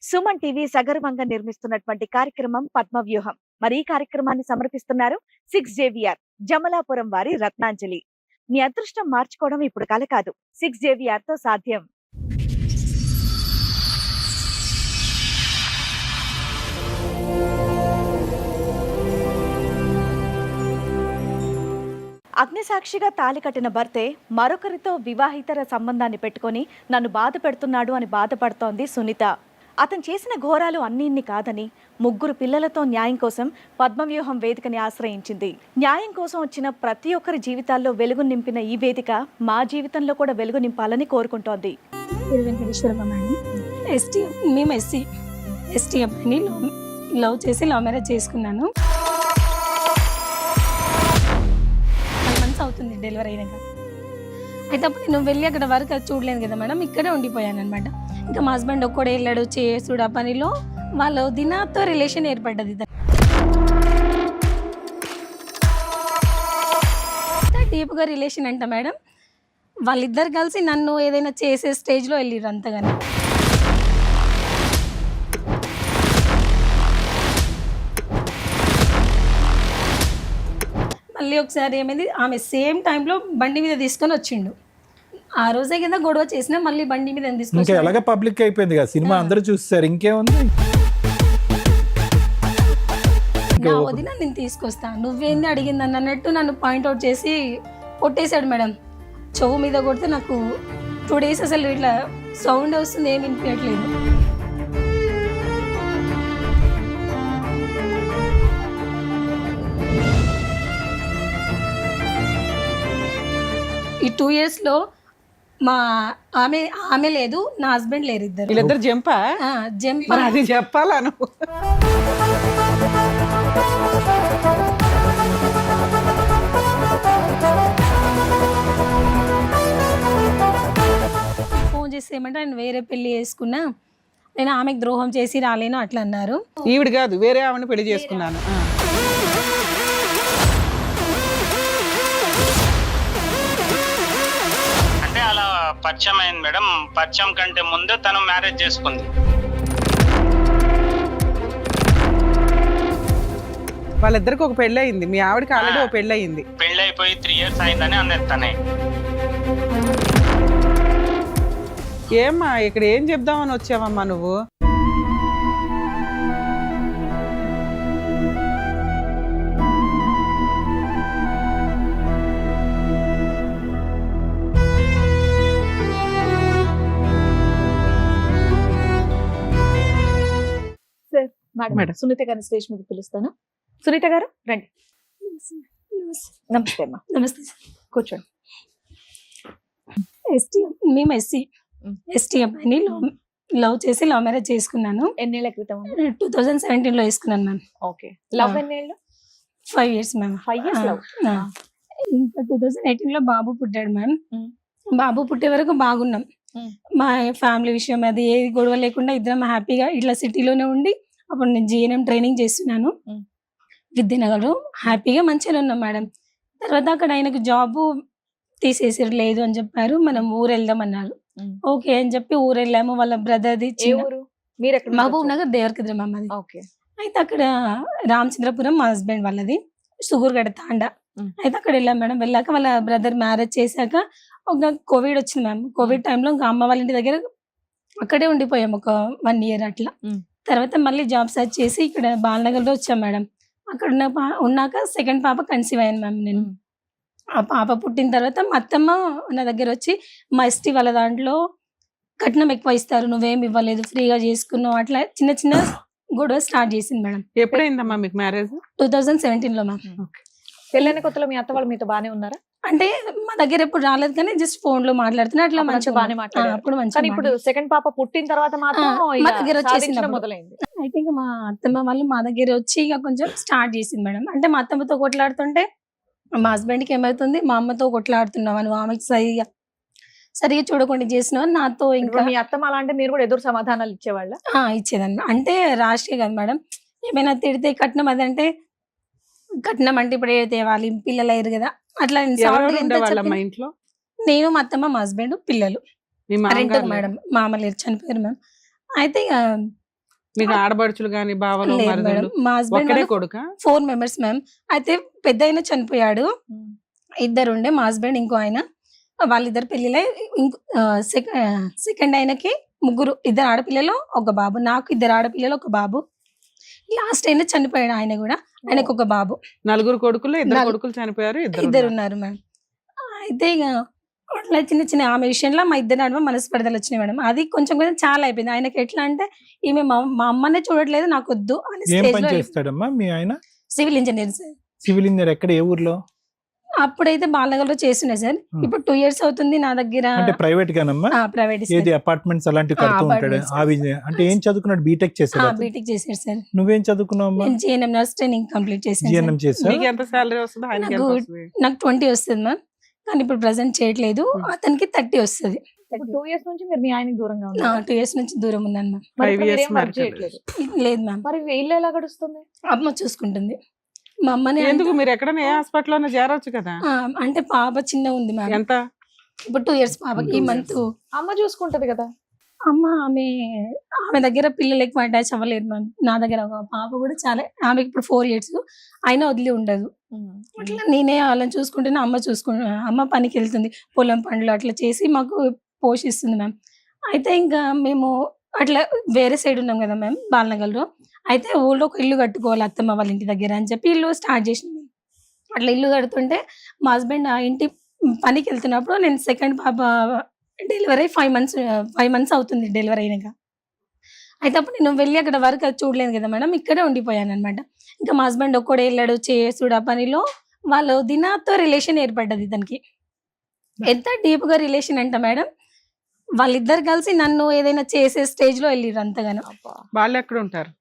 Suman TV సగర్వంగా నిర్మిస్తున్నటువంటి కార్యక్రమం పద్మవ్యూహం. మరి ఈ కార్యక్రమాన్ని సమర్పిస్తున్నారు 6JVR జమలాపురం వారి రత్నాంజలి. మీ అదృష్టం మార్చుకోవడం ఇప్పుడు కల కాదు, 6JVR తో సాధ్యం. అగ్నిసాక్షిగా తాళి కట్టిన భర్తే మరొకరితో వివాహితర సంబంధాన్ని పెట్టుకొని నన్ను బాధ పెడుతున్నాడు అని బాధపడుతోంది సునీత. అతను చేసిన ఘోరాలు అన్నీ కాదని 3 పిల్లలతో న్యాయం కోసం పద్మవ్యూహం వేదికని ఆశ్రయించింది. న్యాయం కోసం వచ్చిన ప్రతి ఒక్కరి జీవితాల్లో వెలుగు నింపిన ఈ వేదిక మా జీవితంలో కూడా వెలుగు నింపాలని కోరుకుంటోంది. మేము ఎస్టీ అబ్బాయిని లవ్ చేసి లవ్ మ్యారేజ్ చేసుకున్నాను. 5 months అవుతుంది డెలివరీ అయినాక. అయితే అప్పుడు నేను వెళ్ళి అక్కడ వరకు చూడలేను కదా మేడం, ఇక్కడే ఉండిపోయాను అనమాట. ఇంకా మా హస్బెండ్ ఒక్కడే వెళ్ళాడు చేసుడు ఆ పనిలో, వాళ్ళు దినాతో రిలేషన్ ఏర్పడ్డది. డీప్గా రిలేషన్ అంట మేడం. వాళ్ళిద్దరు కలిసి నన్ను ఏదైనా చేసే స్టేజ్లో వెళ్ళిర్రు అంతగానే. మళ్ళీ ఒకసారి ఏమైంది, ఆమె సేమ్ టైంలో బండి మీద తీసుకొని వచ్చిండు. ఆ రోజే కదా గొడవ చేసినా మళ్ళీ బండి మీద తీసుకొని ఎలాగ పబ్లిక్ అయిపోయింది కదా సినిమా, అందరూ చూస్తారు, ఇంకేముంది. నా వదిన నేను తీసుకొస్తా, నువ్వేంది అడిగింది అన్నట్టు నన్ను పాయింట్అవుట్ చేసి కొట్టేశాడు మేడం. చెవు మీద కొడితే నాకు 2 days అసలు ఇట్లా సౌండ్ వస్తుంది, ఏమి వినిపించట్లేదు. ఈ 2 yearsలో మా ఆమె లేదు, నా హస్బెండ్ లేరు, వీళ్ళిద్దరు జంపా అది చెప్పాలా నువ్వు? ఫోన్ చేసి ఏమంటే నేను వేరే పెళ్లి చేసుకున్నా, నేను ఆమెకు ద్రోహం చేసి రాలేను అట్లా అన్నారు. ఈవిడ కాదు, వేరే ఆమెను పెళ్లి చేసుకున్నాను. పరిచయం అయింది మేడం. పరిచయం కంటే ముందు తను మ్యారేజ్ చేసుకుంది. వాళ్ళిద్దరికి ఒక పెళ్లి అయింది, మీ ఆవిడకి ఆల్రెడీ ఒక పెళ్లి అయింది. పెళ్లి అయిపోయి 3 years అయిందని అన్నది తనే. ఏమ్మా ఇక్కడ ఏం చెప్దామని వచ్చావమ్మా నువ్వు? మేడం సునీత గారిని స్టేజ్ మీద పిలుస్తాను. సునీత గారు రండి. నమస్తే అమ్మా. నమస్తే సార్, కూర్చోండి. మేము ఎస్టీ అబ్బాయిని లవ్ చేసి లవ్ మ్యారేజ్ చేసుకున్నాను. ఎన్నేళ్ల క్రితం? 2017లో వేసుకున్నాను మ్యామ్. ఓకే. లవ్ ఎన్నేళ్ళు? 5 years మ్యామ్. 5 years love. ఇంకా 2018లో బాబు పుట్టాడు మ్యామ్. బాబు పుట్టే వరకు బాగున్నాం. మా ఫ్యామిలీ విషయం అది ఏది గొడవ లేకుండా ఇద్దరం హ్యాపీగా ఇట్లా సిటీలోనే ఉండి, అప్పుడు నేను GNM ట్రైనింగ్ చేస్తున్నాను విద్యానగర్లో. హ్యాపీగా మంచిగా ఉన్నాం మేడం. తర్వాత అక్కడ ఆయనకు జాబు తీసేసారు, లేదు అని చెప్పారు. మనం ఊరు వెళ్దాం అన్నారు. ఓకే అని చెప్పి ఊరు వెళ్ళాము. వాళ్ళ బ్రదర్ది మహబూబ్ నగర్ దేవరకద్ర మామది. అయితే అక్కడ రామచంద్రపురం మా హస్బెండ్ వాళ్ళది, సుగూర్గడ తాండా. అయితే అక్కడ వెళ్ళాం మేడం. వెళ్ళాక వాళ్ళ బ్రదర్ మ్యారేజ్ చేశాక ఒక కోవిడ్ వచ్చింది మ్యామ్. కోవిడ్ టైంలో ఇంకా అమ్మ వాళ్ళ ఇంటి దగ్గర అక్కడే ఉండిపోయాం ఒక 1 year అట్లా. తర్వాత మళ్ళీ జాబ్ సర్చ్ చేసి ఇక్కడ బాలనగర్లో వచ్చాం మేడం. అక్కడ ఉన్నాక 2nd పాప కన్సీవ్ అయ్యాను మ్యామ్ నేను. ఆ పాప పుట్టిన తర్వాత మా అత్తమ్మ నా దగ్గర వచ్చి, మా ఎస్టీ వాళ్ళ దాంట్లో కట్నం ఎక్కువ ఇస్తారు, నువ్వేం ఇవ్వలేదు, ఫ్రీగా చేసుకున్నావు, అట్లా చిన్న చిన్న గొడవ స్టార్ట్ చేసింది మేడం. ఎప్పుడైందమ్మా మీకు మ్యారేజ్? 2017లో మ్యామ్. పెళ్ళైన కొత్తలో మీ అత్త వాళ్ళు మీతో బానే ఉన్నారా? అంటే మా దగ్గర ఎప్పుడు రాలేదు, కానీ జస్ట్ ఫోన్ లో మాట్లాడుతున్నా అట్లా మంచిగా బానే మాట్లాడారు. అప్పుడు మంచిగా. ఇప్పుడు 2nd పాప పుట్టిన తర్వాత మాత్రం మా దగ్గర వచ్చేసింది మొదలైంది. అయితే ఇంకా మా అత్తమ్మ వాళ్ళు మా దగ్గర వచ్చి ఇక కొంచెం స్టార్ట్ చేసింది మేడం. అంటే మా అత్తమ్మతో కొట్లాడుతుంటే మా హస్బెండ్కి ఏమవుతుంది, మా అమ్మతో కొట్లాడుతున్నావు నువ్వు, ఆమెకి సరిగా చూడకుండా చేసినావు నాతో. ఇంకా మీ అత్తమ్మ అలా అంటే మీరు కూడా ఎదురు సమాధానాలు ఇచ్చేవాళ్ళ? ఇచ్చేదాన్ని. అంటే రాష్ట్రీయ కదా మేడం, ఏమైనా తిడితే కట్నం అదంటే కట్నం అంటే ఇప్పుడు తేవాలి, పిల్లలు అయ్యారు కదా అట్లా. ఇంట్లో నేను మా అత్తమ్మ, మా హస్బెండ్, పిల్లలు. మేడం మామలేరు, చనిపోయారు మ్యామ్. అయితే మీకు ఆడబడుచులు గాని బావలు లేదు మరదలు మేడం, మా హస్బెండ్ ఒక్కడే వాళ్ళు కొడుక 4 మెంబర్స్ మ్యామ్. అయితే పెద్ద ఆయన చనిపోయాడు, ఇద్దరు ఉండే, మా హస్బెండ్ ఇంకో ఆయన. వాళ్ళిద్దరు పెళ్ళిలే. సెకండ్ ఆయనకి ముగ్గురు, 2 ఆడపిల్లలు 1 బాబు. నాకు 2 ఆడపిల్లలు 1 బాబు. లాస్ట్ అయినా చనిపోయాడు ఆయన కూడా, ఆయనకు 1 బాబు. 4 కొడుకులు 2 నలుగురు. కొడుకులు చనిపోయారు, ఇద్దరు ఇద్దరు ఉన్నారు మ్యామ్. అయితే ఇక అట్లా చిన్న చిన్న ఆమె విషయంలో మా ఇద్దరు నడుమ మనస్పర్ధలు వచ్చినాయి మేడం. అది కొంచెం కొంచెం చాలా అయిపోయింది. ఆయనకి ఎట్లా అంటే ఈమె మా అమ్మనే చూడట్లేదు, నాకు వద్దు అని ఏం స్టేజ్ పని లో. చేస్తాడమ్మా మీ ఆయన? Civil engineer sir. Civil engineer. ఎక్కడ, ఏ ఊర్లో? అప్పుడైతే బాలనగర్లో చేస్తుండే సార్. ఇప్పుడు 2 years అవుతుంది నా దగ్గర. అంటే ప్రైవేట్ గానమ్మా? ప్రైవేట్ ఏది అపార్ట్మెంట్స్ అలాంటివి కడుతూ ఉంటాడు? apartments. అంటే ఏం చదువుకున్నాడు? బీటెక్ చేశాడు? బీటెక్ చేశాడు సార్. నువ్వేం చదువుకున్నావు? నేను జిఎన్ఎం నర్స్ ట్రైనింగ్ కంప్లీట్ చేశాను సార్. జిఎన్ఎం చేసా? నీకు ఎంత సాలరీ వస్తుంది, ఆయనకి ఎంత నాకు వస్తుంది? నాకు 20 వస్తుంది మ్యామ్, కానీ ఇప్పుడు ప్రెసెంట్ చేయట్లేదు. అతనికి 30 వస్తుంది. 2 years నుంచి మీరు మీ ఆయనకి దూరంగా ఉన్నారు. 2 years నుంచి దూరం ఉన్నాను మ్యామ్. మరి 5 ఇప్పుడు years మీరేం వర్క్ married. చేయట్లేదు. లేదు మ్యామ్, మరి ఇల్లు ఎలా గడుస్తుంది? అమ్మ చూసుకుంటుంది. మా అమ్మని ఎందుకు మీరు ఎక్కడైనా ఏ హాస్పిటల్ చేరొచ్చు కదా? అంటే పాప చిన్న ఉంది మ్యామ్. ఎంత? ఇప్పుడు 2 years పాపకి. ఈ 2 మంత్ అమ్మ చూసుకుంటది కదా. అమ్మ ఆమె దగ్గర పిల్లలు ఎక్కువ అటాచ్ అవ్వలేదు మ్యామ్. నా దగ్గర ఒక పాప కూడా చాలా, ఆమెకి ఇప్పుడు 4 years, అయినా వదిలి ఉండదు. అట్లా నేనే వాళ్ళని చూసుకుంటేనే అమ్మ పనికి వెళ్తుంది, పొలం పనులు అట్లా చేసి మాకు పోషిస్తుంది మ్యామ్. అయితే ఇంకా మేము అట్లా వేరే సైడ్ ఉన్నాం కదా మ్యామ్, బాలనగర్లో. అయితే ఊళ్ళో ఒక ఇల్లు కట్టుకోవాలి అత్తమ్మ వాళ్ళ ఇంటి దగ్గర అని చెప్పి ఇల్లు స్టార్ట్ చేసినాం. అట్లా ఇల్లు కడుతుంటే మా హస్బెండ్ ఆ ఇంటి పనికి వెళ్తున్నప్పుడు, నేను సెకండ్ పాప డెలివరీ 5 months అవుతుంది డెలివరీ అయినాక. అయితే అప్పుడు నేను వెళ్ళి అక్కడ వర్క్ అది చూడలేదు కదా మేడం, ఇక్కడే ఉండిపోయాను అనమాట. ఇంకా మా హస్బెండ్ ఒక్కడే వెళ్ళాడు చేసుడు ఆ పనిలో. వాళ్ళు దినాతో రిలేషన్ ఏర్పడ్డది ఇతనికి. ఎంత డీప్ గా రిలేషన్ అంట మేడం, వాళ్ళిద్దరు కలిసి నన్ను ఏదైనా చేసే స్టేజ్ లో వెళ్ళిర్రు అంతగానో. వాళ్ళు ఎక్కడ ఉంటారు?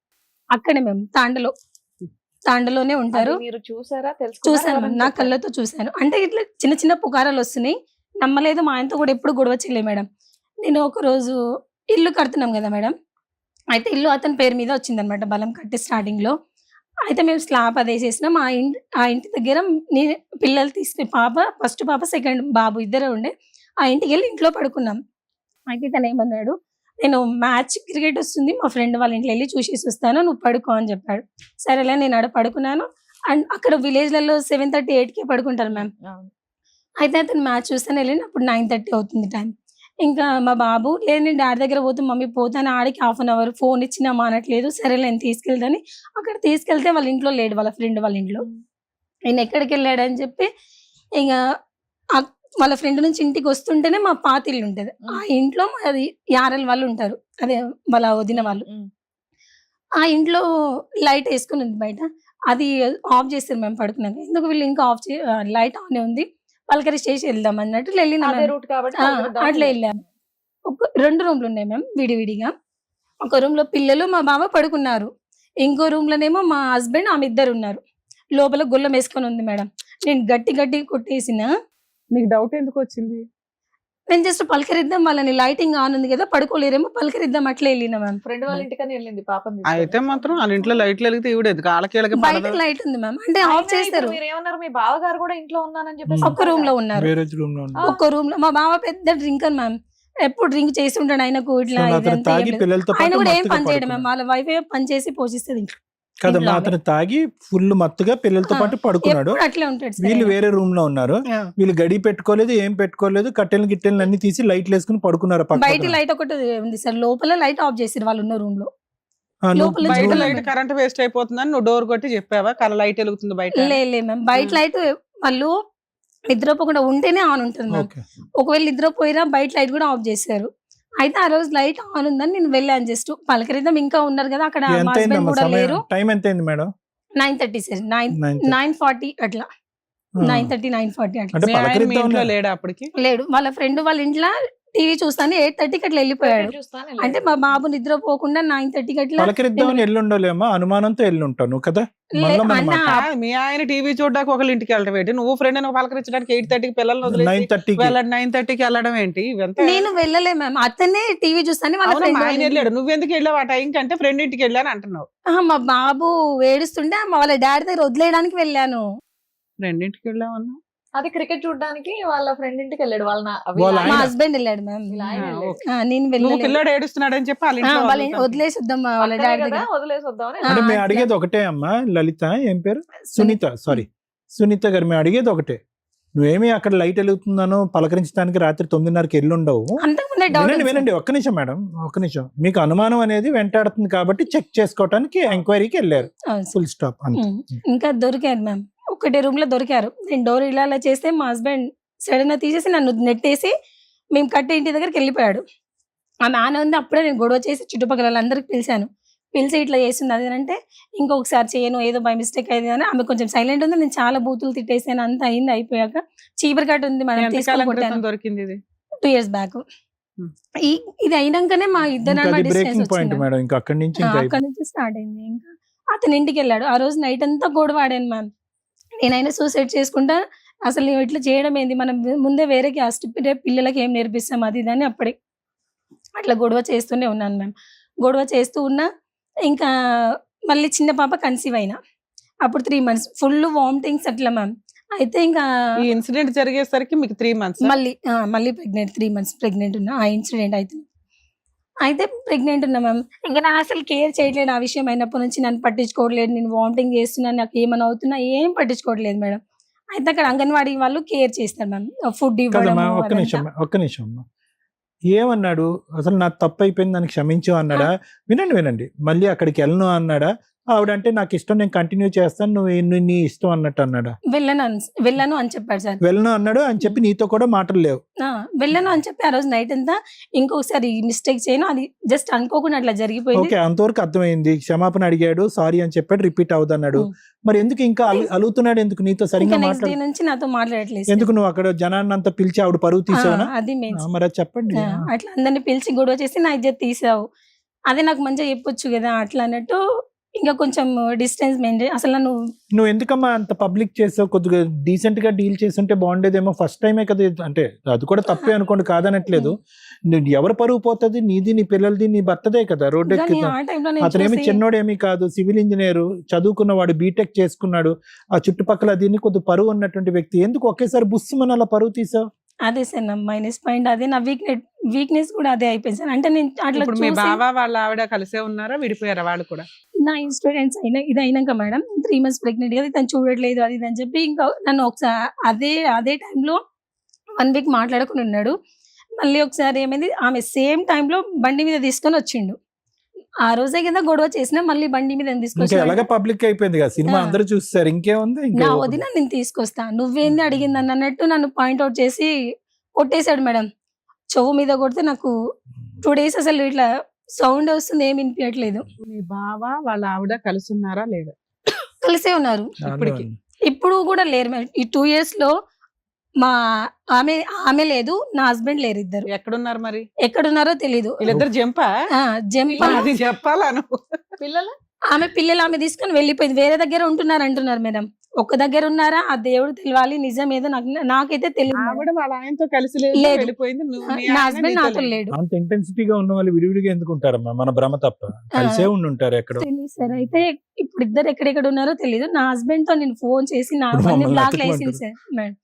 అక్కడే మేము తాండలోనే ఉంటారు. అది మీరు చూసారా? చూసాను మ్యామ్, నా కళ్ళతో చూసాను. అంటే ఇట్లా చిన్న చిన్న పుకారాలు వస్తున్నాయి, నమ్మలేదు. మా ఆయనతో కూడా ఎప్పుడు గొడవ చేయలే మేడం. నేను ఒక రోజు ఇల్లు కడుతున్నాం కదా మేడం, అయితే ఇల్లు అతని పేరు మీద వచ్చిందనమాట బలం కట్టి స్టార్టింగ్ లో. అయితే మేము స్లాబ్ అదే చేసినాం. ఆ ఇంటి దగ్గర నేను పిల్లలు తీసుకుని ఫస్ట్ పాప సెకండ్ బాబు ఇద్దరే ఉండే. ఆ ఇంటికి వెళ్ళి ఇంట్లో పడుకున్నాం. అయితే తను ఏమన్నాడు, నేను మ్యాచ్ క్రికెట్ వస్తుంది, మా ఫ్రెండ్ వాళ్ళ ఇంట్లో వెళ్ళి చూసేసి వస్తాను, నువ్వు పడుకో అని చెప్పాడు. సరేలే నేను ఆడ పడుకున్నాను. అండ్ అక్కడ విలేజ్లలో 7:30, 8కే పడుకుంటారు మ్యామ్. అయితే అతను మ్యాచ్ చూస్తాను వెళ్ళిన అప్పుడు 9:30 అవుతుంది టైం. ఇంకా మా బాబు లేదు, నేను డాడీ దగ్గర పోతే మమ్మీ పోతాను, ఆడికి 1/2 hour ఫోన్ ఇచ్చినా మానట్లేదు. సరే నేను తీసుకెళ్తాను. అక్కడ తీసుకెళ్తే వాళ్ళ ఇంట్లో లేడు, వాళ్ళ ఫ్రెండ్ వాళ్ళ ఇంట్లో. ఆయన ఎక్కడికి వెళ్ళాడని చెప్పి ఇంకా వాళ్ళ ఫ్రెండ్ నుంచి ఇంటికి వస్తుంటేనే మా పాత ఇల్లు ఉంటుంది, ఆ ఇంట్లో అది యారల్ వాళ్ళు ఉంటారు, అదే వాళ్ళ వదిన వాళ్ళు. ఆ ఇంట్లో లైట్ వేసుకుని ఉంది బయట, అది ఆఫ్ చేస్తారు మేము పడుకున్నాక. ఎందుకు వీళ్ళు ఇంకా లైట్ ఆన్ ఉంది, పలకరి చేసి వెళ్దాం అన్నట్టు వెళ్ళిన అట్లా వెళ్ళాము. 2 రూమ్లు ఉన్నాయి మ్యామ్ విడివిడిగా. ఒక రూమ్ లో పిల్లలు మా బావ పడుకున్నారు, ఇంకో రూమ్ లోనేమో మా హస్బెండ్ ఆమె ఇద్దరు ఉన్నారు. లోపల గుల్లం వేసుకొని ఉంది మేడం. నేను గట్టి కొట్టేసిన. నీకు డౌట్ ఎందుకు వచ్చింది? నేను జస్ట్ పలకరిద్దాం, వాళ్ళని లైటింగ్ ఆన్ ఉంది కదా పడుకోలేరేమో పలకరిద్దాం అట్లా వెళ్ళిన మ్యామ్. ఫ్రెండ్ వాళ్ళ ఇంటికని వెళ్ళింది పాపం. అయితే మాత్రం వాళ్ళ ఇంట్లో లైట్లు వెలిగితే ఇవిడేది కాళ్ళకి బయట లైట్ ఉంది మ్యామ్, అంటే ఆఫ్ చేస్తారు. మీరు ఏమన్నారు, మీ బావగారు కూడా ఇంట్లో ఉన్నానని చెప్పేసి ఒక్క రూమ్ లో ఉన్నారు. వేరే రూమ్ లో ఉన్నారు. ఒక్క రూమ్ లో మా బావ పెద్ద డ్రింకర్ మ్యామ్, ఎప్పుడు డ్రింక్ చేసి ఉంటాడు. ఆయనకు ఇట్లా సో అతను ఇదంతా ఏం తాగి లేదు. పిల్లలతో ఆయన పాటు కూడా ఏం మత్తుగా పని చేయడం మ్యామ్, పడుకున్నాడు. వాళ్ళ వైఫ్ పని చేసి పోషిస్తుంది ఇంట్లో. కదమ్మా, ఇంట్లో అతను తాగి ఫుల్ మత్తుగా పిల్లలతో పాటు పడుకున్నాడు. ఎప్పుడు అట్లే ఉంటాడు సార్ వీళ్ళు ఆయన. వేరే రూమ్ లో ఉన్నారు. వీళ్ళు గడి పెట్టుకోలేదు, ఏం పెట్టుకోలేదు, కట్టెలు అన్ని తీసి లైట్లు వేసుకుని పడుకున్నారు బయట పక్కన. లైట్ ఒకటి ఉంది సార్, లోపల లైట్ ఆఫ్ చేసారు వాళ్ళు ఉన్న రూమ్ లో. లోపల బయట చూడాలి. లైట్ కరెంట్ వేస్ట్ అయిపోతుందని నువ్వు డోర్ కొట్టి చెప్పావా? లైట్ వెలుగుతుంది బయట. లే మ్యామ్, బయట లైట్ వాళ్ళు నిద్రపోకుండా ఉంటేనే ఆన్ ఉంటుంది మ్యామ్. ఓకే. ఒకవేళ నిద్రపోయినా బయట లైట్ కూడా ఆఫ్ చేశారు. అయితే ఆ రోజు లైట్ ఆన్ ఉందని నేను వెళ్ళాను, జస్ట్ పలకరిద్దాం, ఇంకా ఉన్నారు కదా అక్కడ, మా ఎంత హస్బెండ్ అయిందమ్మా కూడా సమయం? లేరు. టైం ఎంత అయింది మేడం? 9:30 సార్, 9:30. 9:40 అట్లా, 9:30, 9:40 అట్లా. అంటే మీ ఆయన మీ పలకరిద్దాం ఇంట్లో లేడా అప్పటికి? లేడు, వాళ్ళ ఫ్రెండ్ వాళ్ళ ఇంట్లో టీవీ చూస్తాను 8:30కి అట్లా వెళ్ళిపోయాడు. అంటే మా బాబు నిద్రపోకుండా 9:30కి అట్లా. పలకరిద్దామని ఎల్లుండలేమో, అనుమానంతో ఎల్లుంటాను కదా. మనలో మనం అన్న, మాట్లాడు. కాదు, మీ ఆయన టీవీ చూడడానికి ఒకళ్ళ ఇంటికి వెళ్ళడం ఏంటి? నువ్వు ఫ్రెండ్ అని పలకరించడానికి 8:30కి పిల్లల్ని వదిలేసి 9:30కి 9:30కి వెళ్ళడం ఏంటి? ఇవంతా నేను వెళ్ళలే మ్యామ్, అతనే టీవీ చూస్తాను వాళ్ళ అవునా, ఫ్రెండ్ మా వాళ్ళ ఆయన ఇంట్లో. వెళ్ళాడు, నువ్వెందుకు వెళ్ళావు ఆ టైంకి? అంటే ఫ్రెండ్ ఇంటికి వెళ్ళాను అంటున్నావు. మా బాబు ఏడుస్తుంటే వాళ్ళ డాడీ దగ్గర వదిలేయడానికి వెళ్ళాను. ఫ్రెండ్ ఇంటికి వెళ్ళావన్నా అది క్రికెట్ చూడడానికి వాళ్ళ ఫ్రెండ్ ఇంటికి వెళ్ళాడు వాళ్ళ వాళ్ళ మా ఆయన? హస్బెండ్ వెళ్ళాడు మ్యామ్. వీళ్ళ ఆయన ఆ, వెళ్ళాడు. ఓకే. నేను నువ్వు వెళ్ళలేదు. పిల్లాడు ఏడుస్తున్నాడని చెప్పి వాళ్ళ ఇంట్లో వాళ్ళని వదులుతాను. వదిలేసి వద్దాం వాళ్ళ పక్కనే డాడీ కదా దగ్గర. వదిలేసి వద్దామని అంటే మేము అట్లా. అడిగేది ఒకటే అమ్మా లలిత, ఏం పేరు? సునీత గారు, మేము అడిగేది ఒకటే. నువ్వేమి అక్కడ లైట్ వెలుగుతున్నానో పలకరించడానికి రాత్రి 9:30కి వెళ్ళుండవు. అంతకుముందే డౌట్ వినండి వినండి, ఒక్క నిమిషం మేడం, ఒక్క నిమిషం. మీకు అనుమానం అనేది వెంటాడుతుంది కాబట్టి చెక్ చేసుకోవడానికి ఎంక్వైరీకి వెళ్ళారు. ఫుల్ స్టాప్ అంతే. ఇంకా దొరికారు మ్యామ్. ఒకటే రూమ్ లో దొరికారు. నేను డోర్ ఇలా చేస్తే మా హస్బెండ్ సడన్ గా తీసేసి నన్ను నెట్టేసి మేము కట్టే ఇంటి దగ్గరికి వెళ్ళిపోయాడు. ఆమె ఆన ఉంది. అప్పుడే నేను గొడవ చేసి చుట్టుపక్కల వాళ్ళందరికి పిలిచాను. పిలిచి ఇట్లా చేస్తుంది అది అంటే ఇంకొకసారి చేయను, ఏదో బై మిస్టేక్ అయింది అని. ఆమె కొంచెం సైలెంట్ ఉంది. నేను చాలా బూతులు తిట్టేసాను. అంత అయింది. అయిపోయాక చీపురు కట్ట ఉంది మేడం, ఎంతకాలం తీసుకొని క్రితం కొట్టాను. దొరికింది ఇది? 2 years బ్యాక్. ఇది అయినాకనే మా ఇద్దరు ఇంకా అది డిస్టెన్స్ బ్రేకింగ్ పాయింట్ వచ్చింది. మేడం. ఇంకా అక్కడి నుంచి ఇంకా అక్కడ నుంచి స్టార్ట్ అయింది. ఇంకా అతని ఇంటికి వెళ్ళాడు. ఆ రోజు నైట్ అంతా గొడవ ఆడాను మ్యామ్. నేనైనా సూసైడ్ చేసుకుంటా, అసలు నువ్వు ఇట్లా చేయడం ఏంది, మనం ముందే వేరే క్యాస్ట్ పిల్లలకి ఏం నేర్పిస్తాం అది ఇది అని అప్పుడే అట్లా గొడవ చేస్తూనే ఉన్నాను మ్యామ్. గొడవ చేస్తూ ఉన్నా. ఇంకా మళ్ళీ చిన్న పాప కన్సీవ్ అయినా. అప్పుడు 3 months ఫుల్ వామిటింగ్స్ అట్లా మ్యామ్. అయితే ఇంకా ఈ ఇన్సిడెంట్ జరిగేసరికి మీకు 3 months మళ్ళీ ప్రెగ్నెంట్, 3 months ప్రెగ్నెంట్ ఉన్నా. ఆ ఇన్సిడెంట్ అయితే ప్రెగ్నెంట్ ఉన్నా మ్యామ్. ఇంకా నా అసలు కేర్ చేయట్లేదు. ఆ విషయం అయినప్పటి నుంచి నన్ను పట్టించుకోవట్లేదు. నేను వామిటింగ్ చేస్తున్నాను, నాకు ఏమైనా అవుతున్నా ఏం పట్టించుకోవట్లేదు మేడం. అయితే అక్కడ అంగన్వాడీ వాళ్ళు కేర్ చేస్తారు మ్యామ్. ఫుడ్ కదమ్మా, ఇవ్వడం ఒక్క నిమిషం అమ్మా. ఏమన్నాడు అసలు? నాకు తప్పు అయిపోయింది, నన్ను క్షమించు అన్నాడా? వినండి, మళ్ళీ అక్కడికి వెళ్ళను అన్నాడా? ఆవిడంటే నాకు ఇష్టం, నేను కంటిన్యూ చేస్తాను, నువ్వు నీ ఇష్టం అన్నట్టు అన్నాడా? వెళ్ళను అని చెప్పాడు సార్. వెళ్ళను అన్నాడు అని చెప్పి నీతో కూడా మాటలు లేవు? వెళ్ళను అని చెప్పి ఆ రోజు నైట్ అంతా ఇంకొకసారి మిస్టేక్ చేయను, అది జస్ట్ అనుకోకుండా అట్లా జరిగిపోయింది. ఓకే, అంతవరకు అర్థమైంది. క్షమాపణ అడిగాడు, సారీ అని చెప్పాడు, రిపీట్ అవుతున్నాడు. మరి ఎందుకు ఇంకా అలుగుతున్నాడు? ఎందుకు నీతో ఇంకా సరిగ్గా నెక్స్ట్ డే మాట్లాడు? నుంచి నాతో మాట్లాడట్లేదు. ఎందుకు నువ్వు అక్కడ జనాన్ని అంతా పిలిచి ఆవిడ పరువు తీసావునా? అది మెయిన్. మరి అది చెప్పండి. అట్లా అందరిని పిలిచి గొడవ చేసి నా ఇజ్జత్ తీసావు, అదే నాకు మంచిగా చెప్పొచ్చు కదా అట్లా అన్నట్టు. ఇంకా కొంచెం డిస్టెన్స్ మెయింటైన్. అసలు నువ్వు ఎందుకమ్మా అంత పబ్లిక్ చేసావు? కొద్దిగా డీసెంట్ గా డీల్ చేస్తుంటే బాగుండేదేమో. ఫస్ట్ టైమే కదా ఇది. అంటే అది కూడా తప్పే అనుకోండి, కాదనట్లేదు. ఎవరు పరువు పోతుంది? నీది, నీ పిల్లలది, నీ భర్తదే కదా. రోడ్డు కానీ ఎక్కి ఆ టైంలో అతనేమి చిన్నోడేమీ కాదు, సివిల్ ఇంజనీర్ చదువుకున్నవాడు, బీటెక్ చేసుకున్నాడు. ఆ చుట్టుపక్కల దీన్ని కొద్ది పరువు ఉన్నటువంటి వ్యక్తి. ఎందుకు ఒకేసారి బుస్సుమని అలా పరువు తీసావు? అదే సార్ నా మైనస్ పాయింట్. అదే నా వీక్నెస్ కూడా అదే అయిపోయింది సార్. అంటే నేను అట్లా ఇప్పుడు మీ చూసి బావ వాళ్ళ ఆవిడ కలిసే ఉన్నారా, విడిపోయారా వాళ్ళు కూడా? నా ఇన్స్టూడెంట్స్ ఇది అయినాక మేడం 3 months ప్రెగ్నెంట్ కదా, తను చూడట్లేదు అది ఇది అని చెప్పి ఇంకా నన్ను ఒకసారి అదే టైంలో 1 week మాట్లాడుకుని ఉన్నాడు. మళ్ళీ ఒకసారి ఏమైంది, ఆమె సేమ్ టైంలో బండి మీద తీసుకొని వచ్చిండు. ఆ రోజే కదా గొడవ చేసినా మళ్ళీ బండి మీద ఇంకా తీసుకొచ్చి ఎలాగ పబ్లిక్ అయిపోయింది కదా, సినిమా అందరూ చూస్తారు, ఇంకేముంది? నా వదిన నేను తీసుకొస్తా, నువ్వేంది అడిగింది అన్నట్టు నన్ను పాయింట్అవుట్ చేసి కొట్టేశాడు మేడం. చెవు మీద కొడితే నాకు 2 days అసలు ఇట్లా సౌండ్ వస్తుంది, ఏమి వినిపించట్లేదు. మీ బావ వాళ్ళ ఆవిడ కలిసి ఉన్నారా లేదా? కలిసే ఉన్నారు. ఇప్పటికి ఇప్పుడు కూడా లేరు మేడం. ఈ 2 years లో ఆమె లేదు, నా హస్బెండ్ లేరు. ఇద్దరు ఎక్కడున్నారు మరి? ఎక్కడున్నారో తెలీదు. వీళ్ళిద్దరు జంపా? జంప్ అది చెప్పాలా నువ్వు? పిల్లలు ఆమె తీసుకొని వెళ్ళిపోయింది. వేరే దగ్గర ఉంటున్నారు అంటున్నారు మేడం. ఒక్క దగ్గర ఉన్నారా ఆ దేవుడు తెలియాలి. నిజం ఏదో నాకైతే తెలియదు. ఆవిడ వాళ్ళ ఆయనతో కలిసి లేదు, లేదు. వెళ్ళిపోయింది. నా హస్బెండ్ నాతో లేడు. అంత ఇంటెన్సిటీగా ఉన్న వాళ్ళు విడివిడిగా ఎందుకు ఉంటారమ్మా? మన భ్రమ తప్ప. కలిసే ఉండుంటారు ఎక్కడో. తెలియదు సార్. అయితే ఇప్పుడు ఇద్దరు ఎక్కడెక్కడ ఉన్నారో తెలియదు. నా హస్బెండ్ తో నేను ఫోన్ చేసి నా ఇప్పుడు అన్ని మమ్మల్ని బ్లాక్ వేసింది అతుక్కుంటారు. Sir madam.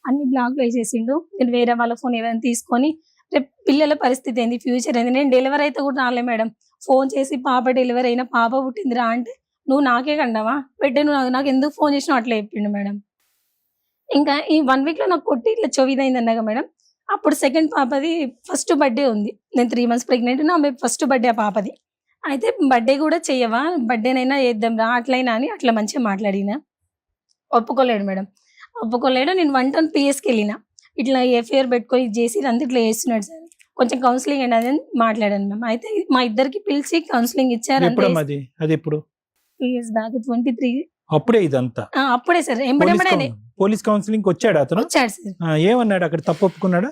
అన్ని బ్లాక్ వేసేసిండు. నేను వేరే వాళ్ళ ఫోన్ ఏదైనా తీసుకొని రేపు పిల్లల పరిస్థితి ఏంది, ఫ్యూచర్ ఏంది. నేను డెలివరీ అయితే కూడా రాలే మేడం. ఫోన్ చేసి పాప డెలివరీ అయినా, పాప పుట్టిందిరా అంటే నువ్వు నాకే కండావా పెట్టే, నువ్వు నాకు ఎందుకు ఫోన్ చేసినావు అట్లా చెప్పిండు మేడం. ఇంకా ఈ 1 week లో నాకు కొట్టి ఇట్లా చెవిదైంది అన్నాగా మేడం. అప్పుడు సెకండ్ పాపది ఫస్ట్ బర్త్డే ఉంది. నేను 3 months ప్రెగ్నెంట్ ఉన్నా. ఆమె ఫస్ట్ బర్త్డే ఆ పాపది. అయితే బర్త్డే కూడా చెయ్యవా, బర్త్డేనైనా చేద్దాం రా అట్లయినా అని అట్లా మంచిగా మాట్లాడినా. ఒప్పుకోలేడు మేడం, ఒప్పుకోలేడు. నేను 1 ton PSకి వెళ్ళిన. ఇట్లా ఎఫ్ఐఆర్ పెట్టుకొని ఇది చేసి అంతా ఇట్లా చేస్తున్నాడు సార్, కొంచెం కౌన్సిలింగ్ అండి అని మాట్లాడాను మ్యామ్. అయితే మా ఇద్దరికి పిలిచి కౌన్సిలింగ్ ఇచ్చారు. ఎప్పుడమ్మా అది ఎప్పుడు? 3 years బ్యాక్ 23. అప్పుడే ఇదంతా? అప్పుడే సార్. ఎంబడే పోలీస్ కౌన్సిలింగ్ వచ్చాడు అతను? వచ్చాడు సార్. ఏమన్నాడు అక్కడ? తప్పు ఒప్పుకున్నాడా?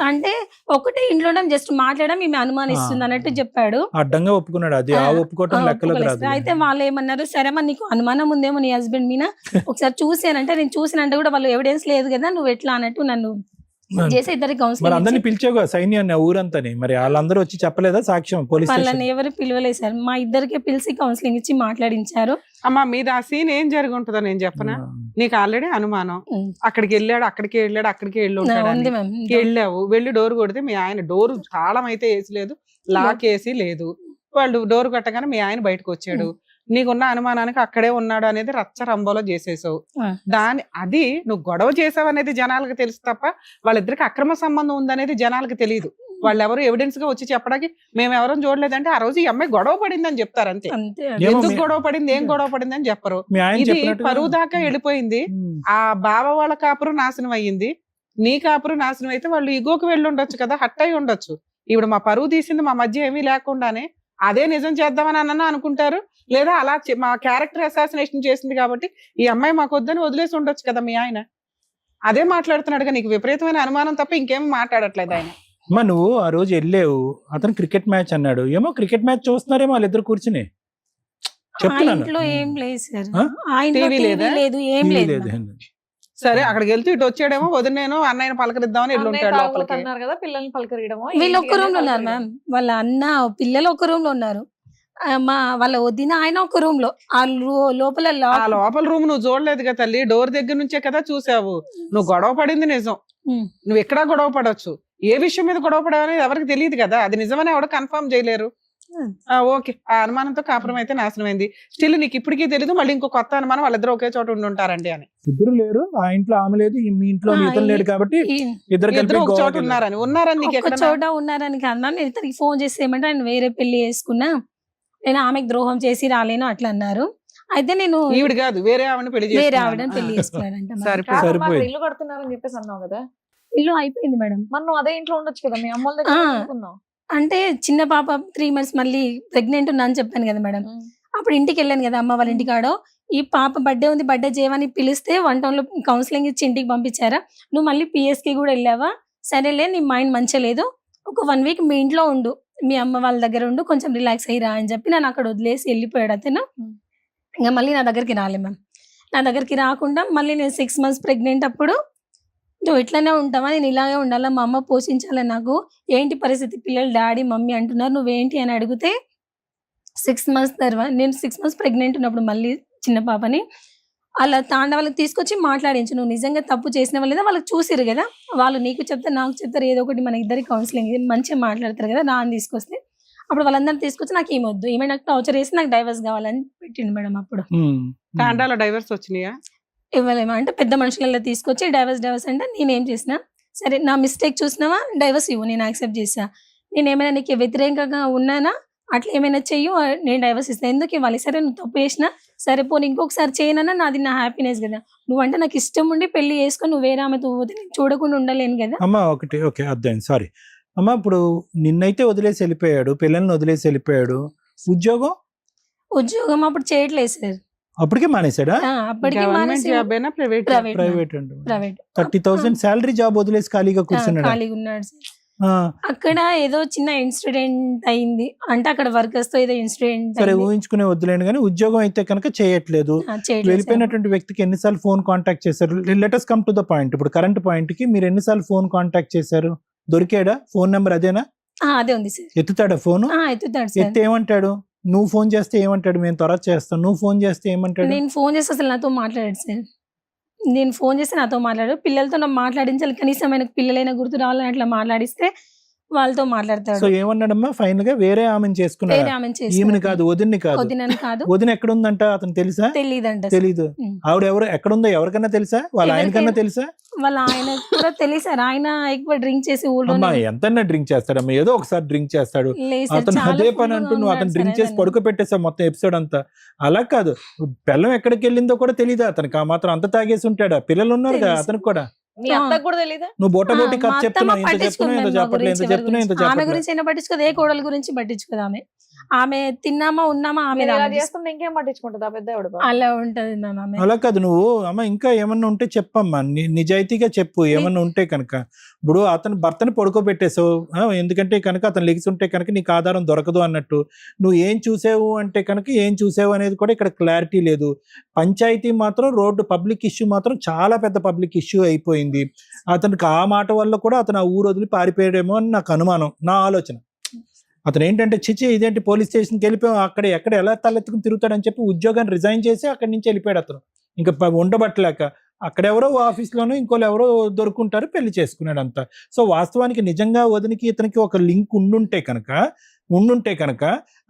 అంటే ఒకటే ఇంట్లో జస్ట్ మాట్లాడడం ఈమె అనుమానిస్తుంది అన్నట్టు చెప్పాడు. అడ్డంగా ఒప్పుకున్నాడు. అది ఆ ఒప్పుకోవటం లెక్కలోకి రాదు. అయితే వాళ్ళు ఏమన్నారు, సరే మరి నీకు అనుమానం ఉందేమో నీ హస్బెండ్ మీద, ఒకసారి చూసానంటే నేను చూసినంటే కూడా వాళ్ళు ఎవిడెన్స్ లేదు కదా, నువ్వు ఎట్లా అన్నట్టు నన్ను చేసి ఇద్దరికి మరి కౌన్సిలింగ్ అందరిని పిలిచావుగా సైన్యాన్ని ఆ ఊరంతని, మరి వాళ్ళందరూ వచ్చి చెప్పలేదా సాక్ష్యం పోలీస్ వాళ్ళని స్టేషన్? ఎవరు పిలవలేదు సార్, మా ఇద్దరికే పిలిచి కౌన్సిలింగ్ ఇచ్చి మాట్లాడించారు. అమ్మా మీద ఆ సీన్ ఏం జరిగి ఉంటుందో నేను చెప్పనా? నీకు ఆల్రెడీ అనుమానం, అక్కడికి వెళ్ళాడు, అక్కడికి వెళ్ళి ఉంది ఉంటాడు. మ్యామ్. వెళ్ళావు, వెళ్ళి డోర్ కొడితే మీ ఆయన డోర్ తాళం అయితే వేసి లేదు, లాక్ వేసి లేదు. వాళ్ళు డోర్ కొట్టగానే మీ ఆయన బయటకు వచ్చాడు. నీకున్న అనుమానానికి అక్కడే ఉన్నాడు అనేది రచ్చ రంబోలో చేసేసావు. అది నువ్వు గొడవ చేసావు అనేది జనాలకు తెలుసు తప్ప వాళ్ళిద్దరికి అక్రమ సంబంధం ఉందనేది జనాలకు తెలియదు. వాళ్ళు ఎవరు ఎవిడెన్స్ గా వచ్చి చెప్పడానికి మేము ఎవరూ చూడలేదంటే ఆ రోజు ఈ అమ్మాయి గొడవ పడింది అని చెప్తారు అంతే. అంతే. ఎందుకు గొడవ పడింది, ఏం గొడవ పడింది అని చెప్పరు. మీ ఆయన ఇది చెప్పినట్టుగా- పరువు దాకా వెళ్ళిపోయింది. ఆ బావ వాళ్ళ కాపురం నాశనం అయ్యింది, నీ కాపురం నాశనం అయితే వాళ్ళు ఇగోకి వెళ్ళి ఉండొచ్చు కదా, హట్ అయి ఉండొచ్చు. ఇప్పుడు మా పరువు తీసింది మా మధ్య ఏమీ లేకుండానే అదే నిజం చేద్దామని అన్న అనుకుంటారు, లేదా అలా మా క్యారెక్టర్ అసాసినేషన్ చేసింది కాబట్టి ఈ అమ్మాయి మాకు వద్దని వదిలేసి ఉండొచ్చు కదా మీ ఆయన. అదే మాట్లాడుతున్నాడుగా, నీకు విపరీతమైన అనుమానం తప్ప ఇంకేం మాట్లాడట్లేదు ఆయన. అమ్మా నువ్వు ఆ రోజు వెళ్ళావు, అతను క్రికెట్ మ్యాచ్ అన్నాడు, ఏమో క్రికెట్ మ్యాచ్ చూస్తున్నారేమో వాళ్ళిద్దరు కూర్చుని ఆ చెప్తున్నాను. ఇంట్లో ఏం లేదు సార్, ఆ? ఆ ఇంట్లో టీవీ లేదా? టీవీ లేదు, ఏం టీవీ లేదు లేదు. మ్యామ్. సరే అక్కడికి వెళ్తూ ఇటు వచ్చాడేమో, వదిలేను అన్నయ్యని పలకరిద్దామని అన్నయ్య ఎల్లుంటాడు తాగుబోతు లోపలికి. అన్నారు కదా, పిల్లల్ని పలకరియడమో వీళ్ళు ఏంటి ఒక్క రూమ్ లో అనేది ఉన్నారు మ్యామ్, వాళ్ళ అన్న పిల్లలు ఒక రూమ్ లో ఉన్నారు, మా వాళ్ళ వదిన ఆయన ఒక రూమ్ లో, ఆ లోపల ఆ లోపల రూమ్ నువ్వు చూడలేదు కదా తల్లి, డోర్ దగ్గర నుంచే కదా చూసావు. నువ్వు గొడవ పడింది నిజం, నువ్వు ఎక్కడా గొడవ పడవచ్చు. ఏ విషయం మీద గొడవ పడవనేది ఎవరికి తెలియదు కదా, అది నిజమని ఎవరు కన్ఫర్మ్ చేయలేరు. ఓకే, ఆ అనుమానంతో కాపురం అయితే నాశనం అయింది. స్టిల్ నీకు ఇప్పటికీ తెలియదు, మళ్ళీ ఇంకో కొత్త అనుమానం వాళ్ళిద్దరు ఒకే చోట ఉండి ఉంటారండి అని. ఇద్దరు లేరు, ఆ ఇంట్లో ఆమె లేదు, మీ ఇంట్లో ఇతను లేడు కాబట్టి ఇద్దరు కలిపి ఇద్దరు ఒక చోట గోవాకి ఉన్నారని నీకు ఒక ఎక్కడ చోట ఉన్నారని కాదు మ్యామ్, నేను ఇతనికి ఫోన్ చేసి ఏమంటే ఆయన వేరే పెళ్లి చేసుకున్నా, నేను ఆమెకు ద్రోహం చేసి రాలేను అట్లా అన్నారు. అయితే నేను ఈవిడ కాదు వేరే ఆవిడని పెళ్లి వేరే చేసుకున్నాను. ఆవిడని పెళ్లి చేసుకున్నానంట మ్యామ్. సరే. కాదు, సరిపోయింది. మాకు ఇల్లు కడుతున్నారని చెప్పేసి అన్నావు కదా, ఇల్లు అయిపోయింది మేడం. మరి నువ్వు అదే ఇంట్లో ఉండొచ్చు కదా, మీ అమ్మల దగ్గర ఆ. ఎందుకున్నావు? అంటే చిన్న పాప 3 months మళ్ళీ ప్రెగ్నెంట్ ఉన్నా అని చెప్పాను కదా మేడం, అప్పుడు ఇంటికి వెళ్ళాను కదా అమ్మ వాళ్ళ ఇంటికి. ఆడో ఈ పాప బర్త్డే ఉంది, బర్త్డే చేయమని పిలిస్తే 1 town లో కౌన్సిలింగ్ ఇచ్చి ఇంటికి పంపించారా, నువ్వు మళ్ళీ పిఎస్కి కూడా వెళ్ళావా, సరేలే నీ మైండ్ మంచిగా లేదు, ఒక 1 week మీ ఇంట్లో ఉండు, మీ అమ్మ వాళ్ళ దగ్గర ఉండు, కొంచెం రిలాక్స్ అయ్యిరా అని చెప్పి నన్ను అక్కడ వదిలేసి వెళ్ళిపోయాడు అతను. ఇంకా మళ్ళీ నా దగ్గరికి రాలే మ్యామ్. నా దగ్గరికి రాకుండా మళ్ళీ నేను 6 months ప్రెగ్నెంట్ అప్పుడు, నువ్వు ఇట్లానే ఉంటావా, నేను ఇలాగే ఉండాలా, మా అమ్మ పోషించాలి, నాకు ఏంటి పరిస్థితి, పిల్లలు డాడీ మమ్మీ అంటున్నారు, నువ్వేంటి అని అడిగితే 6 months తర్వాత నేను 6 months ప్రెగ్నెంట్ ఉన్నప్పుడు మళ్ళీ చిన్న పాపని అలా వాళ్ళకి తీసుకొచ్చి మాట్లాడించు, నువ్వు నిజంగా తప్పు చేసిన వాళ్ళేదా వాళ్ళకి చూసిరు కదా, వాళ్ళు నీకు చెప్తారు నాకు చెప్తారు, ఏదో ఒకటి మన ఇద్దరికి కౌన్సిలింగ్ మంచిగా మాట్లాడతారు కదా, నా అని తీసుకొస్తే అప్పుడు వాళ్ళందరినీ తీసుకొచ్చి నాకు ఏమొద్దు, ఏమైనా నాకు టార్చర్ చేసి నాకు డైవర్స్ కావాలని పెట్టిండు మేడం. అప్పుడు కాండాలో డైవర్స్ వచ్చినాయా? ఇవ్వలేమా అంటే పెద్ద మనుషులలో తీసుకొచ్చి డైవర్స్ అంటే నేనేం చేసిన, సరే నా మిస్టేక్ చూసినావా డైవర్స్ ఇవ్వు, నేను యాక్సెప్ట్ చేసా, నేను ఏమైనా నీకు వ్యతిరేకంగా ఉన్నానా, అట్లా ఏమైనా చెయ్యు, నేను డైవర్స్ ఇస్తాను, ఎందుకు ఇవ్వాలి, సరే నువ్వు తప్పు చేసినా సరే పోనీ ఇంకొకసారి చేయనన్నా నాది నా హ్యాపీనెస్ కదా, నువ్వంటే నాకు ఇష్టం ఉండి పెళ్లి చేసుకొని నువ్వు వేరే ఆమెతో పోతే నేను చూడకుండా ఉండలేను కదా. అమ్మా ఒకటి ఓకే అర్థం, సారీ అమ్మా. ఇప్పుడు నిన్నైతే వదిలేసి వెళ్ళిపోయాడు, పిల్లల్ని వదిలేసి వెళ్ళిపోయాడు, ఉద్యోగం అప్పుడు చేయట్లేదు సార్, అప్పటికే మానేశాడా? అప్పటికి గవర్నమెంట్ జాబ్ అయినా ప్రైవేట్? ప్రైవేట్ అండి. ప్రైవేట్ 30,000 శాలరీ జాబ్ వదిలేసి ఖాళీగా కూర్చున్నాడు. ఖాళీగా ఉన్నాడు సార్. అక్కడ ఏదో చిన్న ఇన్సిడెంట్ అయింది, అంటే అక్కడ వర్కర్స్ తో ఏదో ఇన్సిడెంట్ సరే ఊహించుకునే వద్దులేను కానీ ఉద్యోగం అయితే కనుక చేయట్లేదు. వెళ్ళిపోయినటువంటి వ్యక్తికి ఎన్నిసార్లు ఫోన్ కాంటాక్ట్ చేశారు? Let us come to the point. ఇప్పుడు కరెంట్ పాయింట్ కి మీరు ఎన్నిసార్లు ఫోన్ కాంటాక్ట్ చేశారు? దొరికాడా? ఫోన్ నెంబర్ అదేనా? అదే ఉంది సార్. ఎత్తుతాడా ఫోన్? ఎత్తుతాడు సార్. ఎత్తి ఏమంటాడు? నువ్వు ఫోన్ చేస్తే ఏమంటాడు? మేము త్వరగా చేస్తాం. నువ్వు ఫోన్ చేస్తే ఏమంటాడు? నేను ఫోన్ చేస్తే అసలు నాతో మాట్లాడాడు సార్. నేను ఫోన్ చేస్తే నాతో మాట్లాడు, పిల్లలతో నాకు మాట్లాడించాలి, కనీసం ఆయనకు పిల్లలైనా గుర్తు రావాలని అట్లా మాట్లాడిస్తే వాళ్ళతో మాట్లాడతాడు. సో ఏమన్నాడమ్మా ఫైనల్ గా? వేరే ఆమెను చేసుకున్నాడు. ఈమెను కాదు, వదిన్ని కాదు. వదిన ఎక్కడ ఉందంట అతను తెలుసా? తెలీదు. ఆవిడ ఎవరు ఎక్కడుందో ఎవరికన్నా తెలుసా? వాళ్ళ ఆయనకన్నా తెలుసా? వాళ్ళ ఆయన కూడా తెలిసారు. ఆయన ఎక్కువ డ్రింక్ చేసి ఊళ్ళో ఎంతన్నా డ్రింక్ చేస్తాడమ్మా? ఏదో ఒకసారి డ్రింక్ చేస్తాడు అతను, అదే పని అంటూ నువ్వు అతను డ్రింక్ చేసి పడుకోబెట్టేసావు మొత్తం ఎపిసోడ్ అంతా. అలా కాదు, పిల్లం ఎక్కడికి వెళ్ళిందో కూడా తెలియదా అతనికి? ఆ మాత్రం అంత తాగేసి ఉంటాడా? పిల్లలు ఉన్నారు కదా అతనికి కూడా. మీ అత్తకు కూడా తెలీదా? నువ్వు బోటబోటి కథ చెప్తున్నావు, ఇంత చెప్తున్నావు, ఇంత చెప్పట్లేదు, ఇంత చెప్తున్నావు, ఇంత ఆమె గురించి అయినా పట్టించుకోదు, ఏ కోడల గురించి పట్టించుకోదు ఆమె. ఆమె తిన్నామా ఉన్నామా ఆమె మీరు ఇలా ఆమె చేస్తుంటే ఇంకేం పట్టించుకుంటుంది ఆ పెద్ద ఆవిడ పాపం. అలా ఉంటది మ్యామ్ ఆమె. అలా కాదు నువ్వు అమ్మ ఇంకా ఏమన్నా ఉంటే చెప్పమ్మా, నిజాయితీగా చెప్పు ఏమన్నా ఉంటే కనుక. ఇప్పుడు అతను భర్తని పడుకోబెట్టేసావు, ఎందుకంటే కనుక అతను లెగిసి ఉంటే కనుక నీకు ఆధారం దొరకదు అన్నట్టు. నువ్వు ఏం చూసావు అంటే కనుక ఏం చూసావు అనేది కూడా ఇక్కడ క్లారిటీ లేదు. పంచాయతీ మాత్రం రోడ్డు పబ్లిక్ ఇష్యూ మాత్రం చాలా పెద్ద పబ్లిక్ ఇష్యూ అయిపోయింది. అతనికి ఆ మాట వల్ల కూడా అతను ఆ ఊరు వదిలి పారిపోయాడేమో అని నాకు అనుమానం, నా ఆలోచన. అతను ఏంటంటే చిచి ఇదేంటి పోలీస్ స్టేషన్కి వెళ్ళిపోయాం, అక్కడ ఎక్కడ ఎలా తలెత్తుకుని తిరుగుతాడని చెప్పి ఉద్యోగాన్ని రిజైన్ చేసి అక్కడి నుంచి వెళ్ళిపోయాడు అతను. ఇంకా ఉండబట్టలేక అక్కడెవరో ఆఫీస్లోనూ ఇంకోళ్ళు ఎవరో దొరుకుంటారు, పెళ్లి చేసుకున్నాడు అంతా. సో వాస్తవానికి నిజంగా వదినికి ఇతనికి ఒక లింక్ ఉండుంటే కనుక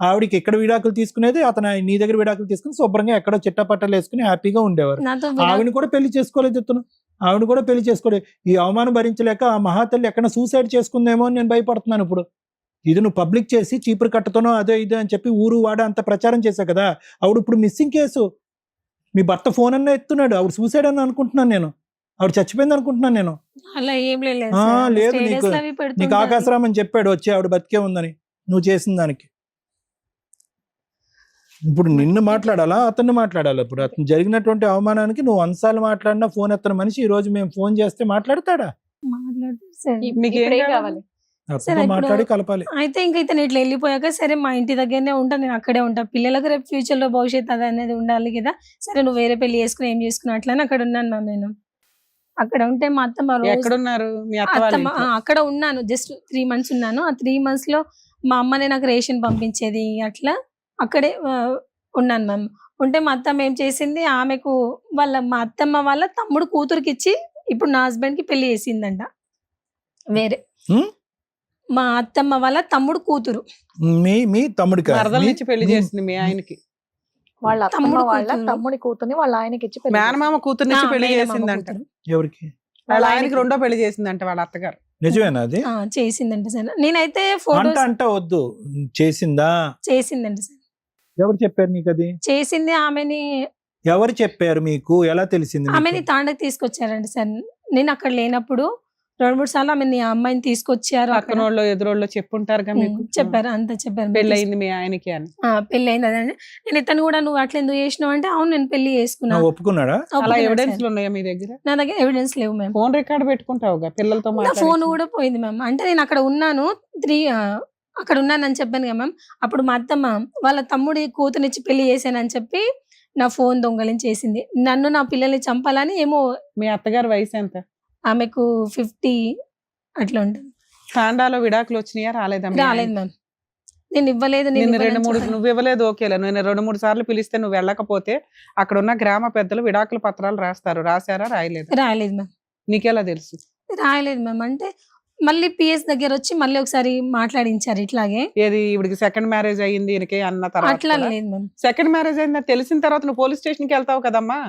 ఆవిడికి ఎక్కడ విడాకులు తీసుకునేది, అతను నీ దగ్గర విడాకులు తీసుకుని శుభ్రంగా ఎక్కడో చిట్టపట్టలు వేసుకుని హ్యాపీగా ఉండేవారు. నాతో ఆవిడని కూడా పెళ్లి చేసుకోలేదు ఇతను, ఆవిడ కూడా పెళ్లి చేసుకోలేదు. ఈ అవమానం భరించలేక ఆ మహాతల్లి ఎక్కడ సూసైడ్ చేసుకుందేమో అని నేను భయపడుతున్నాను ఇప్పుడు. ఇది నువ్వు పబ్లిక్ చేసి చీపురు కట్టతోనో అదే ఇదే అని చెప్పి ఊరు వాడ అంత ప్రచారం చేశావు కదా. ఆవిడ ఇప్పుడు మిస్సింగ్ కేసు, మీ భర్త ఫోన్ అన్న ఎత్తున్నాడు, ఆవిడ సూసైడ్ అని అనుకుంటున్నాను నేను, ఆవిడ చచ్చిపోయింది అనుకుంటున్నాను నేను. అలా ఏం లేదు లేదు, నీకు ఆకాశరామని చెప్పాడు వచ్చి ఆవిడ బతికే ఉందని నువ్వు చేసిన దానికి. ఇప్పుడు నిన్ను మాట్లాడాలా అతన్ని మాట్లాడాలా? ఇప్పుడు అతను జరిగినటువంటి అవమానానికి నువ్వు అన్సార్లు మాట్లాడినా ఫోన్ ఎత్తన మనిషి ఈ రోజు మేము ఫోన్ చేస్తే మాట్లాడతాడా? మాట్లాడతారు సార్. మీకు ఏం ఇప్పుడు ఏం కావాలి? కావాలి? అతనితో ఇప్పుడు- మాట్లాడి కలపాలి. అయితే ఇంకా ఇతను ఇట్లా వెళ్ళిపోయాక సరే మా ఇంటి దగ్గరనే ఉంటా, నేను అక్కడే ఉంటా, పిల్లలకు రేపు ఫ్యూచర్ లో భవిష్యత్తు అది అనేది ఉండాలి కదా. సరే నువ్వు వేరే పెళ్లి చేసుకుని ఏం చేసుకున్నా అట్లా అక్కడ ఉన్నాను మ్యామ్. నేను అక్కడ ఉంటే మా అత్తమ్మ రోజు ఎక్కడున్నారు మీ అత్త వాళ్ళ అత్తమ్మ ఇంట్లో? అక్కడ ఉన్నాను, జస్ట్ 3 months ఉన్నాను. ఆ 3 months లో మా అమ్మనే నాకు రేషన్ పంపించేది, అట్లా అక్కడే ఉన్నాను మ్యామ్. ఉంటే మా అత్తమ్మ ఏం చేసింది, ఆమెకు మా అత్తమ్మ వాళ్ళ తమ్ముడు కూతురికి ఇచ్చి ఇప్పుడు నా హస్బెండ్ కి పెళ్లి చేసిందంట వేరే. హ్మ్? మా అత్తమ్మ వాళ్ళ తమ్ముడు కూతురు మీ తమ్ముడికి వరదల నుంచి పెళ్లి చేసింది మీ ఆయనకి. వాళ్ళ అత్తమ్మ తమ్ముడు వాళ్ళ కూతురు. తమ్ముడి కూతుర్ని వాళ్ళ ఆయనకి ఇచ్చి పెళ్లి మేనమామ కూతురు నుంచి ఆ, పెళ్లి మేనమామ చేసిందంట. కూతురు. ఎవరికి? వాళ్ళ ఆయనకి రెండో పెళ్లి చేసిందంట వాళ్ళ అత్తగారు. నిజమేనా అది? చేసిందంట సార్. నేనైతే అంట ఫోటోస్ అంట వద్దు, చేసిందా? చేసిందంట సార్. ఎవరు చెప్పారు నీకు అది? చేసింది ఆమెని. ఎవరు చెప్పారు మీకు? ఎలా తెలిసింది మీకు? ఆమెని తాండకి తీసుకొచ్చారంట సార్. నేను అక్కడ లేనప్పుడు 2-3 సార్లు ఆమెని ఆ అమ్మాయిని తీసుకొచ్చారు. అక్కడ పక్కనోళ్ళు ఎదురోళ్ళు చెప్పుంటారుగా మీకు. చెప్పారు, అంతా చెప్పారు. పెళ్లి అయింది మీ ఆయనకి అని. పెళ్లి అయింది అదండి. నేను ఇతను కూడా నువ్వు అట్లా ఎందుకు చేసినావు అంటే అవును నేను పెళ్లి చేసుకున్నా. ఒప్పుకున్నాడా? అలా ఒప్పుకున్నాడు ఎవిడెన్స్ సార్. ఉన్నాయా మీ దగ్గర? నా దగ్గర ఎవిడెన్స్ లేవు మ్యామ్. ఫోన్ రికార్డ్ పెట్టుకుంటావుగా పిల్లలతో నా ఫోన్ మాట్లాడి. కూడా పోయింది మ్యామ్. అంటే నేను అక్కడ ఉన్నాను అక్కడ ఉన్నానని చెప్పాను కదా మ్యామ్. అప్పుడు మా అత్తమ్మ వాళ్ళ తమ్ముడి కూతునిచ్చి పెళ్లి చేశానని చెప్పి నా ఫోన్ దొంగలించేసింది. నన్ను నా పిల్లల్ని చంపాలని ఏమో. మీ అత్తగారి వయసు ఎంత? ఆమెకు 50 అట్లా ఉంటుంది. తాండాలో విడాకులు వచ్చినాయా రాలేదా? రాలేదు మ్యామ్. నేను ఇవ్వలేదు, నేను నిన్ను ఇవ్వనని 2-3 చెప్పాను. నువ్వు ఇవ్వలేదు ఓకేలే. నేను 2-3 సార్లు పిలిస్తే నువ్వు వెళ్ళకపోతే అక్కడ ఉన్న గ్రామ పెద్దలు విడాకుల పత్రాలు రాస్తారు. రాశారా రాయలేదా? రాయలేదు మ్యామ్. నీకెలా తెలుసు? రాయలేదు మ్యామ్. అంటే మళ్ళీ పిఎస్ దగ్గర వచ్చి మళ్ళీ ఒకసారి మాట్లాడించారు ఇట్లాగే. ఏది ఇవిడికి సెకండ్ మ్యారేజ్ అయ్యింది ఈయనకి అన్న తర్వాత అట్లా లేదు మ్యామ్. సెకండ్ మ్యారేజ్ అయిందని తెలిసిన తర్వాత నువ్వు పోలీస్ స్టేషన్ కి వెళ్తావు కదమ్మా.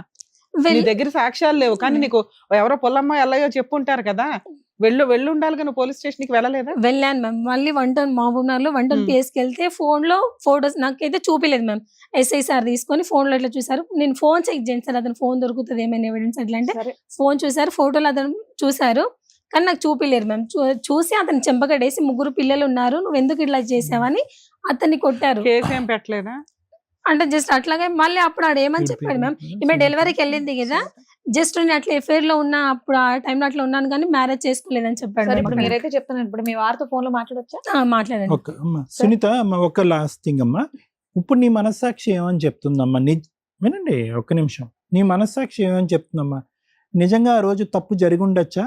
నీ దగ్గర సాక్ష్యాలు లేవు కానీ నీకు ఎవరో పొల్లమ్మ ఎల్లయో చెప్పుంటారు కదా. వెళ్ళు ఉండాలి కానీ పోలీస్ స్టేషన్ కి వెళ్ళలేదా? వెళ్ళాను మ్యామ్. మళ్ళీ 1 మహబూబ్నగర్ లో 1 పిఎస్కి వెళ్తే ఫోన్ లో ఫోటోస్ నాకైతే చూపిలేదు మ్యామ్. ఎస్ఐ సార్ తీసుకొని ఫోన్ లో ఇట్లా చూసారు. నేను ఫోన్ చెక్ చేయండి సార్, అతను ఫోన్ దొరుకుతుంది ఏమైనా ఎవిడెన్స్ అట్లా అంటే సరే. ఫోన్ చూసారు, ఫోటోలు అతను చూసారు కానీ నాకు చూపిలేరు మ్యామ్. చూసి అతను చెంపకడేసి 3 పిల్లలు ఉన్నారు నువ్వు ఎందుకు ఇట్లా చేసావని అతన్ని కొట్టారు. కేసు ఏం పెట్టలేదా? అంటే జస్ట్ అట్లాగే మళ్ళీ అప్పుడు ఆడ ఏమని చెప్పాడు మ్యామ్, ఈమె డెలివరీకి వెళ్ళింది కదా, జస్ట్ నేను అట్లా ఎఫైర్ లో ఉన్నా, అప్పుడు ఆ టైంలో అట్లా ఉన్నాను కానీ మ్యారేజ్ చేసుకోలేదని చెప్పాడు సరే ma'am ఇప్పుడు అక్కడ. మీరైతే చెప్తున్నాను, ఇప్పుడు మీ వారితో ఫోన్ లో మాట్లాడొచ్చా? మాట్లాడండి. సునీత అమ్మ, ఒక లాస్ట్ థింగ్ అమ్మా. ఇప్పుడు నీ మనస్సాక్షి ఏమని చెప్తుందమ్మా? వినండి ఒక్క నిమిషం. నీ మనస్సాక్షి ఏమని చెప్తుందమ్మా? నిజంగా ఆ రోజు తప్పు జరిగి ఉండొచ్చా?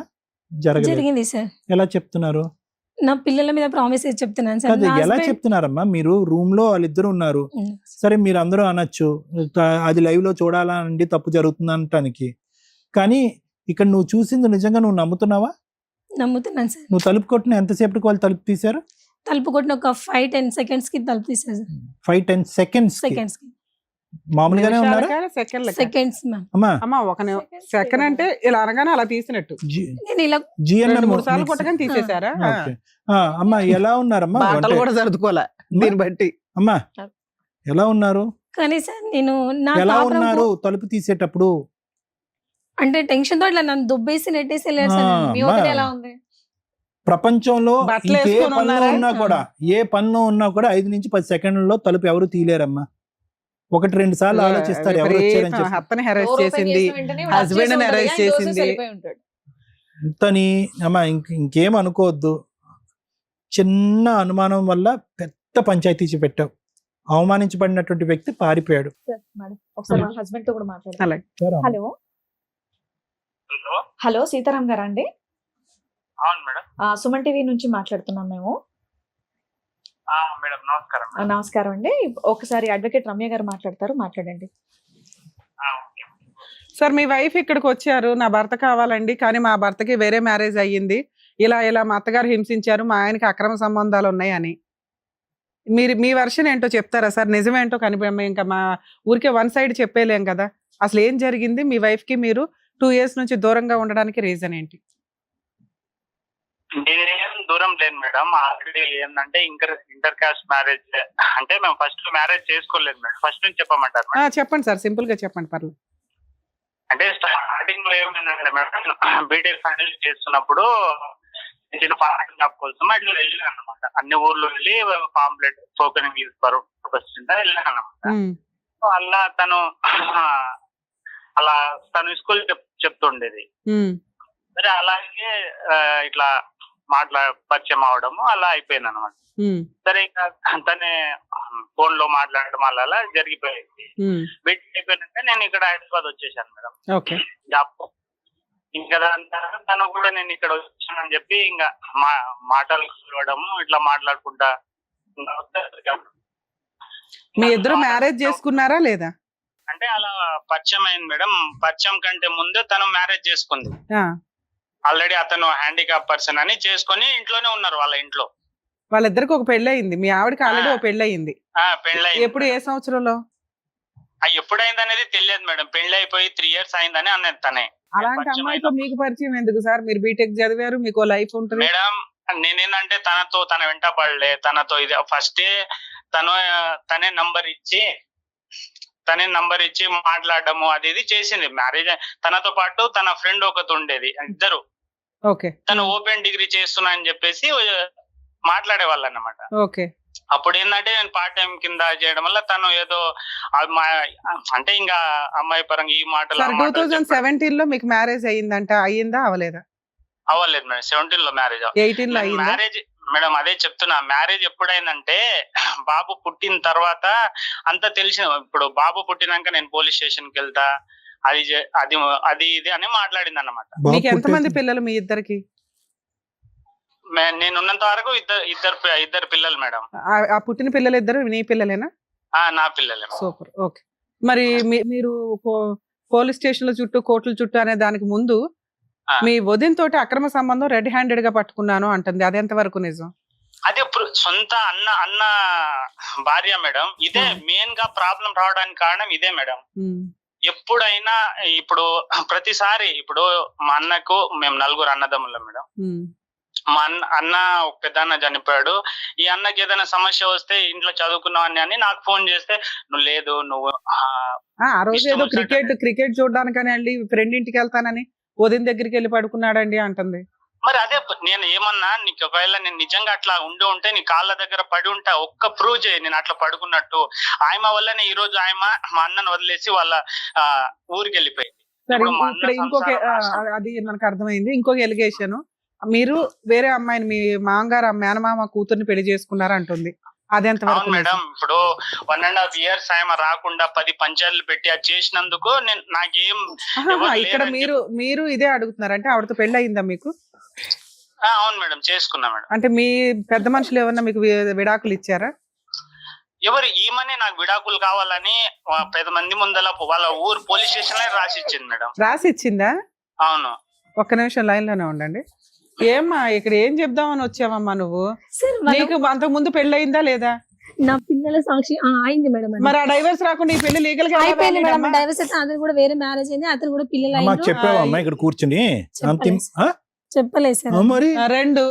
జరిగింది సార్. ఎలా చెప్తున్నారు? నా పిల్లల మీద ప్రామిస్ చెప్తున్నాను సార్. కాదు, ఎలా చెప్తున్నారమ్మా? మీరు రూమ్ లో వాళ్ళిద్దరు ఉన్నారు, సరే మీరు అందరూ అనొచ్చు అది లైవ్ లో చూడాలా అండి తప్పు జరుగుతుంది అనటానికి, కానీ ఇక్కడ నువ్వు చూసింది నిజంగా నువ్వు నమ్ముతున్నావా? నమ్ముతున్నాను సార్. నువ్వు తలుపు కొట్టిన ఎంతసేపటికి వాళ్ళు తలుపు తీశారు? తలుపు కొట్టిన ఒక 5-10 seconds కి తలుపు తీసారు సార్. 5-10 seconds సెకండ్స్ కి మామూలుగానే ఉన్నారు సెకండ్ మ్యామ్. అమ్మా. అమ్మా ఒక సెకండ్ అంటే ఇలా అనగానే అలా తీసినట్టు నేను ఇలా 2-3 సార్లు కొట్టగానే తీసేశారా? అమ్మా ఎలా ఉన్నారమ్మా? బాటలు కూడా సర్దుకోలే దీన్ని బట్టి. అమ్మా ఎలా ఉన్నారు? కానీ సార్ నేను నా ఎలా కాపురం ఉన్నారు తలుపు తీసేటప్పుడు? అంటే టెన్షన్ తో ఇట్లా నన్ను దుబ్బేసి నెట్టేసి వెళ్ళారు సార్. మీ వదిన ఎలా ఉంది? ప్రపంచంలో బట్టలు ఇంకే వేసుకొని పనిలో ఉన్నారా? ఉన్నా కూడా ఏ పనిలో ఉన్నా కూడా 5 నుంచి 10 సెకండ్లలో తలుపు ఎవరు తీలేరమ్మా. 1-2 సార్లు ఆలోచిస్తారు ఎవరు వచ్చారని చెప్పి. అత్తని హెరాస్ డోర్ ఓపెన్ చేసింది, చేసిన వెంటనే వాడు husband వచ్చేసి ని ఉంటాడు, arrest కానీ దోసేసి చేసింది. వెళ్ళిపోయి ఉంటాడు. ఇంతని అమ్మా ఇంకేం అనుకోవద్దు. చిన్న అనుమానం వల్ల పెద్ద పంచాయతీ పెట్టావు. అవమానించబడినటువంటి వ్యక్తి పారిపోయాడు. సార్, మేడం, ఒకసారి మా హస్బెండ్ తో కూడా మాట్లాడతాను. అలాగే. హలో హలో హలో సీతారాం గారా అండి? అవును మేడం. సుమన్ టీవీ నుంచి మాట్లాడుతున్నాం మేము. మేడం నమస్కారం. నమస్కారం అండి. ఒకసారి అడ్వకేట్ రమ్య గారు మాట్లాడతారు, మాట్లాడండి. ఓకే. సార్, మీ వైఫ్ ఇక్కడికి వచ్చారు, నా భర్త కావాలండి, కానీ మా భర్తకి వేరే మ్యారేజ్ అయ్యింది, ఇలా మా అత్తగారు హింసించారు, మా ఆయనకి అక్రమ సంబంధాలు ఉన్నాయి అని. మీరు మీ వర్షన్ ఏంటో చెప్తారా సార్? నిజమేంటో ఇంకా మా ఊరికే వన్ సైడ్ చెప్పేలేం కదా. అసలు ఏం జరిగింది? మీ వైఫ్ కి మీరు 2 years నుంచి దూరంగా ఉండడానికి రీజన్ ఏంటి? నేనేం దూరం లేను మేడం. ఆల్రెడీ ఏంటంటే ఇంటర్ కాస్ట్ మ్యారేజ్, అంటే మేము ఫస్ట్ మ్యారేజ్ చేసుకోలేదు మేడం. ఫస్ట్ నుంచి చెప్పమంటారు మేడం? చెప్పండి సార్, సింపుల్ గా చెప్పండి, పర్లేదు. అంటే స్టార్టింగ్ లో ఏమైందంటే మేడం, బీటెక్ ఫైనల్ చేస్తున్నప్పుడు చిన్న ఫారెన్ జాబ్ కోసం అట్లా వెళ్ళాను అనమాట. అన్ని ఊర్లు వెళ్ళి పాంప్లెట్ స్పోకెన్ ఇంగ్లీష్ పర్పస్ కింద వెళ్ళాను అనమాట. అలా తను స్కూల్ చెప్తుండేది. సరే, అలాగే ఇట్లా పరిచయం అవడము అలా అయిపోయింది అనమాట. సరే, ఇంకా తనే ఫోన్ లో మాట్లాడడం అలా జరిగిపోయింది. బీటెక్ అయిపోయినాక నేను ఇక్కడ హైదరాబాద్ వచ్చేసాను మేడం జాబ్. ఇంకా దాని తర్వాత తను కూడా నేను ఇక్కడ వచ్చానని చెప్పి ఇంకా మాటలు కలవడము ఇట్లా మాట్లాడుకుంటా. మీ ఇద్దరు మ్యారేజ్ చేసుకున్నారా లేదా? అంటే అలా పరిచయం అయింది మేడం. పరిచయం కంటే ముందే తను మ్యారేజ్ చేసుకుంది. ఆల్రెడీ అతను హ్యాండిక్యాప్ పర్సన్ అని చేసుకుని ఇంట్లోనే ఉన్నారు వాళ్ళ ఇంట్లో. వాళ్ళిద్దరికి ఒక పెళ్లి అయింది, మీ ఆవిడకి ఆల్రెడీ ఒక పెళ్లి అయింది. పెళ్ళి ఎప్పుడు, ఏ సంవత్సరంలో? ఎప్పుడైంది అనేది తెలియదు మేడం. పెళ్లి అయిపోయి 3 years అయిందని అన్నది తనే. అలాంటి అమ్మాయితో మీకు పరిచయం ఎందుకు సార్? మీరు బీటెక్ చదివారు, మీకు లైఫ్ ఉంటుంది మేడం. నేనేంటంటే తన వెంట పడలే. తనతో ఇది ఫస్టే తనే నంబర్ ఇచ్చి మాట్లాడడము అది ఇది చేసింది. మ్యారేజ్ తనతో పాటు తన ఫ్రెండ్ ఒకటి ఉండేది, ఇద్దరు. తను ఓపెన్ డిగ్రీ చేస్తున్నా అని చెప్పేసి మాట్లాడే వాళ్ళు అన్నమాట. అప్పుడు ఏంటంటే నేను పార్ట్ టైం కింద చేయడం వల్ల తను ఏదో అంటే ఇంకా అమ్మాయి పరంగా ఈ మాటలు. 2017 లో మీకు మ్యారేజ్ అయ్యిందంట, అయ్యిందా అవలేదా? అవ్వలేదు మేడం. 17 లో మ్యారేజ్. 18 లో మ్యారేజ్ మేడం. అదే చెప్తున్నా, మ్యారేజ్ ఎప్పుడైందంటే బాబు పుట్టిన తర్వాత అంత తెలిసిన. ఇప్పుడు బాబు పుట్టినాక నేను పోలీస్ స్టేషన్ కి వెళ్తా, అది ఇది అని మాట్లాడింది అన్నమాట. మీకు ఎంతమంది పిల్లలు మీ ఇద్దరికి? నేను ఉన్నంత వరకు ఇద్దరు పిల్లలు మేడం. ఆ పుట్టిన పిల్లలు ఇద్దరు నీ పిల్లలేనా? నా పిల్లలే. సూపర్. ఓకే. మరి మీరు పోలీస్ స్టేషన్ల చుట్టూ, కోర్టుల చుట్టూ అనే దానికి ముందు మీ వదిన తోటి అక్రమ సంబంధం రెడ్ హ్యాండెడ్ గా పట్టుకున్నాను అంటుంది, అది ఎంత వరకు నిజం? అదే సొంత అన్న భార్య మేడం. ఇదే మెయిన్ గా ప్రాబ్లం రావడానికి కారణం ఇదే మేడం. ఎప్పుడైనా ఇప్పుడు ప్రతిసారి ఇప్పుడు మా అన్నకు మేము 4 అన్నదమ్ములం మేడం. మా అన్న పెద్ద అన్న చనిపోయాడు. ఈ అన్నకి ఏదైనా సమస్య వస్తే ఇంట్లో చదువుకున్నావు అని నాకు ఫోన్ చేస్తే నువ్వు ఆ రోజు ఏదో క్రికెట్ చూడడానికని వెళ్ళి ఫ్రెండ్ ఇంటికి వెళ్తానని వదిన దగ్గరికి వెళ్ళి పడుకున్నాడండి అంటుంది. మరి అదే నేను ఏమన్నా, నీకు ఒకవేళ నేను నిజంగా అట్లా ఉంటే నీ కాళ్ళ దగ్గర పడి ఉంటా, ఒక్క ప్రూవ్ చేయి నేను అట్లా పడుకున్నట్టు. ఆయమ వల్లనే ఈ రోజు ఆయమ మా అన్నను వదిలేసి వాళ్ళ ఊరికి వెళ్ళిపోయింది. ఇంకొక అది మనకు అర్థమైంది. ఇంకొక ఎలిగేషన్, మీరు వేరే అమ్మాయిని మీ మామగారు మేనమామ కూతుర్ని పెళ్లి చేసుకున్నారు అంటుంది, అదెంత వరకు మేడం? ఇప్పుడు 1.5 years ఆయన రాకుండా 10 పంచాయతీలు పెట్టి అది చేసినందుకు నాకేం ఇక్కడ మీరు ఇదే అడుగుతున్నారు అంటే ఆవిడతో పెళ్లి అయిందా మీకు? అవును మేడం, చేసుకున్నా మేడం. అంటే మీ పెద్ద మనుషులు ఏమన్నా మీకు విడాకులు ఇచ్చారా? ఎవరు ఈమెనే నాకు విడాకులు కావాలని 10 మంది ముందల వాళ్ళ ఊరు పోలీస్ స్టేషన్ లో రాసి ఇచ్చింది మేడం. రాసి ఇచ్చిందా? అవును. ఒక్క నిమిషం లైన్ లోనే ఉండండి. ఏమ్మా, ఇక్కడ ఏం చెప్దామని వచ్చావమ్మా నువ్వు? నీకు అంతకు ముందు పెళ్లి అయిందా లేదా? నా పిల్లల సాక్షి అయింది మేడం. మరి ఆ డైవర్స్ రాకుండా ఈ పెళ్లి లీగల్ గా అయిపోయింది మేడం. డైవర్స్ అయితే అతను కూడా వేరే మ్యారేజ్ అయింది, అతను కూడా పిల్లలు అయ్యారు. చెప్పావమ్మా ఇక్కడ కూర్చుని? చెప్పలేదు సార్. మరి 2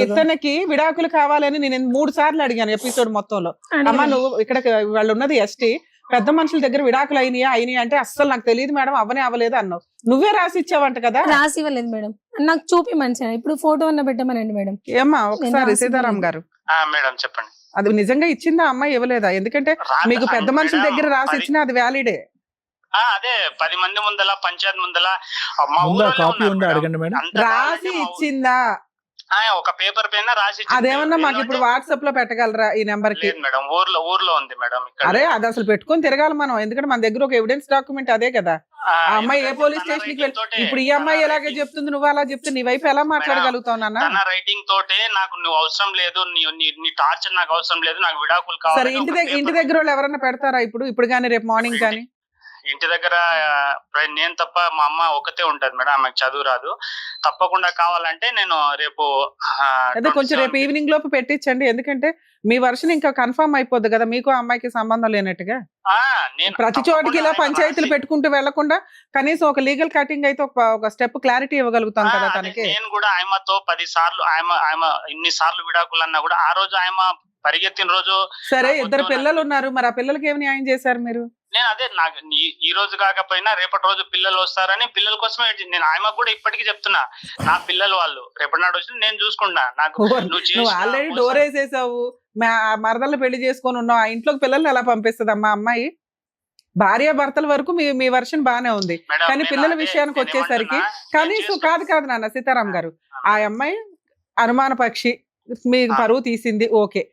ఇతనికి విడాకులు కావాలని నేను 3 సార్లు అడిగాను ఎపిసోడ్ మొత్తంలో. అమ్మా నువ్వు ఇక్కడ వాళ్ళు ఉన్నది ఎస్టీ, పెద్ద మనుషుల దగ్గర విడాకులు అయినాయి అంటే అస్సలు నాకు తెలియదు మేడం, అవ్వలేదు అన్నావు. నువ్వే రాసి ఇచ్చావంట కదా. రాసి ఇవ్వలేదు మేడం, నాకు చూపి మంచిగా ఇప్పుడు ఫోటో అన్న పెట్టమనండి మేడం. ఏమ్మా ఒకసారి రాసి సీతారాం ఇవ్వలేదు. గారు మేడం చెప్పండి. అది నిజంగా ఇచ్చిందా అమ్మాయి ఇవ్వలేదా? ఎందుకంటే మీకు పెద్ద మనుషుల దగ్గర రాసి ఇచ్చినా అది వ్యాలిడే. అదే 10 మంది ముందల పంచాయత్ ముందల మా ఉందా ఊరోళ్ళే కాపీ ఉన్నారు ఉందా మేడం. అడగండి మేడం. అంత రాసి కాదండి, ఇచ్చిందా? ఒక పేపర్ పైన రాసి ఇచ్చింది. అదేమన్నా మాకు ఏంటంటే- ఇప్పుడు వాట్సాప్ లో పెట్టగలరా ఈ నెంబర్ కి? లేదు మేడం, ఊర్లో ఉంది మేడం ఇక్కడ. అరే అది అసలు పెట్టుకొని తిరగాలి మనం, ఎందుకంటే మన దగ్గర ఒక ఎవిడెన్స్ డాక్యుమెంట్ అదే కదా. ఆ అమ్మాయి ఏ పోలీస్ స్టేషన్ కి ఇప్పుడు ఈ అమ్మాయి ఎలాగే చెప్తుంది, నువ్వు అలా చెప్తే నీ వైపు ఎలా మాట్లాడగలుగుతావు నాన్న? తన రైటింగ్ తోటే నాకు నువ్వు అవసరం లేదు, నీ టార్చర్ నాకు అవసరం లేదు, నాకు విడాకులు సరే కావాలి. ఇంటి దగ్గర వాళ్ళు ఎవరైనా పెడతారా ఇప్పుడు కానీ రేపు మార్నింగ్ కానీ? ఇంటి దగ్గర నేను తప్ప మా అమ్మ ఒకతే ఉంటది మేడం, ఆమెకు చదువు రాదు. తప్పకుండా కావాలంటే నేను రేపు అదే కొంచెం రేపు ఈవినింగ్ లోపు పెట్టించండి, ఎందుకంటే మీ వర్షన్ ఇంకా కన్ఫర్మ్ అయిపోద్ది కదా, మీకు ఆ అమ్మాయికి సంబంధం లేనట్టుగా. నేను ప్రతి చోటికి ఇలా పంచాయతీలు పెట్టుకుంటూ వెళ్లకుండా కనీసం ఒక లీగల్ కటింగ్ అయితే ఒక స్టెప్ క్లారిటీ ఇవ్వగలుగుతాం కదా తనకి. నేను కూడా ఆయమతో 10 సార్లు ఆయన ఇన్ని సార్లు విడాకులు అన్నా కూడా ఆ రోజు ఆయన పరిగెత్తిన రోజు. సరే ఇద్దరు పిల్లలు ఉన్నారు, మరి ఆ పిల్లలకి ఏమి న్యాయం చేశారు మీరు? నేను అదే నాకు ఈ రోజు కాకపోయినా రేపటి రోజు పిల్లలు వస్తారని పిల్లల కోసమే నేను ఆయన కూడా ఇప్పటికీ చెప్తున్నా, నా పిల్లలు వాళ్ళు రేపటి నాడు వచ్చి నేను చూసుకుంటా. నాకు నువ్వు ఆల్రెడీ డోర్ వేసేసావు, మరదలు పెళ్లి చేసుకొని ఉన్నావు, ఆ ఇంట్లోకి పిల్లల్ని ఎలా పంపిస్తుంది అమ్మా అమ్మాయి? భార్య భర్తల వరకు మీ వర్షన్ బానే ఉంది, కానీ పిల్లల విషయానికి వచ్చేసరికి కనీసం కాదు నాన్న సీతారాం గారు, ఆ అమ్మాయి అనుమాన పక్షి, మీకు పరువు తీసింది ఓకే,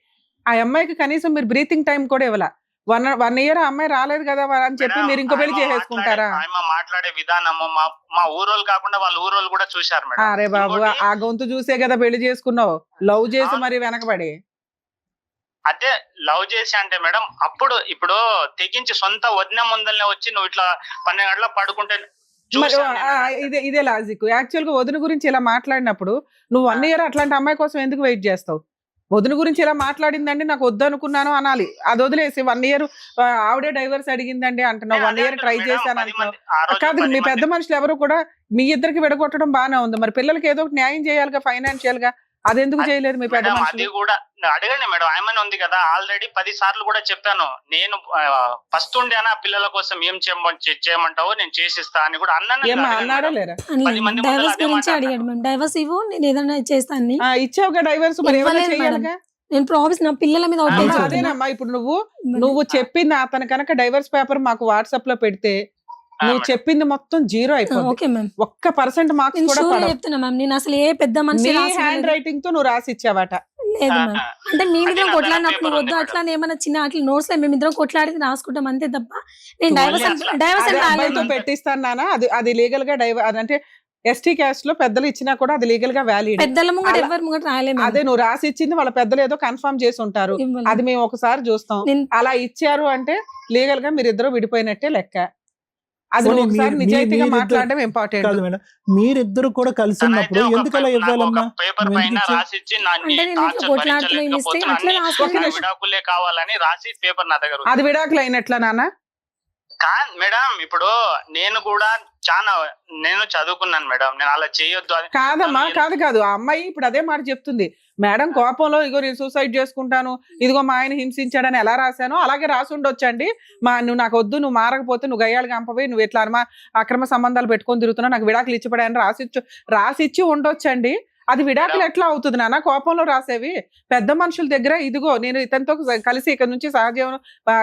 ఆ అమ్మాయికి కనీసం మీరు బ్రీతింగ్ టైం కూడా ఇవ్వాల. 1 year ఆ అమ్మాయి రాలేదు కదా అని చెప్పి మీరు ఇంకో పెళ్లి చేసేసుకుంటారా? మాట్లాడే విధానము మా ఊరోళ్ళు కాకుండా వాళ్ళ ఊరోళ్ళు కూడా చూశారు మేడం. అరే బాబు, ఆ గొంతు చూసే కదా పెళ్లి చేసుకున్నావు, లవ్ చేసి మరి వెనకబడి. అదే లవ్ చేసి అంటే మేడం ఇప్పుడు తెగించి సొంత వదిన ముందల్నే వచ్చి నువ్వు ఇట్లా 12 గంటల పడుకుంటే ఇదే లాజిక్. యాక్చువల్ గా వదిన గురించి ఇలా మాట్లాడినప్పుడు నువ్వు 1 year అట్లాంటి అమ్మాయి కోసం ఎందుకు వెయిట్ చేస్తావు? వదిన గురించి ఇలా మాట్లాడిందండి, నాకు వద్దు అనుకున్నాను అనాలి, అది వదిలేసి 1 year ఆవిడే డైవర్స్ అడిగిందండి అంటున్నావు, 1 year ట్రై చేశాను అంటున్నావు. కాదు, మీ పెద్ద మనుషులు ఎవరు కూడా మీ ఇద్దరికి విడగొట్టడం బానే ఉంది, మరి పిల్లలకి ఏదో ఒకటి న్యాయం చేయాలిగా ఫైనాన్షియల్ గా, అదెందుకు చేయలేదు మీ పెద్ద మనుషులు? అది కూడా అడగండి మేడం, ఆయమనే ఉంది కదా, ఆల్రెడీ 10 సార్లు కూడా చెప్పాను. నేను ఫస్ట్ ఉండేనా పిల్లల కోసం ఏం చేయమంటావో నేను చేసిస్తా అని కూడా అన్నాడా లేరా? డైవర్స్ గురించి అడిగాడు మేము, డైవర్స్ ఇవ్వు నేను ఏదైనా చేస్తాను. ఇచ్చావుగా డైవర్స్, మరి ఏమైనా చేయాలిగా? నేను ప్రామిస్ నా పిల్లల మీద అదేనమ్మా, ఇప్పుడు నువ్వు చెప్పింది అతను కనుక డైవర్స్ పేపర్ మాకు వాట్సాప్ లో పెడితే నువ్వు చెప్పింది మొత్తం 0 అయిపోయింది, 1% మార్క్స్ కూడా చెప్తున్నా మ్యామ్. నేను అసలు ఏ పెద్ద మనిషి హ్యాండ్ రైటింగ్ తో నువ్వు రాసి ఇచ్చావట. లేదు మ్యామ్, అంటే మేమిద్దరం కొట్లాడినప్పుడు వద్దు అట్లా ఏమైనా చిన్న అట్లా నోట్స్ లో మేమిద్దరం కొట్లాడి రాసుకుంటాం అంతే తప్ప నేను డైవర్స్ పెట్టిస్తాను నాన్న. అది లీగల్ గా అంటే ఎస్టీ క్యాస్ట్ లో పెద్దలు ఇచ్చినా కూడా అది లీగల్ గా వ్యాలిడ్. పెద్దల ముంగట ఎవరి ముంగట రాయలేము. అదే నువ్వు రాసి ఇచ్చింది వాళ్ళ పెద్దలు ఏదో కన్ఫర్మ్ చేసి ఉంటారు, అది మేము ఒకసారి చూస్తాం. అలా ఇచ్చారు అంటే లీగల్ గా మీరిద్దరు విడిపోయినట్టే లెక్క. అది ఒకసారి నిజాయితీగా మాట్లాడడం ఇంపార్టెంట్ కాదు మేడం. మీరిద్దరు కూడా కలిసి ఉన్నప్పుడు ఎందుకు అలా ఇవ్వాలమ్మా? పేపర్ పైన రాసి ఇచ్చి విడాకులే కావాలని రాసి పేపర్ నా దగ్గర. అది విడాకులు అయినట్లా నాన్న? మేడం ఇప్పుడు నేను చదువుకున్నాను మేడం, నేను అలా చేయొద్దు. కాదమ్మా, కాదు ఆ అమ్మాయి ఇప్పుడు అదే మాట చెప్తుంది. మేడం కోపంలో ఇగో నేను సూసైడ్ చేసుకుంటాను, ఇదిగో మా ఆయన హింసించాడని ఎలా రాశానో అలాగే రాసి ఉండొచ్చండి. నువ్వు నాకు వద్దు, నువ్వు మారకపోతే నువ్వు గయ్యాలు కంపవి, నువ్వు ఎట్లా అక్రమ సంబంధాలు పెట్టుకొని తిరుగుతున్నావు, నాకు విడాకులు ఇచ్చిపడాయని రాసిచ్చి ఉండొచ్చండి. అది విడాకులు ఎట్లా అవుతుంది నాన్న కోపంలో రాసేవి? పెద్ద మనుషుల దగ్గర ఇదిగో నేను ఇతనితో కలిసి ఇక్కడ నుంచి సహజీవనం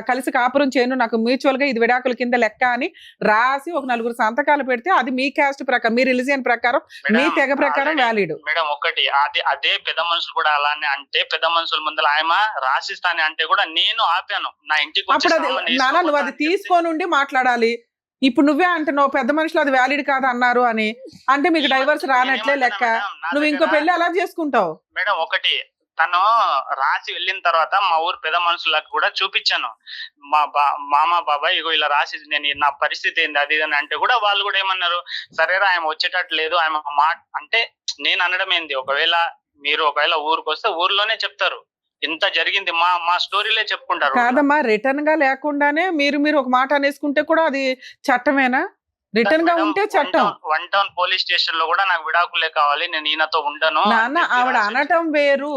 కలిసి కాపురం చేయను, నాకు మ్యూచువల్ గా ఇది విడాకుల కింద లెక్క అని రాసి ఒక 4 సంతకాలు పెడితే అది మీ క్యాస్ట్ ప్రకారం, మీ రిలీజియన్ ప్రకారం, మీ తెగ ప్రకారం వ్యాలిడ్. మేడం ఒకటి అదే పెద్ద మనుషులు కూడా అలానే అంటే పెద్ద మనుషుల ముందర ఆయన రాసిస్తానే అంటే కూడా నేను ఆపాను నా ఇంటికి. అప్పుడు అది నాన్న నువ్వు అది తీసుకొని మాట్లాడాలి. ఇప్పుడు నువ్వే అంటున్నావు పెద్ద మనుషులు అది వ్యాలిడ్ కాదు అన్నారు అని, అంటే మీకు డైవర్స్ రానట్లే లెక్క. నువ్వు ఇంకో పెళ్లి ఎలా చేసుకుంటావు? మేడం ఒకటి తను రాసి వెళ్ళిన తర్వాత మా ఊరు పెద్ద మనుషులకు కూడా చూపించాను, మా మామ బాబాయ్ ఇగో ఇలా రాసి నేను నా పరిస్థితి ఏంది అది అని అంటే కూడా వాళ్ళు కూడా ఏమన్నారు, సరేరా ఆయన వచ్చేటట్టు లేదు ఆయన అంటే నేను అనడం ఏంది, ఒకవేళ ఊరికి వస్తే ఊర్లోనే చెప్తారు ఇంత జరిగింది, మా స్టోరీలే చెప్పుకుంటారు. కాదమ్మా, రిటర్న్ గా లేకుండానే మీరు ఒక మాట అనేసుకుంటే కూడా అది చట్టమేనా? రిటర్న్ గా ఉంటే చట్టం. 1 టౌన్ పోలీస్ స్టేషన్ లో కూడా నాకు విడాకులే కావాలి, నేను ఈయనతో ఉండను నాన్న. ఆవిడ అనటం వేరు,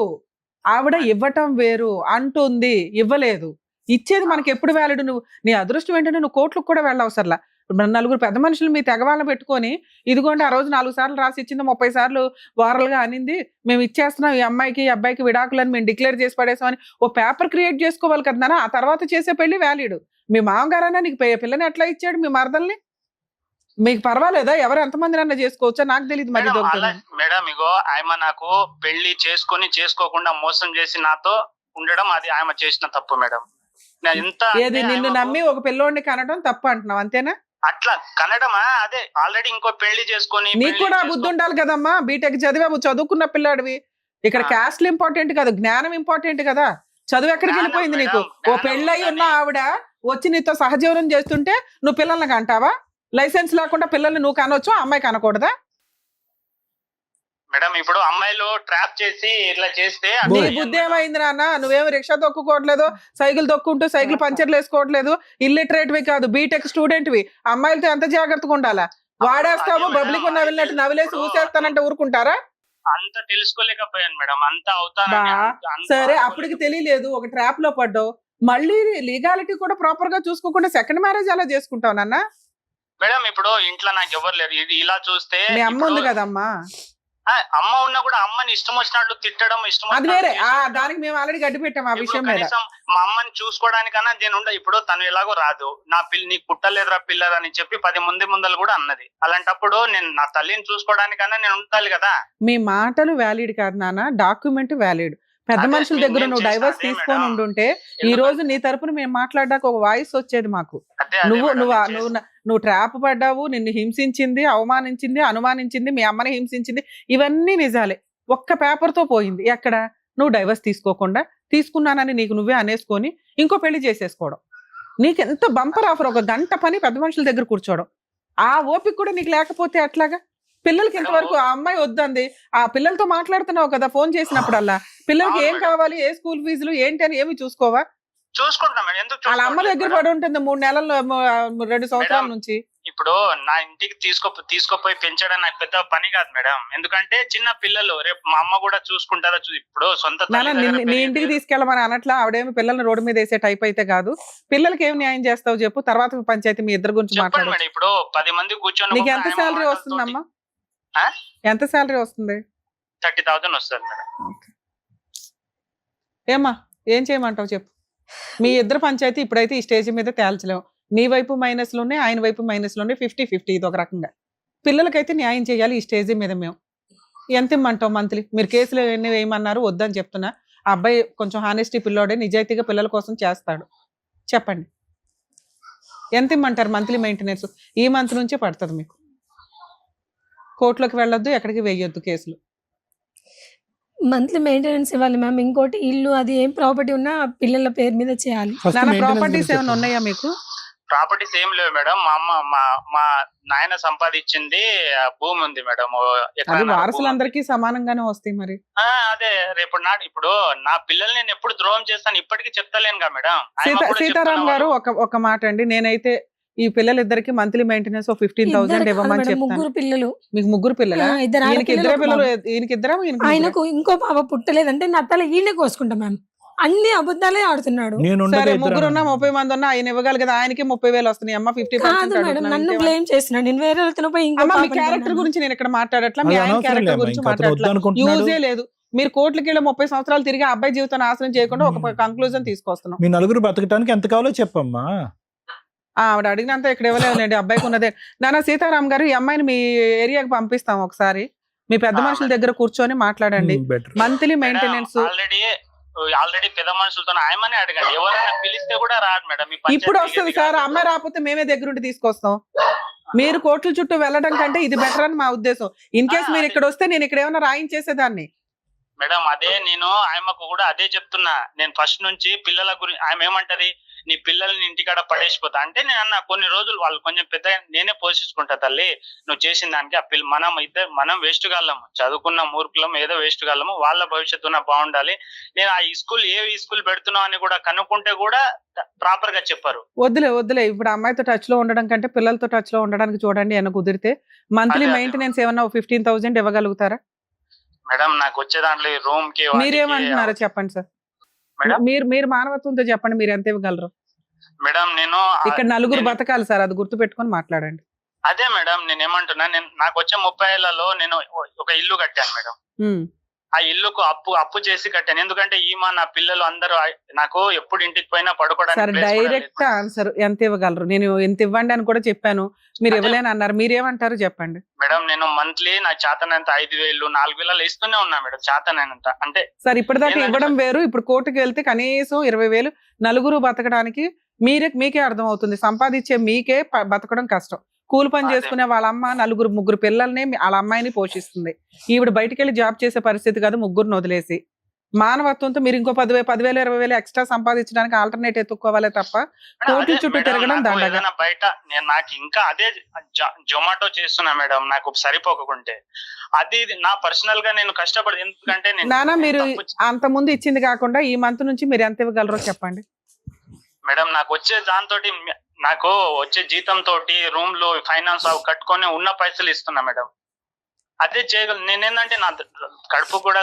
ఆవిడ ఇవ్వటం వేరు. అంటుంది ఇవ్వలేదు, ఇచ్చేది మనకి ఎప్పుడు వ్యాలిడ్? నువ్వు నీ అదృష్టం ఏంటంటే నువ్వు కోట్లకు కూడా వెళ్ళవసరలా. నలుగురు పెద్ద మనుషులు మీ తెగవాళ్ళని పెట్టుకొని ఇదిగోండి ఆ రోజు 4 సార్లు రాసి ఇచ్చింది, 30 సార్లు వారలుగా అనింది, మేము ఇచ్చేస్తున్నాం ఈ అమ్మాయికి ఈ అబ్బాయికి విడాకులని మేము డిక్లేర్ చేసి పడేసామని ఓ పేపర్ క్రియేట్ చేసుకోవాలి కదా. ఆ తర్వాత చేసే పెళ్లి వ్యాలిడ్. మీ మామగారైనా నీకు పిల్లని ఎట్లా ఇచ్చాడు? మీ మరదల్ని మీకు పర్వాలేదా? ఎవరు ఎంతమంది అన్నా చేసుకోవచ్చా? నాకు తెలియదు మరి. మేడం ఇగో ఆమె నాకు పెళ్లి చేసుకోకుండా మోసం చేసి నాతో ఉండడం అది ఆమె చేసిన తప్పు మేడం. ఏది నిన్ను నమ్మి ఒక పిల్లోడిని కనడం తప్పు అంటున్నావు అంతేనా? అట్లా కనడమా? అదే ఆల్రెడీ ఇంకో పెళ్లి చేసుకొని. నీకు కూడా బుద్ధి ఉండాలి కదమ్మా. బీటెక్ చదివావు, చదువుకున్న పిల్లాడివి. ఇక్కడ క్యాస్ట్లు ఇంపార్టెంట్ కదా, జ్ఞానం ఇంపార్టెంట్ కదా. చదువు ఎక్కడికి వెళ్ళిపోయింది నీకు? ఓ పెళ్ళయి ఉన్న ఆవిడ వచ్చి నీతో సహజీవనం చేస్తుంటే నువ్వు పిల్లల్ని కంటావా? లైసెన్స్ లేకుండా పిల్లల్ని నువ్వు కనొచ్చు, అమ్మాయి కనకూడదా? మేడం ఇప్పుడు అమ్మాయిలు ట్రాప్ చేసి ఇట్లా చేస్తే నీ బుద్ధి ఏమైంది నాన్న? నువ్వేమో రిక్షా తొక్కుకోవట్లేదు, సైకిల్ తొక్కుంటూ సైకిల్ పంచర్లు వేసుకోవట్లేదు, ఇల్లిటరేట్ వి కాదు, బీటెక్ స్టూడెంట్ వి. అమ్మాయిలతో ఎంత జాగ్రత్తగా ఉండాలా? వాడేస్తావు పబ్లిక్ నవ్వినట్టు నవ్విలేసి ఊసేస్తానంటే ఊరుకుంటారా? అంత తెలుసుకోలేకపోయాను మేడం. అంత అవుతా సరే, అప్పటికి తెలియలేదు, ఒక ట్రాప్ లో పడ్డావు. మళ్ళీ లీగాలిటీ కూడా ప్రాపర్ గా చూసుకోకుండా సెకండ్ మ్యారేజ్ అలా చేసుకుంటావు నాన్న? మేడం ఇప్పుడు ఇంట్లో నాకు ఎవరు లేరు. ఇది ఇలా చూస్తే మీ అమ్మ ఉంది కదమ్మా. అమ్మ ఉన్నా కూడా అమ్మని ఇష్టం వచ్చినట్లు తిట్టడం ఇష్టం. అది వేరే, దానికి మేము ఆల్రెడీ గడ్డి పెట్టాం ఆ విషయం మీద. మా అమ్మని చూసుకోవడానికన్నా నేను ఇప్పుడు తను ఎలాగో రాదు, నా నీకు పుట్టలేదురా పిల్లలని చెప్పి 10 ముందలు కూడా అన్నది. అలాంటప్పుడు నేను నా తల్లిని చూసుకోవడానికన్నా నేను ఉండాలి కదా. మీ మాటలు వ్యాలిడ్ కాదు నాన్న, డాక్యుమెంట్ వ్యాలిడ్. పెద్ద మనుషుల దగ్గర నువ్వు డైవర్స్ తీసుకొని ఉండుంటే ఈ రోజు నీ తరపున మేము మాట్లాడడానికి ఒక వాయిస్ వచ్చేది మాకు. నువ్వు ట్రాప్ పడ్డావు, నిన్ను హింసించింది, అవమానించింది, అనుమానించింది, మీ అమ్మని హింసించింది, ఇవన్నీ నిజాలే. ఒక్క పేపర్ తో పోయింది. ఎక్కడ? నువ్వు డైవర్స్ తీసుకోకుండా తీసుకున్నానని నీకు నువ్వే అనేసుకొని ఇంకో పెళ్లి చేసేసుకోవడం. నీకెంత బంపర్ ఆఫర్, ఒక గంట పని పెద్ద మనుషుల దగ్గర కూర్చోవడం. ఆ ఓపిక కూడా నీకు లేకపోతే అట్లాగా? పిల్లలకి ఇంతవరకు ఆ అమ్మాయి వద్దంది, ఆ పిల్లలతో మాట్లాడుతున్నావు కదా ఫోన్ చేసినప్పుడల్లా, పిల్లలకి ఏం కావాలి, ఏ స్కూల్ ఫీజులు ఏంటి అని ఏమి చూసుకోవా? వాళ్ళ అమ్మ దగ్గర పడి ఉంటుంది 3 నెలలు 2 సంవత్సరాల నుంచి. ఇప్పుడు నా ఇంటికి తీసుకోపోయి పెంచడం నాకు పెద్ద పని కాదు మేడం. ఎందుకంటే చిన్న పిల్లలు, రేపు మా అమ్మ కూడా చూసుకుంటారా? ఇప్పుడు సొంత నీ ఇంటికి తీసుకెళ్ళమని అనట్లా. ఆవిడేమి పిల్లల్ని రోడ్డు మీద వేసే టైప్ అయితే కాదు. పిల్లలకి ఏం న్యాయం చేస్తావు చెప్పు, తర్వాత పంచాయతీ మీ ఇద్దరు గురించి మాట్లాడు. ఇప్పుడు 10 మంది కూర్చొని నీకు ఎంత శాలరీ వస్తుందమ్మా? ఎంత శాలరీ వస్తుంది? 30,000 వస్తుంది మేడం. ఏమ్మా ఏం చేయమంటావు చెప్పు. మీ ఇద్దరు పంచాయతీ ఇప్పుడైతే ఈ స్టేజ్ మీద తేల్చలేము. నీ వైపు మైనస్లు ఉన్నాయి, ఆయన వైపు మైనస్లు ఉన్నాయి, 50-50 ఇది ఒక రకంగా. పిల్లలకైతే న్యాయం చేయాలి ఈ స్టేజ్ మీద. మేము ఎంత ఇమ్మంటావు మంత్లీ? మీరు కేసులు ఎన్ని వేయమన్నారు, వద్దని చెప్తున్నా. ఆ అబ్బాయి కొంచెం హానెస్టీ పిల్లోడే, నిజాయితీగా పిల్లల కోసం చేస్తాడు. చెప్పండి ఎంత ఇమ్మంటారు మంత్లీ మెయింటెనెన్స్? ఈ మంత్ నుంచే పడుతుంది మీకు. కోర్టులోకి వెళ్ళొద్దు, ఎక్కడికి వేయొద్దు కేసులు. మంత్లీ మెయింటెనెన్స్ ఇవ్వాలి మ్యామ్. ఇంకోటి ఇల్లు అది ఏం ప్రాపర్టీ ఉన్నా పిల్లల పేరు మీద చేయాలి. ప్రాపర్టీస్ ఏమైనా ఉన్నాయా మీకు? ప్రాపర్టీస్ ఏం లేవు మేడం. మా నాయన సంపాదించింది భూమి ఉంది మేడం. వారసులందరికీ సమానంగానే వస్తాయి మరి. అదే రేపు ఇప్పుడు నా పిల్లల్ని నేను ఎప్పుడు ద్రోహం చేస్తాను ఇప్పటికీ చెప్తలేను కదా మేడం. సీతారాం గారు ఒక మాట అండి, నేనైతే ఈ పిల్లలిద్దరికి మంత్లీ మెయింటెనెన్స్ 15,000 ఇవ్వమని చెప్తాను. 3 పిల్లలు. మీకు 3 పిల్లలా? ఆయనకు ఇంకో పాప పుట్టలేదంటే నా తల ఈయన కోసుకుంటా మ్యామ్. అన్ని అబద్ధాలే ఆడుతున్నాడు. సరే 3 ఉన్నా 30 మంది ఉన్నా ఆయన ఇవ్వగలి కదా. ఆయనకి 30,000 వస్తున్నాయి. అమ్మ 50%. నన్ను బ్లేమ్ చేస్తున్నాడు. నేను వేరే వాళ్ళతో పోయి మీ క్యారెక్టర్ గురించి నేను ఇక్కడ మాట్లాడట్లా, మీ ఆయన క్యారెక్టర్ గురించి మాట్లాడట్లా. యూజే లేదు. మీరు కోట్లకి 30 సంవత్సరాలు తిరిగి అబ్బాయి జీవితం నాశనం చేయకుండా ఒక కంక్లూజన్ తీసుకొస్తున్నాం. మీ నలుగురు బతకడానికి ఎంత కావాలో చెప్పమ్మా. ఆవిడ అడిగినంత ఇక్కడ ఇవ్వలేదులేండి, అబ్బాయికి ఉన్నదే. నాన్న సీతారాం గారు, ఈ అమ్మాయిని మీ ఏరియాకి పంపిస్తాం. ఒకసారి మీ పెద్ద మనుషుల దగ్గర కూర్చొని మాట్లాడండి. మంత్లీ మెయింటెనెన్స్ ఆల్రెడీ పెద్ద మనుషులతో ఆయమని అడగండి. ఎవరైనా పిలిస్తే కూడా రాదు మేడం. ఇప్పుడు వస్తుంది సార్. అమ్మాయి రాకపోతే మేమే దగ్గరుండి తీసుకొస్తాం. మీరు కోర్టుల చుట్టూ వెళ్ళడం కంటే ఇది బెటర్ అని మా ఉద్దేశం. ఇన్ కేసు మీరు ఇక్కడ వస్తే నేను ఇక్కడ ఏమైనా రాయించేసేదాన్ని మేడం. అదే నేను ఆయమకు కూడా అదే చెప్తున్నా. నేను ఫస్ట్ నుంచి పిల్లల గురించి ఆమె ఏమంటది, నీ పిల్లల్ని ఇంటికాడ పడేసిపోతా అంటే నేను అన్న కొన్ని రోజులు వాళ్ళు కొంచెం పెద్ద నేనే పోషించుకుంటా తల్లి, నువ్వు చేసిన దానికి. ఆ మనం వేస్ట్ గాళ్ళము, చదువుకున్న మూర్ఖులం, ఏదో వేస్ట్ గాళ్ళము, వాళ్ళ భవిష్యత్తున బాగుండాలి. నేను ఆ ఏ స్కూల్ పెడుతున్నావు అని కూడా కనుక్కుంటే కూడా ప్రాపర్ గా చెప్పారు. వద్దులే. ఇప్పుడు అమ్మాయితో టచ్ లో ఉండడం కంటే పిల్లలతో టచ్ లో ఉండడానికి చూడండి. ఏమైనా కుదిరితే మంత్లీ మెయింటెనెన్స్ ఏమన్నా 15,000 ఇవ్వగలుగుతారా మేడం? నాకు వచ్చే దాంట్లో రూమ్ కి మీరేమంటున్నారో చెప్పండి సార్. మేడం మీరు మానవత్వంతో చెప్పండి, మీరు ఎంత ఇవ్వగలరు? మేడం నేను ఇక్కడ నలుగురు నేను- బతకాలి సార్, అది గుర్తు పెట్టుకొని మాట్లాడండి. అదే మేడం నేను ఏమంటున్నా, నాకు వచ్చే 30 ఏళ్లలో నేను ఒక ఇల్లు కట్టాను మేడం. ఉమ్. ఆ ఇల్లుకు అప్పు చేసి కట్టాను. ఎందుకంటే నా పిల్లలు అందరూ నాకు ఎప్పుడు ఇంటికి పోయినా సార్ పడుకోవడానికి place కూడా డైరెక్ట్ లేదు. ఆన్సర్ ఎంత ఇవ్వగలరు? నేను ఎంత ఇవ్వండి అని కూడా చెప్పాను, మీరు అదే. ఇవ్వలేని అన్నారు. మీరేమంటారు చెప్పండి. మేడం నేను మంత్లీ నా చేతనంత 5,000 4,000 ఇస్తూనే ఉన్నా మేడం, చేతనంత. అంటే సార్ ఇప్పటిదాకా ఏంటంటే ఇవ్వడం వేరు, ఇప్పుడు కోర్టుకి వెళ్తే కనీసం 20,000 నలుగురు బతకడానికి మీకే అర్థం అవుతుంది. సంపాదించే మీకే బతకడం కష్టం. కూలి పని అదే. చేసుకునే వాళ్ళ అమ్మ ముగ్గురు పిల్లల్ని వాళ్ళ అమ్మాయిని పోషిస్తుంది. ఈవిడ బయటికి వెళ్ళి జాబ్ చేసే పరిస్థితి కాదు ముగ్గురుని వదిలేసి. మానవత్వంతో మీరు ఇంకో 10,000 20,000 ఎక్స్ట్రా సంపాదించడానికి ఆల్టర్నేట్ ఎత్తుక్కోవాలే తప్ప మేడం, కోర్టుల అదే చుట్టూ మేడం, తిరగడం నాకు దండగా. ఏదైనా బయట నాకు ఇంకా అదే జొమాటో చేస్తున్నా మేడం, నాకు సరిపోకుంటే అది ఇది నా పర్సనల్ గా నేను కష్టపడి. ఎందుకంటే నానా మీరు తప్పు అంత ముందు ఇచ్చింది కాకుండా ఈ మంత్ నుంచి మీరు ఎంత ఇవ్వగలరో చెప్పండి. మేడం నాకు వచ్చే దాంతోటి నాకు వచ్చే జీతం తోటి రూమ్లు ఫైనాన్స్ అవి కట్టుకొని ఉన్న పైసలు ఇస్తున్నా మేడం. అదే చేయగలను. నేనేందంటే నా కడుపు కూడా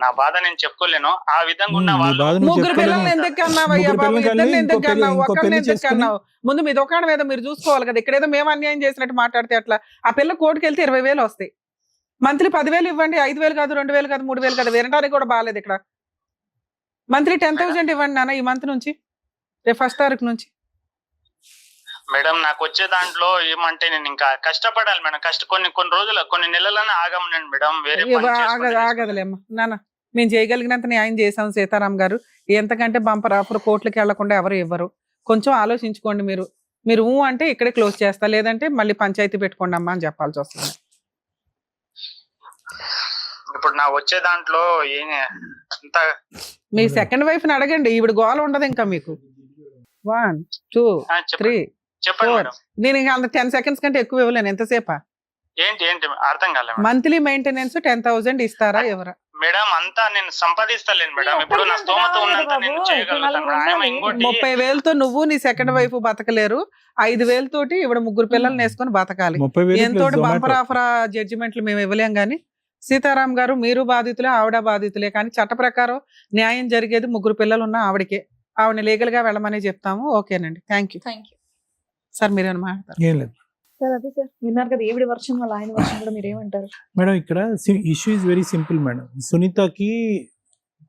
నా బాధ నేను చెప్పుకోలేను. ఆ విధంగా ఉన్న నీ వాళ్ళు బాధ నువ్వు ముగ్గురు చెప్పుకోలేవు. పిల్లల్ని ఎందుకు కన్నావయ్యా ముగ్గురు బాబు? పిల్లల్ని ఇద్దరిని కని ఎందుకు ఇంకో పెళ్లి- కన్నావు? ఇంకో ఒకరిని పెళ్లి ఎందుకు చేసుకుని- కన్నావు? ముందు మీ దుకాణం ఏదో మీరు చూసుకోవాలి కదా. ఇక్కడేదో మేము అన్యాయం చేసినట్టు మాట్లాడితే అట్లా. ఆ పిల్ల కోర్టుకి వెళ్తే 20,000 వస్తాయి. మంత్లీ 10,000 ఇవ్వండి, 5,000 కాదు, 2,000 కాదు, 3,000 కాదు. వినడానికి కూడా బాగాలేదు ఇక్కడ. మంత్లీ 10,000 ఇవ్వండి నాన్న ఈ మంత్ నుంచి, రేపు 1st తారీఖు నుంచి. మేడం నాకు వచ్చే దాంట్లో ఏమంటే నేను ఇంకా కష్టపడాలి మేడం. కొన్ని రోజులు కొన్ని నెలలనే ఆగమనండి మేడం. వేరే పని చేసుకుంటే ఆగదులేమ్మా నాన్న, మేము చేయగలిగినంత న్యాయం చేసాం సీతారాం గారు. ఎంతకంటే బంపర్ ఆఫర్ కోర్టులకు వెళ్లకుండా ఎవరు ఇవ్వరు. కొంచెం ఆలోచించుకోండి. మీరు అంటే ఇక్కడే క్లోజ్ చేస్తా, లేదంటే మళ్ళీ పంచాయతీ పెట్టుకోండి అమ్మా అని చెప్పాల్సి వస్తుంది. ఇప్పుడు నా వచ్చే దాంట్లో అంత మీ సెకండ్ వైఫ్ ని అడగండి, ఈవిడ గోల ఉండదు ఇంకా మీకు. 1 2 3 చెప్పండి 4 మేడం. నేను ఇంకా అంత 10 seconds కంటే ఎక్కువ ఇవ్వలేను. ఎంతసేపా? ఏంటి అర్థం కాలే మేడం. మంత్లీ మెయింటెనెన్స్ 10,000 ఇస్తారా ఎవరా? మేడం అంతా నేను సంపాదిస్తలేను మేడం. ఇప్పుడు నా స్తోమత ఉన్నంత నేను చేయగలుగుతాను. ఆమె ఇంకోటి 30,000తో నువ్వు నీ సెకండ్ వైఫ్ బతకలేరు. 5,000 తోటి ఇవిడ ముగ్గురు పిల్లల్ని వేసుకొని బతకాలి. 30,000 ఎంతో plus బంపర్ Zomato. ఆఫర్ జడ్జిమెంట్లు మేము ఇవ్వలేం. గానీ సీతారాం గారు మీరు బాధితులే, ఆవిడ బాధితులే. కానీ చట్ట ప్రకారం న్యాయం జరిగేది ముగ్గురు పిల్లలు ఉన్న ఆవిడకే. ఆవిడని లీగల్ గా వెళ్ళమని చెప్తాము. ఓకేనండి, థ్యాంక్ యూ సార్. మీరేమైనా మాట్లాడతారు? ఏం లేదు సార్ అదే సార్ విన్నారు కదా ఈవిడ వర్షన్ వాళ్ళ ఆయన వర్షన్ కూడా మీరు ఏమంటారు? మేడం, ఇక్కడ issue is very simple madam. సునీతకి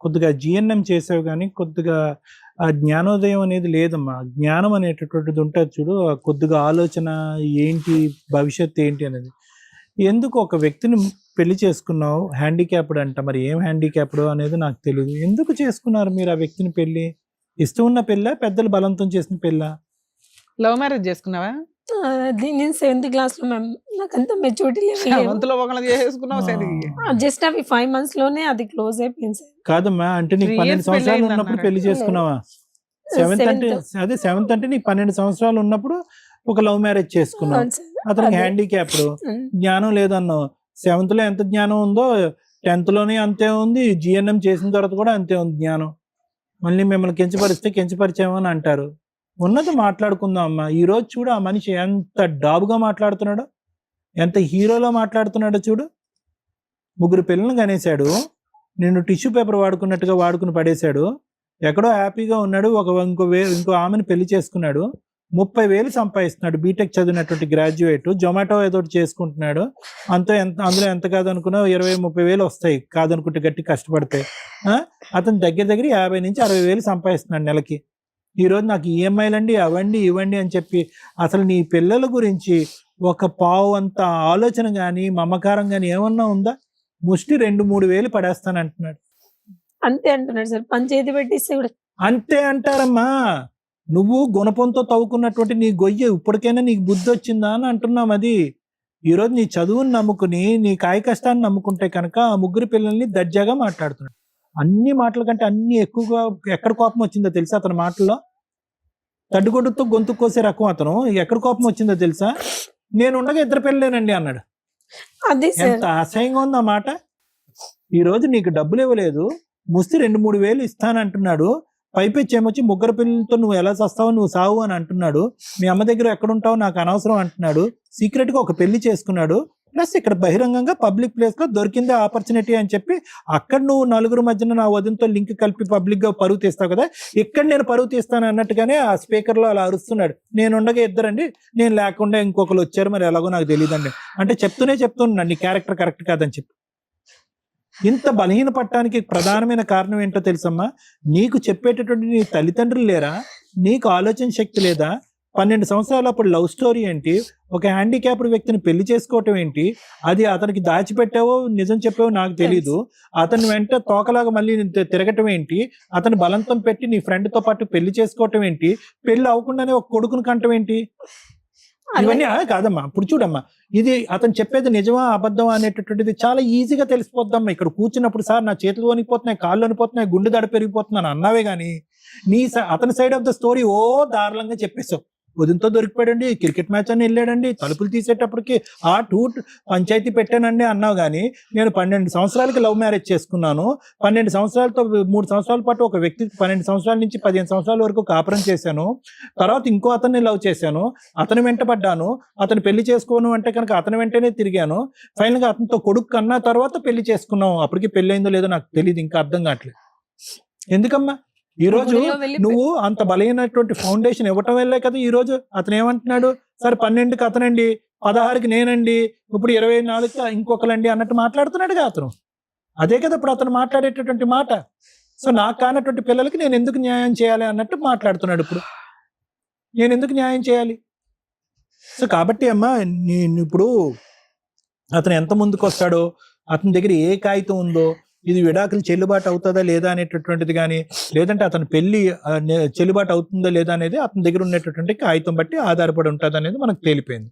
కొద్దిగా జిఎన్ఎం చేసావు కానీ కొద్దిగా ఆ జ్ఞానోదయం అనేది లేదమ్మా. జ్ఞానం అనేటటువంటిది ఉంటుంది చూడు, ఆ కొద్దిగా ఆలోచన ఏంటి, భవిష్యత్తు ఏంటి అనేది. ఎందుకు ఒక వ్యక్తిని పెళ్లి చేసుకున్నావు, హ్యాండిక్యాప్డ్ అంట, మరి ఏం హ్యాండిక్యాప్డ్ అనేది నాకు తెలియదు. ఎందుకు చేసుకున్నారు మీరు ఆ వ్యక్తిని పెళ్లి? ఇష్టం ఉన్న పెళ్ళ, పెద్దలు బలంతం చేసిన పెళ్ళ? లవ్ మ్యారేజ్ చేసుకున్నావా? అది నేను 7th క్లాస్ లో మ్యామ్, నాకు అంత మెచ్యూరిటీ వంతులో ఒకళ్ళని చేసుకున్నావు సరే. జస్ట్ అవి 5 months లోనే అది క్లోజ్ అయిపోయింది సార్. కాదమ్మా, అంటే నీకు 3 years 12 సంవత్సరాలు పెళ్ళయింది ఉన్నప్పుడు అన్నారు. పెళ్లి చేసుకున్నావా? 7th అంటే అదే 7th అంటే నీకు 12 సంవత్సరాలు ఉన్నప్పుడు ఒక లవ్ మ్యారేజ్ చేసుకున్నావు. అవును సార్. అతనికి అదే. హ్యాండిక్యాప్డ్, ఉమ్. జ్ఞానం లేదన్నావు. 7th లో ఎంత జ్ఞానం ఉందో 10th లోనే అంతే ఉంది. జిఎన్ఎం చేసిన తర్వాత కూడా అంతే ఉంది జ్ఞానం. మళ్ళీ మిమ్మల్ని కించపరిచామో అని అంటారు. ఉన్నది మాట్లాడుకుందాం అమ్మా. ఈ రోజు చూడు ఆ మనిషి ఎంత డాబుగా మాట్లాడుతున్నాడో, ఎంత హీరోలో మాట్లాడుతున్నాడో చూడు. ముగ్గురు పిల్లల్ని కనేశాడు, నిన్ను టిష్యూ పేపర్ వాడుకున్నట్టుగా వాడుకుని పడేశాడు. ఎక్కడో హ్యాపీగా ఉన్నాడు. ఇంకో ఆమెను పెళ్లి చేసుకున్నాడు. 30,000 సంపాదిస్తున్నాడు. బీటెక్ చదివినటువంటి గ్రాడ్యుయేట్. జొమాటో ఏదో ఒకటి చేసుకుంటున్నాడు. అందులో ఎంత కాదనుకున్నా 20,000-30,000 వస్తాయి కాదనుకుంటే గట్టి కష్టపడితే. అతను దగ్గర 50,000 నుంచి 60,000 సంపాదిస్తున్నాడు నెలకి. ఈరోజు నాకు ఈఎంఐలండి అవండి ఇవ్వండి అని చెప్పి అసలు నీ పిల్లల గురించి ఒక పావు అంత ఆలోచన కానీ మమకారం కానీ ఏమన్నా ఉందా? ముష్టి 2-3 వేలు పడేస్తానంటున్నాడు. అంతే అంటున్నాడు సార్. పంచాయతీ పెట్టిస్తే కూడా అంతే అంటారమ్మా. నువ్వు గుణపంతో తవ్వుకున్నటువంటి నీ గొయ్యి ఇప్పటికైనా నీకు బుద్ధి వచ్చిందా అని అంటున్నాం. అది ఈరోజు నీ చదువుని నమ్ముకుని నీ కాయ కష్టాన్ని నమ్ముకుంటే కనుక ఆ ముగ్గురు పిల్లల్ని దర్జాగా మాట్లాడుతున్నాడు. అన్ని మాటల కంటే అన్ని ఎక్కువగా ఎక్కడ కోపం వచ్చిందో తెలుసా అతని మాటల్లో? తడ్డుగొడ్డుతో గొంతు కోసే రకం అతను. ఎక్కడ కోపం వచ్చిందో తెలుసా? నేను ఉండగా 2 పిల్లలేనండి అన్నాడు. అదే సార్. ఎంత అసహ్యంగా ఉంది ఆ మాట. ఈ రోజు నీకు డబ్బులు ఇవ్వలేదు, ముస్తి 2-3 వేలు ఇస్తానంటున్నాడు. పైపెచ్చి ఏమొచ్చి ముగ్గురు పిల్లలతో నువ్వు ఎలా చస్తావు, నువ్వు సావు అని అంటున్నాడు. మీ అమ్మ దగ్గర ఎక్కడుంటావు నాకు అనవసరం అంటున్నాడు. సీక్రెట్ గా ఒక పెళ్లి చేసుకున్నాడు. ప్లస్ ఇక్కడ బహిరంగంగా పబ్లిక్ ప్లేస్ లో దొరికిందే ఆపర్చునిటీ అని చెప్పి అక్కడ నువ్వు నలుగురు మధ్యన నా వదినతో లింక్ కలిపి పబ్లిక్ గా పరువు తీస్తావు కదా, ఇక్కడ నేను పరువు తీస్తాను అన్నట్టుగానే ఆ స్పీకర్ లో అలా అరుస్తున్నాడు. నేను ఉండగా ఇద్దరండి, నేను లేకుండా ఇంకొకరు వచ్చారు, మరి ఎలాగో నాకు తెలియదండి అంటే చెప్తున్నాను నీ క్యారెక్టర్ కరెక్ట్ కాదని చెప్పి. ఇంత బలహీన పట్టడానికి ప్రధానమైన కారణం ఏంటో తెలుసమ్మా, నీకు చెప్పేటటువంటి నీ తల్లిదండ్రులు లేరా, నీకు ఆలోచన శక్తి లేదా, 12 సంవత్సరాలు అప్పుడు లవ్ స్టోరీ ఏంటి, ఒక హ్యాండిక్యాప్డ్ వ్యక్తిని పెళ్లి చేసుకోవటం ఏంటి, అది అతనికి దాచిపెట్టావో నిజం చెప్పావో నాకు తెలీదు, అతని వెంట తోకలాగా మళ్ళీ తిరగటం ఏంటి, అతని బలంతం పెట్టి నీ ఫ్రెండ్ తో పాటు పెళ్లి చేసుకోవటం ఏంటి, పెళ్లి అవ్వకుండానే ఒక కొడుకుని కంటం ఏంటి, ఇవన్నీ కాదమ్మా. ఇప్పుడు చూడమ్మా, ఇది అతను చెప్పేది నిజమా అబద్ధమా అనేటటువంటిది చాలా ఈజీగా తెలిసిపోద్దమ్మా. ఇక్కడ కూర్చున్నప్పుడు సార్ నా చేతులు వణిపోతున్నాయి, కాళ్ళు వణిపోతున్నాయి, గుండె దడ పెరిగిపోతున్నాను అన్నావే గానీ అతని సైడ్ ఆఫ్ ద స్టోరీ దారుణంగా చెప్పేశావు. ఉదయంతో దొరికిపోయాడండి, క్రికెట్ మ్యాచ్ అని వెళ్ళాడండి, తలుపులు తీసేటప్పటికి పంచాయతీ పెట్టానండి అన్నావు. కానీ నేను 12 సంవత్సరాలకి లవ్ మ్యారేజ్ చేసుకున్నాను, 12 సంవత్సరాలతో 3 సంవత్సరాల పాటు ఒక వ్యక్తి 12 సంవత్సరాల నుంచి 15 సంవత్సరాల వరకు కాపురం చేశాను, తర్వాత ఇంకో అతన్ని లవ్ చేశాను, అతని వెంటపడ్డాను, అతను పెళ్లి చేసుకోను అంటే కనుక అతని వెంటనే తిరిగాను, ఫైనల్ గా అతనితో కొడుకు కన్నా తర్వాత పెళ్లి చేసుకున్నాం. అప్పటికి పెళ్లి అయిందో లేదో నాకు తెలియదు, ఇంకా అర్థం కావట్లేదు. ఎందుకమ్మా ఈ రోజు నువ్వు అంత బలమైనటువంటి ఫౌండేషన్ ఇవ్వటం వల్లే కదా ఈ రోజు అతను ఏమంటున్నాడు, సరే 12కి అతనండి, 16కి నేనండి, ఇప్పుడు 24కి ఇంకొకరండి అన్నట్టు మాట్లాడుతున్నాడుగా అతను. అదే కదా ఇప్పుడు అతను మాట్లాడేటటువంటి మాట. సో నాకు కానటువంటి పిల్లలకి నేను ఎందుకు న్యాయం చేయాలి అన్నట్టు మాట్లాడుతున్నాడు. ఇప్పుడు నేను ఎందుకు న్యాయం చేయాలి? సో కాబట్టి అమ్మా, నేను ఇప్పుడు అతను ఎంత ముందుకు వస్తాడో, అతని దగ్గర ఏ కాగితం ఉందో, ఇది విడాకులు చెల్లుబాటు అవుతుందా లేదా అనేటటువంటిది కానీ, లేదంటే అతని పెళ్లి చెల్లుబాటు అవుతుందా లేదా అనేది అతని దగ్గర ఉన్నటువంటి కాగితం బట్టి ఆధారపడి ఉంటుంది అనేది మనకు తేలిపోయింది.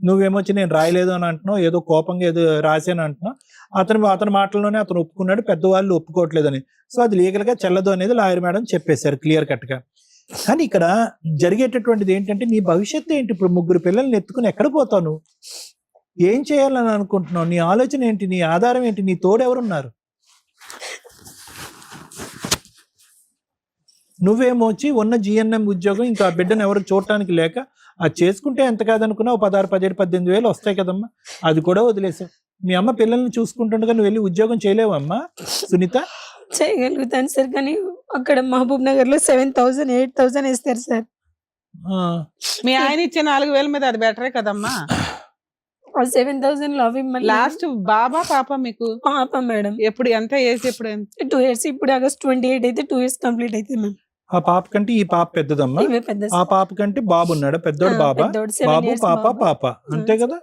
నువ్వేమొచ్చి నేను రాయలేదు అని అంటున్నావు, ఏదో కోపంగా ఏదో రాశాను అంటున్నావు. అతని మాటల్లోనే అతను ఒప్పుకున్నాడు, పెద్దవాళ్ళు ఒప్పుకోవట్లేదని. సో అది లీగల్ గా చెల్లదు అనేది లాయర్ మేడం చెప్పేశారు క్లియర్ కట్ గా. కానీ ఇక్కడ జరిగేటటువంటిది ఏంటంటే, నీ భవిష్యత్తు ఏంటి? ఇప్పుడు 3 పిల్లల్ని ఎత్తుకుని ఎక్కడ పోతావు? నువ్వు ఏం చేయాలని అనుకుంటున్నావు? నీ ఆలోచన ఏంటి? నీ ఆధారం ఏంటి? నీ తోడు ఎవరున్నారు? నువ్వేమోచ్చి ఉన్న జిఎన్ఎం ఉద్యోగం ఇంకా బిడ్డను ఎవరు చూడటానికి లేక అది చేసుకుంటే ఎంత కాదనుకున్నా 16, 17, 18 వేలు వస్తాయి కదమ్మా, అది కూడా వదిలేసావు. మీ అమ్మ పిల్లల్ని చూసుకుంటుండగా నువ్వు వెళ్ళి ఉద్యోగం చేయలేవమ్మా సునీత? చేయగలుగుతాను సార్, కానీ అక్కడ మహబూబ్ నగర్ లో 7,000 8,000 ఇస్తారు సార్. మీ ఆయన ఇచ్చే 4,000 మీద అది బెటరే కదమ్మా. 7,000 లో అవి లాస్ట్ బాబా పాప మీకు? పాప మేడం. ఎప్పుడు ఎంత ఏజ్? ఎప్పుడు 2 years. ఇప్పుడు ఆగస్ట్ 28 అయితే 2 years కంప్లీట్ అయితే మ్యామ్. ఆ పాప కంటే ఈ పాప పెద్దదమ్మా. ఆ పాప కంటే బాబు ఉన్నాడు, పెద్దోడు బాబా, బాబు పాప అంతే కదా.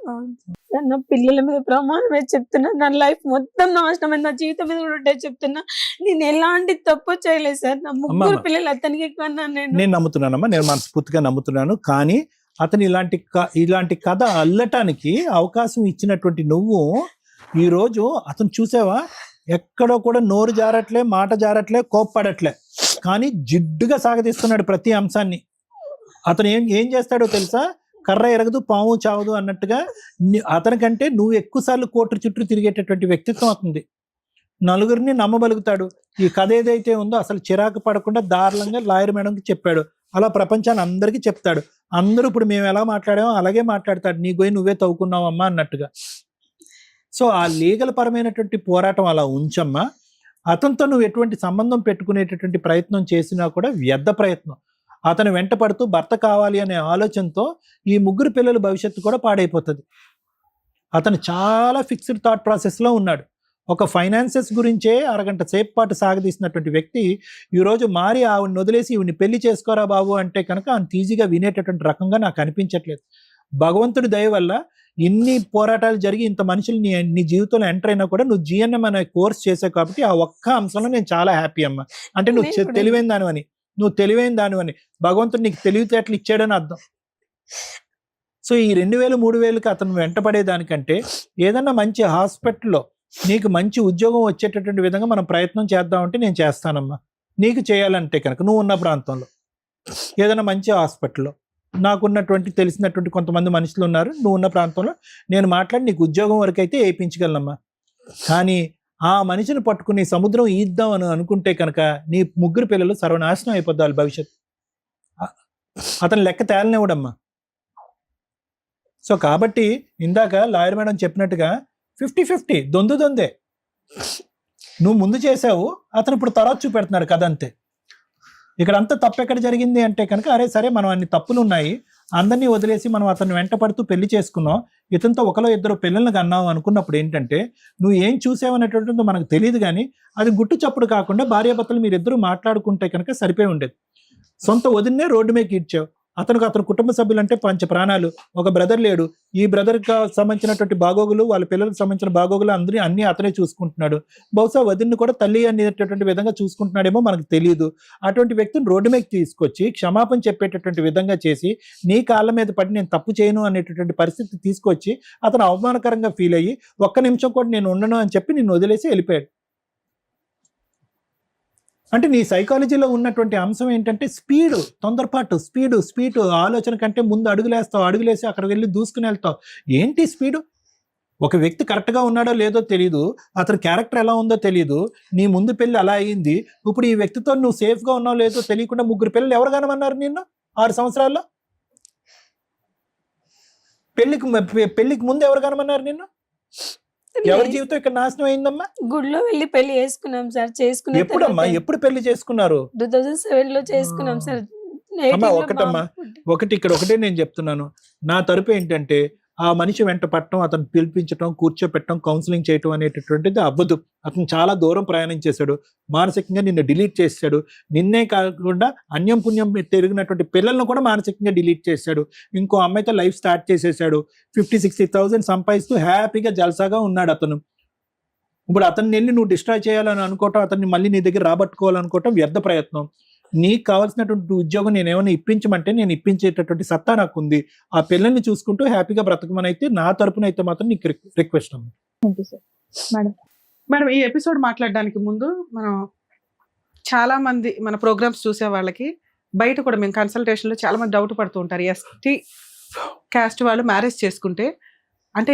నా పిల్లల మీద ప్రమాణం చెప్తున్నా, నా లైఫ్ మొత్తం నాశనమైంది, నా జీవితం మీద కూడా చెప్తున్నా. నేను ఎలాంటి తప్పు చేయలేదు సార్. నా 3 పిల్లలు అతనికి కన్నా నేను నమ్ముతున్నానమ్మా, నేను మనస్ఫూర్తిగా నమ్ముతున్నాను. కానీ అతను ఇలాంటి కథ అల్లటానికి అవకాశం ఇచ్చినటువంటి నువ్వు ఈ రోజు అతను చూసావా, ఎక్కడో కూడా నోరు జారట్లే, మాట జారట్లే, కోప్పడట్లే, కానీ జిడ్డుగా సాగదీస్తున్నాడు ప్రతి అంశాన్ని. అతను ఏం చేస్తాడో తెలుసా? కర్ర ఎరగదు పాము చావదు అన్నట్టుగా అతనికంటే నువ్వు ఎక్కువ సార్లు కోర్టు చుట్టూ తిరిగేటటువంటి వ్యక్తిత్వం అవుతుంది. నలుగురిని నమ్మబలుగుతాడు. ఈ కథ ఏదైతే ఉందో అసలు చిరాకు పడకుండా దారుణంగా లాయర్ మేడంకి చెప్పాడు. అలా ప్రపంచాన్ని అందరికీ చెప్తాడు. అందరూ ఇప్పుడు మేము ఎలా మాట్లాడామో అలాగే మాట్లాడతాడు. నీ గోయి నువ్వే తవ్వుకున్నావమ్మా అన్నట్టుగా. సో ఆ లీగల్ పరమైనటువంటి పోరాటం అలా ఉంచమ్మా. అతనితో నువ్వు ఎటువంటి సంబంధం పెట్టుకునేటటువంటి ప్రయత్నం చేసినా కూడా వ్యర్థ ప్రయత్నం. అతను వెంట పడుతూ భర్త కావాలి అనే ఆలోచనతో ఈ 3 పిల్లల భవిష్యత్తు కూడా పాడైపోతుంది. అతను చాలా ఫిక్స్డ్ థాట్ ప్రాసెస్లో ఉన్నాడు. ఒక ఫైనాన్సెస్ గురించే అరగంట సేపు పాటు సాగదీసినటువంటి వ్యక్తి ఈరోజు మారి ఆవిడని వదిలేసి ఈవిని పెళ్లి చేసుకోరా బాబు అంటే కనుక అంత ఈజీగా వినేటటువంటి రకంగా నాకు అనిపించట్లేదు. భగవంతుడి దయ వల్ల ఇన్ని పోరాటాలు జరిగి ఇంత మనుషులు నీ జీవితంలో ఎంటర్ అయినా కూడా నువ్వు జిఎన్ఎం అనే కోర్స్ చేసావు కాబట్టి ఆ ఒక్క అంశంలో నేను చాలా హ్యాపీ అమ్మా. అంటే నువ్వు తెలివైన దానివని, భగవంతుడు నీకు తెలివితేటలు ఇచ్చాడని అర్థం. సో ఈ 2,000 3,000కి అతను వెంటపడేదానికంటే ఏదన్నా మంచి హాస్పిటల్లో నీకు మంచి ఉద్యోగం వచ్చేటటువంటి విధంగా మనం ప్రయత్నం చేద్దామంటే నేను చేస్తానమ్మా. నీకు చేయాలంటే కనుక నువ్వు ఉన్న ప్రాంతంలో ఏదైనా మంచి హాస్పిటల్లో నాకున్నటువంటి తెలిసినటువంటి కొంతమంది మనుషులు ఉన్నారు, నువ్వు ఉన్న ప్రాంతంలో నేను మాట్లాడి నీకు ఉద్యోగం వరకు అయితే వేయించగలనమ్మా. కానీ ఆ మనిషిని పట్టుకుని సముద్రం ఈద్దాం అని అనుకుంటే కనుక నీ 3 పిల్లలు సర్వనాశనం అయిపోద్ది భవిష్యత్తు. అతను లెక్క తేలనివ్వడమ్మా. సో కాబట్టి ఇందాక లాయర్ మేడం చెప్పినట్టుగా 50-50 దొందే. నువ్వు ముందు చేసావు, అతను ఇప్పుడు తర్వాత చూపెడుతున్నాడు కథ, అంతే. ఇక్కడ అంతా తప్పు ఎక్కడ జరిగింది అంటే కనుక, అరే సరే మనం అన్ని తప్పులు ఉన్నాయి, అందరినీ వదిలేసి మనం అతన్ని వెంట పడుతూ పెళ్లి చేసుకున్నాం, ఇతనితో ఒకలో ఇద్దరు పిల్లల్ని కన్నావు అనుకున్నప్పుడు ఏంటంటే, నువ్వు ఏం చూసావనేటువంటిది మనకు తెలియదు, కానీ అది గుట్టు చప్పుడు కాకుండా భార్యాభర్తలు మీరిద్దరూ మాట్లాడుకుంటే కనుక సరిపోయి ఉండేది. సొంత వదిన్నే రోడ్డు మీద ఇచ్చావు. అతని కుటుంబ సభ్యులు అంటే పంచ ప్రాణాలు. ఒక బ్రదర్ లేడు, ఈ బ్రదర్కి సంబంధించినటువంటి బాగోగులు, వాళ్ళ పిల్లలకు సంబంధించిన బాగోగులు అన్ని అతనే చూసుకుంటున్నాడు. బహుశా వదిన్ని కూడా తల్లి అనేటటువంటి విధంగా చూసుకుంటున్నాడేమో మనకు తెలియదు. అటువంటి వ్యక్తిని రోడ్డు మీద తీసుకొచ్చి క్షమాపణ చెప్పేటటువంటి విధంగా చేసి, నీ కాళ్ళ మీద పడి నేను తప్పు చేయను అనేటటువంటి పరిస్థితి తీసుకొచ్చి అతను అవమానకరంగా ఫీల్ అయ్యి, ఒక్క నిమిషం కూడా నేను ఉండను అని చెప్పి నిన్ను వదిలేసి వెళ్ళిపోయాడు. అంటే నీ సైకాలజీలో ఉన్నటువంటి అంశం ఏంటంటే స్పీడ్, తొందరపాటు, స్పీడు ఆలోచన కంటే ముందు అడుగులేసి అక్కడ వెళ్ళి దూసుకుని వెళ్తావు. ఏంటి స్పీడు? ఒక వ్యక్తి కరెక్ట్గా ఉన్నాడో లేదో తెలియదు, అతని క్యారెక్టర్ ఎలా ఉందో తెలియదు, నీ ముందు పెళ్ళి అలా అయింది, ఇప్పుడు ఈ వ్యక్తితో నువ్వు సేఫ్గా ఉన్నావు లేదో తెలియకుండా 3 పిల్లలు ఎవరు కనమన్నారు నిన్ను 6 సంవత్సరాల్లో? పెళ్లికి ముందు ఎవరు కనమన్నారు నిన్ను? ఎవరి జీవితం ఇక్కడ నాశనం అయిందమ్మా? గుడిలో వెళ్ళి పెళ్లి చేసుకున్నాం సార్. చేసుకున్న ఎప్పుడమ్మా, ఎప్పుడు పెళ్లి చేసుకున్నారు? 2007 లో చేసుకున్నాం సార్. అమ్మా ఒకటే నేను చెప్తున్నాను, నా తరపు ఏంటంటే, ఆ మనిషి వెంట పట్టడం, అతను పిలిపించడం, కూర్చోపెట్టడం, కౌన్సిలింగ్ చేయటం అనేటటువంటిది అవ్వదు. అతను చాలా దూరం ప్రయాణం చేశాడు, మానసికంగా నిన్ను డిలీట్ చేశాడు. నిన్నే కాకుండా అన్యం పుణ్యం తిరిగినటువంటి పిల్లలను కూడా మానసికంగా డిలీట్ చేశాడు. ఇంకో అమ్మాయితో లైఫ్ స్టార్ట్ చేసేసాడు. 50,000-60,000 సంపాదిస్తూ హ్యాపీగా జల్సాగా ఉన్నాడు అతను. ఇప్పుడు అతన్ని వెళ్ళి నువ్వు డిస్ట్రాయ్ చేయాలని అనుకోవటం, అతన్ని మళ్ళీ నీ దగ్గర రాబట్టుకోవాలనుకోవటం వ్యర్థ ప్రయత్నం. నీకు కావాల్సినటువంటి ఉద్యోగం నేను ఏమైనా ఇప్పించమంటే నేను ఇప్పించేటటువంటి సత్తా నాకు ఉంది. ఆ పిల్లల్ని చూసుకుంటూ హ్యాపీగా బ్రతకమని అయితే నా తరపున అయితే మాత్రం నీకు రిక్వెస్ట్ అమ్మా. మేడం, ఈ ఎపిసోడ్ మాట్లాడడానికి ముందు మనం చాలా మంది మన ప్రోగ్రామ్స్ చూసే వాళ్ళకి బయట కూడా మేము కన్సల్టేషన్లో చాలా మంది డౌట్ పడుతూ ఉంటారు. ఎస్టీ క్యాస్ట్ వాళ్ళు మ్యారేజ్ చేసుకుంటే, అంటే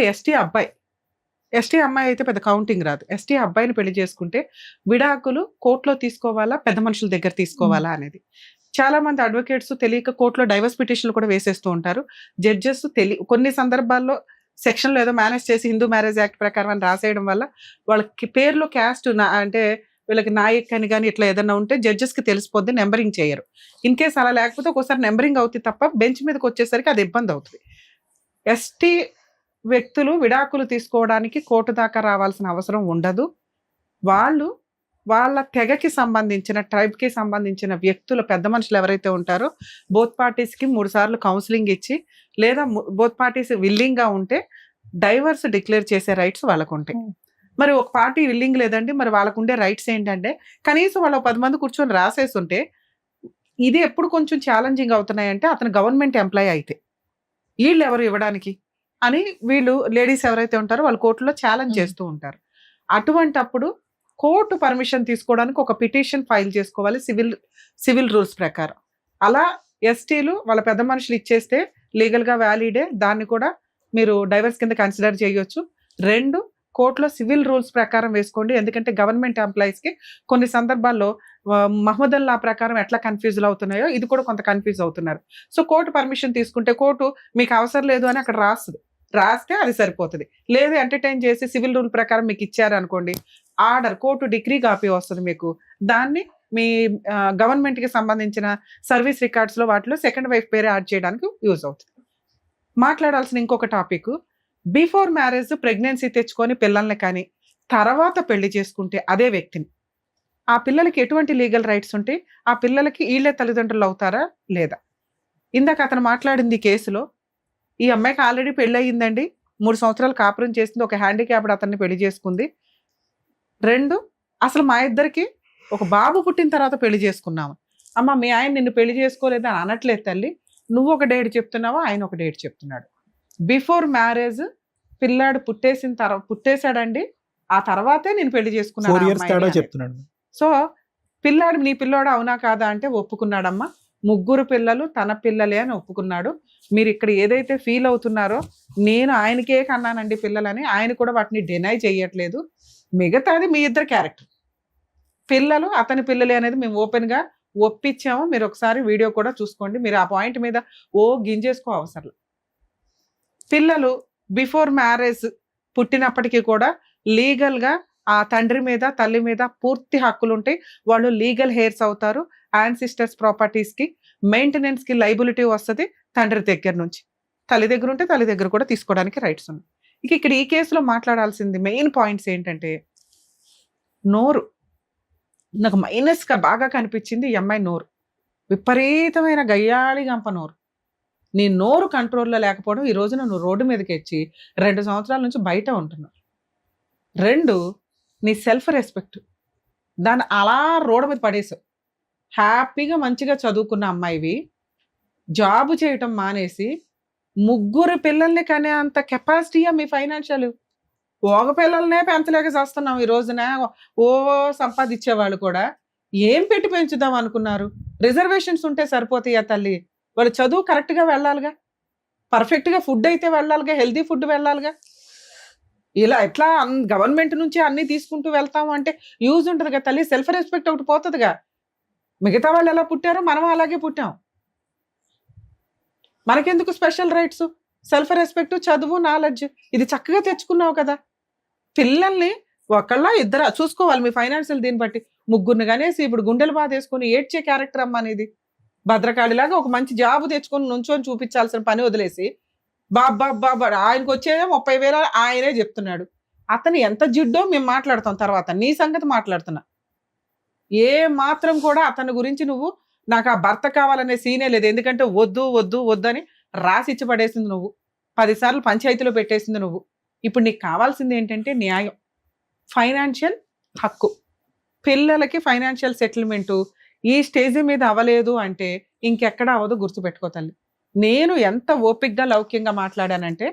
ఎస్టీ అమ్మాయి అయితే పెద్ద కౌంటింగ్ రాదు, ఎస్టీ అబ్బాయిని పెళ్లి చేసుకుంటే విడాకులు కోర్టులో తీసుకోవాలా, పెద్ద మనుషుల దగ్గర తీసుకోవాలా అనేది. చాలా మంది అడ్వకేట్స్ తెలియక కోర్టులో డైవర్స్ పిటిషన్లు కూడా వేసేస్తూ ఉంటారు. జడ్జెస్ కొన్ని సందర్భాల్లో సెక్షన్లో ఏదో మేనేజ్ చేసి హిందూ మ్యారేజ్ యాక్ట్ ప్రకారం అని రాసేయడం వల్ల వాళ్ళకి పేర్లో క్యాస్ట్ అంటే వీళ్ళకి నాయక్ అని కానీ ఇట్లా ఏదైనా ఉంటే జడ్జెస్కి తెలిసిపోద్ది, నెంబరింగ్ చేయరు. ఇన్ కేస్ అలా లేకపోతే ఒకసారి నెంబరింగ్ అవుతుంది తప్ప బెంచ్ మీదకి వచ్చేసరికి అది ఇబ్బంది అవుతుంది. ఎస్టీ వ్యక్తులు విడాకులు తీసుకోవడానికి కోర్టు దాకా రావాల్సిన అవసరం ఉండదు. వాళ్ళ తెగకి సంబంధించిన, ట్రైబ్కి సంబంధించిన వ్యక్తులు, పెద్ద మనుషులు ఎవరైతే ఉంటారో బోత్ పార్టీస్కి 3 సార్లు కౌన్సిలింగ్ ఇచ్చి, లేదా బోత్ పార్టీస్ విల్లింగ్గా ఉంటే డైవర్స్ డిక్లేర్ చేసే రైట్స్ వాళ్ళకు ఉంటాయి. మరి ఒక పార్టీ విల్లింగ్ లేదండి, మరి వాళ్ళకు ఉండే రైట్స్ ఏంటంటే కనీసం వాళ్ళు 10 మంది కూర్చొని రాసేసి ఉంటే, ఇది ఎప్పుడు కొంచెం ఛాలెంజింగ్ అవుతున్నాయంటే అతను గవర్నమెంట్ ఎంప్లాయీ అయితే వీళ్ళు ఎవరు ఇవ్వడానికి అని వీళ్ళు లేడీస్ ఎవరైతే ఉంటారో వాళ్ళు కోర్టులో ఛాలెంజ్ చేస్తూ ఉంటారు. అటువంటప్పుడు కోర్టు పర్మిషన్ తీసుకోవడానికి ఒక పిటిషన్ ఫైల్ చేసుకోవాలి సివిల్ రూల్స్ ప్రకారం. అలా ఎస్టీలు వాళ్ళ పెద్ద మనుషులు ఇచ్చేస్తే లీగల్గా వ్యాలిడే, దాన్ని కూడా మీరు డైవర్స్ కింద కన్సిడర్ చేయొచ్చు. 2, కోర్టులో సివిల్ రూల్స్ ప్రకారం వేసుకోండి. ఎందుకంటే గవర్నమెంట్ ఎంప్లాయీస్కి కొన్ని సందర్భాల్లో మహమ్మదన్ లా ప్రకారం ఎట్లా కన్ఫ్యూజ్ అవుతున్నాయో ఇది కూడా కొంత కన్ఫ్యూజ్ అవుతున్నారు. సో కోర్టు పర్మిషన్ తీసుకుంటే కోర్టు మీకు అవసరం లేదు అని అక్కడ రాస్తే అది సరిపోతుంది. లేదు ఎంటర్టైన్ చేసి సివిల్ రూల్ ప్రకారం మీకు ఇచ్చారు అనుకోండి, ఆర్డర్ కోర్టు డిగ్రీ కాపీ వస్తుంది మీకు. దాన్ని మీ గవర్నమెంట్కి సంబంధించిన సర్వీస్ రికార్డ్స్లో వాటిలో సెకండ్ వైఫ్ పేరే యాడ్ చేయడానికి యూజ్ అవుతుంది. మాట్లాడాల్సిన ఇంకొక టాపిక్, బిఫోర్ మ్యారేజ్ ప్రెగ్నెన్సీ తెచ్చుకొని పిల్లల్ని కానీ తర్వాత పెళ్లి చేసుకుంటే అదే వ్యక్తిని, ఆ పిల్లలకి ఎటువంటి లీగల్ రైట్స్ ఉంటాయి, ఆ పిల్లలకి వీళ్ళే తల్లిదండ్రులు అవుతారా లేదా? ఇందాక అతను మాట్లాడింది కేసులో, ఈ అమ్మాయికి ఆల్రెడీ పెళ్ళి అయ్యిందండి, 3 సంవత్సరాలు కాపురం చేసింది, ఒక హ్యాండిక్యాప్డ్ అతన్ని పెళ్లి చేసుకుంది. 2, అసలు మా ఇద్దరికి ఒక బాబు పుట్టిన తర్వాత పెళ్లి చేసుకున్నాము. అమ్మ మీ ఆయన నిన్ను పెళ్లి చేసుకోలేదు అని అనట్లేదు తల్లి, నువ్వు ఒక డేట్ చెప్తున్నావా, ఆయన ఒక డేట్ చెప్తున్నాడు. బిఫోర్ మ్యారేజ్ పిల్లాడు పుట్టేశాడండి, ఆ తర్వాతే నేను పెళ్లి చేసుకున్నాను. సో పిల్లాడు నీ పిల్లాడు అవునా కాదా అంటే ఒప్పుకున్నాడమ్మా. 3 పిల్లలు తన పిల్లలే అని ఒప్పుకున్నాడు. మీరు ఇక్కడ ఏదైతే ఫీల్ అవుతున్నారో, నేను ఆయనకే కన్నానండి పిల్లలని, ఆయన కూడా వాటిని డినై చేయట్లేదు. మిగతాది మీ ఇద్దరు క్యారెక్టర్. పిల్లలు అతని పిల్లలే అనేది మేము ఓపెన్గా ఒప్పించాము. మీరు ఒకసారి వీడియో కూడా చూసుకోండి. మీరు ఆ పాయింట్ మీద గింజేసుకో అవసరం. పిల్లలు బిఫోర్ మ్యారేజ్ పుట్టినప్పటికీ కూడా లీగల్గా ఆ తండ్రి మీద తల్లి మీద పూర్తి హక్కులు ఉంటాయి. వాళ్ళు లీగల్ హెయిర్స్ అవుతారు. యాన్సిస్టర్స్ ప్రాపర్టీస్కి మెయింటెనెన్స్కి లైబిలిటీ వస్తుంది తండ్రి దగ్గర నుంచి. తల్లి దగ్గర ఉంటే తల్లి దగ్గర కూడా తీసుకోవడానికి రైట్స్ ఉన్నాయి. ఇక్కడ ఈ కేసులో మాట్లాడాల్సింది మెయిన్ పాయింట్స్ ఏంటంటే, నోరు నాకు మైనస్గా బాగా కనిపించింది. ఈ అమ్మాయి నోరు విపరీతమైన గయ్యాళి గంప నోరు. నీ నోరు కంట్రోల్లో లేకపోవడం ఈ రోజున నువ్వు రోడ్డు మీదకి వచ్చి 2 సంవత్సరాల నుంచి బయట ఉంటున్నావు. 2, నీ సెల్ఫ్ రెస్పెక్ట్, దాన్ని అలా రోడ్డు మీద పడేసావు. హ్యాపీగా మంచిగా చదువుకున్న అమ్మాయివి జాబ్ చేయటం మానేసి 3 పిల్లల్ని కనే అంత కెపాసిటీయా మీ ఫైనాన్షియల్? ఒక పిల్లల్నే పెంచలేక చేస్తున్నాం ఈ రోజున. ఓ సంపాదించేవాళ్ళు కూడా ఏం పెట్టి పెంచుదాం అనుకున్నారు? రిజర్వేషన్స్ ఉంటే సరిపోతాయా తల్లి? వాళ్ళు చదువు కరెక్ట్గా వెళ్ళాలిగా, పర్ఫెక్ట్గా ఫుడ్ అయితే వెళ్ళాలిగా, హెల్తీ ఫుడ్ వెళ్ళాలిగా. ఇలా ఎట్లా గవర్నమెంట్ నుంచి అన్ని తీసుకుంటూ వెళ్తాము అంటే యూజ్ ఉంటుంది కదా తల్లి. సెల్ఫ్ రెస్పెక్ట్ ఒకటి పోతుందిగా. మిగతా వాళ్ళు ఎలా పుట్టారో మనం అలాగే పుట్టాం. మనకెందుకు స్పెషల్ రైట్స్? సెల్ఫ్ రెస్పెక్ట్, చదువు, నాలెడ్జ్ ఇది చక్కగా తెచ్చుకున్నావు కదా. పిల్లల్ని ఒకళ్ళ ఇద్దరు చూసుకోవాలి మీ ఫైనాన్షియల్ దీన్ని బట్టి. 3 కనేసి ఇప్పుడు గుండెలు బాధ వేసుకొని ఏడ్చే క్యారెక్టర్ అమ్మ అనేది. భద్రకాళిలాగా ఒక మంచి జాబు తెచ్చుకొని నుంచొని చూపించాల్సిన పని వదిలేసి బాబా ఆయనకు వచ్చేదే 30,000 ఆయనే చెప్తున్నాడు. అతను ఎంత జిడ్డో మేము మాట్లాడతాం తర్వాత. నీ సంగతి మాట్లాడుతున్నా. ఏ మాత్రం కూడా అతని గురించి నువ్వు నాకు ఆ భర్త కావాలనే సీనే లేదు. ఎందుకంటే వద్దు వద్దు వద్దని రాసిచ్చి పడేసింది నువ్వు. 10 సార్లు పంచాయతీలో పెట్టేసింది నువ్వు. ఇప్పుడు నీకు కావాల్సింది ఏంటంటే న్యాయం, ఫైనాన్షియల్ హక్కు. పిల్లలకి ఫైనాన్షియల్ సెటిల్మెంటు ఈ స్టేజ్ మీద అవ్వలేదు అంటే ఇంకెక్కడ అవ్వదు. గుర్తుపెట్టుకో తల్లి. నేను ఎంత ఓపిక్గా లౌక్యంగా మాట్లాడానంటే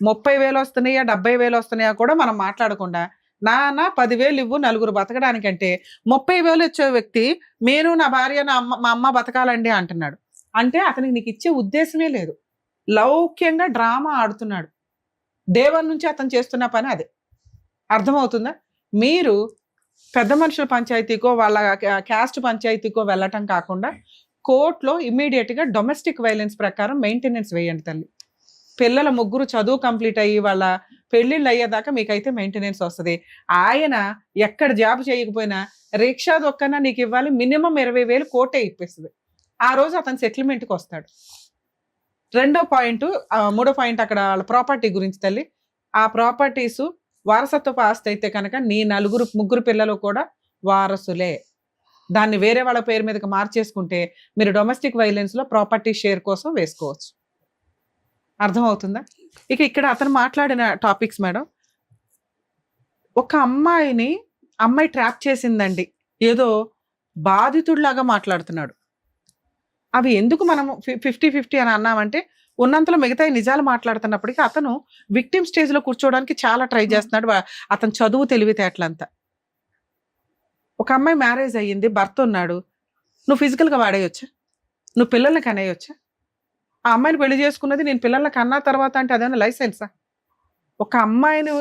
30,000 వస్తున్నాయా 70,000 వస్తున్నాయా కూడా మనం మాట్లాడకుండా, నాన్న 10,000 ఇవ్వు నలుగురు బతకడానికంటే 30,000 వచ్చే వ్యక్తి నేను నా భార్య మా అమ్మ బతకాలండి అంటున్నాడు. అంటే అతనికి నీకు ఇచ్చే ఉద్దేశమే లేదు. లౌక్యంగా డ్రామా ఆడుతున్నాడు. దేవుని నుంచి అతను చేస్తున్న పని అదే. అర్థమవుతుందా? మీరు పెద్ద మనుషుల పంచాయతీకో వాళ్ళ క్యాస్ట్ పంచాయతీకో వెళ్ళటం కాకుండా కోర్టులో ఇమ్మీడియట్గా డొమెస్టిక్ వైలెన్స్ ప్రకారం మెయింటెనెన్స్ వేయండి తల్లి. పిల్లల 3 చదువు కంప్లీట్ అయ్యి వాళ్ళ పెళ్ళిళ్ళు అయ్యేదాకా మీకైతే మెయింటెనెన్స్ వస్తుంది. ఆయన ఎక్కడ జాబ్ చేయకపోయినా రిక్షా దొక్కన నీకు ఇవ్వాలి. మినిమం 20,000 కోటే ఇప్పిస్తుంది. ఆ రోజు అతను సెటిల్మెంట్కి వస్తాడు. 2వ పాయింట్, 3వ పాయింట్ అక్కడ వాళ్ళ ప్రాపర్టీ గురించి తల్లి. ఆ ప్రాపర్టీస్ వారసత్వపు ఆస్తి అయితే కనుక నీ 3 పిల్లలు కూడా వారసులే. దాన్ని వేరే వాళ్ళ పేరు మీదకి మార్చేసుకుంటే మీరు డొమెస్టిక్ వైలెన్స్లో ప్రాపర్టీ షేర్ కోసం వేసుకోవచ్చు. అర్థమవుతుందా? ఇక్కడ అతను మాట్లాడిన టాపిక్స్ మేడం, ఒక అమ్మాయి ట్రాప్ చేసిందండి, ఏదో బాధితుడిలాగా మాట్లాడుతున్నాడు. అవి ఎందుకు మనం 50-50 అని అన్నామంటే ఉన్నంతలో మిగతా నిజాలు మాట్లాడుతున్నప్పటికీ అతను విక్టిమ్ స్టేజ్లో కూర్చోవడానికి చాలా ట్రై చేస్తున్నాడు. అతను చదువు తెలివితేటలంతా. ఒక అమ్మాయి మ్యారేజ్ అయ్యింది, భర్త ఉన్నాడు. నువ్వు ఫిజికల్గా వాడేయొచ్చా? నువ్వు పిల్లల్ని కనేయొచ్చా? ఆ అమ్మాయిని పెళ్లి చేసుకున్నది నేను పిల్లల్ని కన్నా తర్వాత అంటే అదేమన్నా లైసెన్సా? ఒక అమ్మాయిని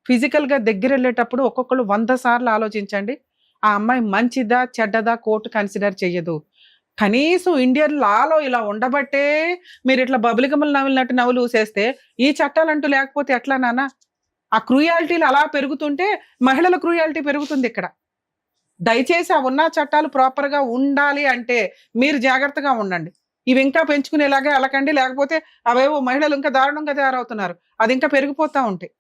ఫిజికల్గా దగ్గర వెళ్ళేటప్పుడు ఒక్కొక్కరు 100 సార్లు ఆలోచించండి. ఆ అమ్మాయి మంచిదా చెడ్డదా కోర్టు కన్సిడర్ చెయ్యదు. కనీసం ఇండియన్ లాలో ఇలా ఉండబట్టే మీరు ఇట్లా బబులికములు నవ్వినట్టు నవ్వులు ఊసేస్తే ఈ చట్టాలంటూ లేకపోతే ఎట్లా నాన్న? ఆ క్రూయాలిటీలు అలా పెరుగుతుంటే మహిళల క్రూయాలిటీ పెరుగుతుంది ఇక్కడ. దయచేసి ఆ ఉన్న చట్టాలు ప్రాపర్గా ఉండాలి అంటే మీరు జాగ్రత్తగా ఉండండి. ఇవి ఇంకా పెంచుకునేలాగా వెళ్ళకండి. లేకపోతే అవేవో మహిళలు ఇంకా దారుణంగా తయారవుతున్నారు. అది ఇంకా పెరిగిపోతూ ఉంటాయి.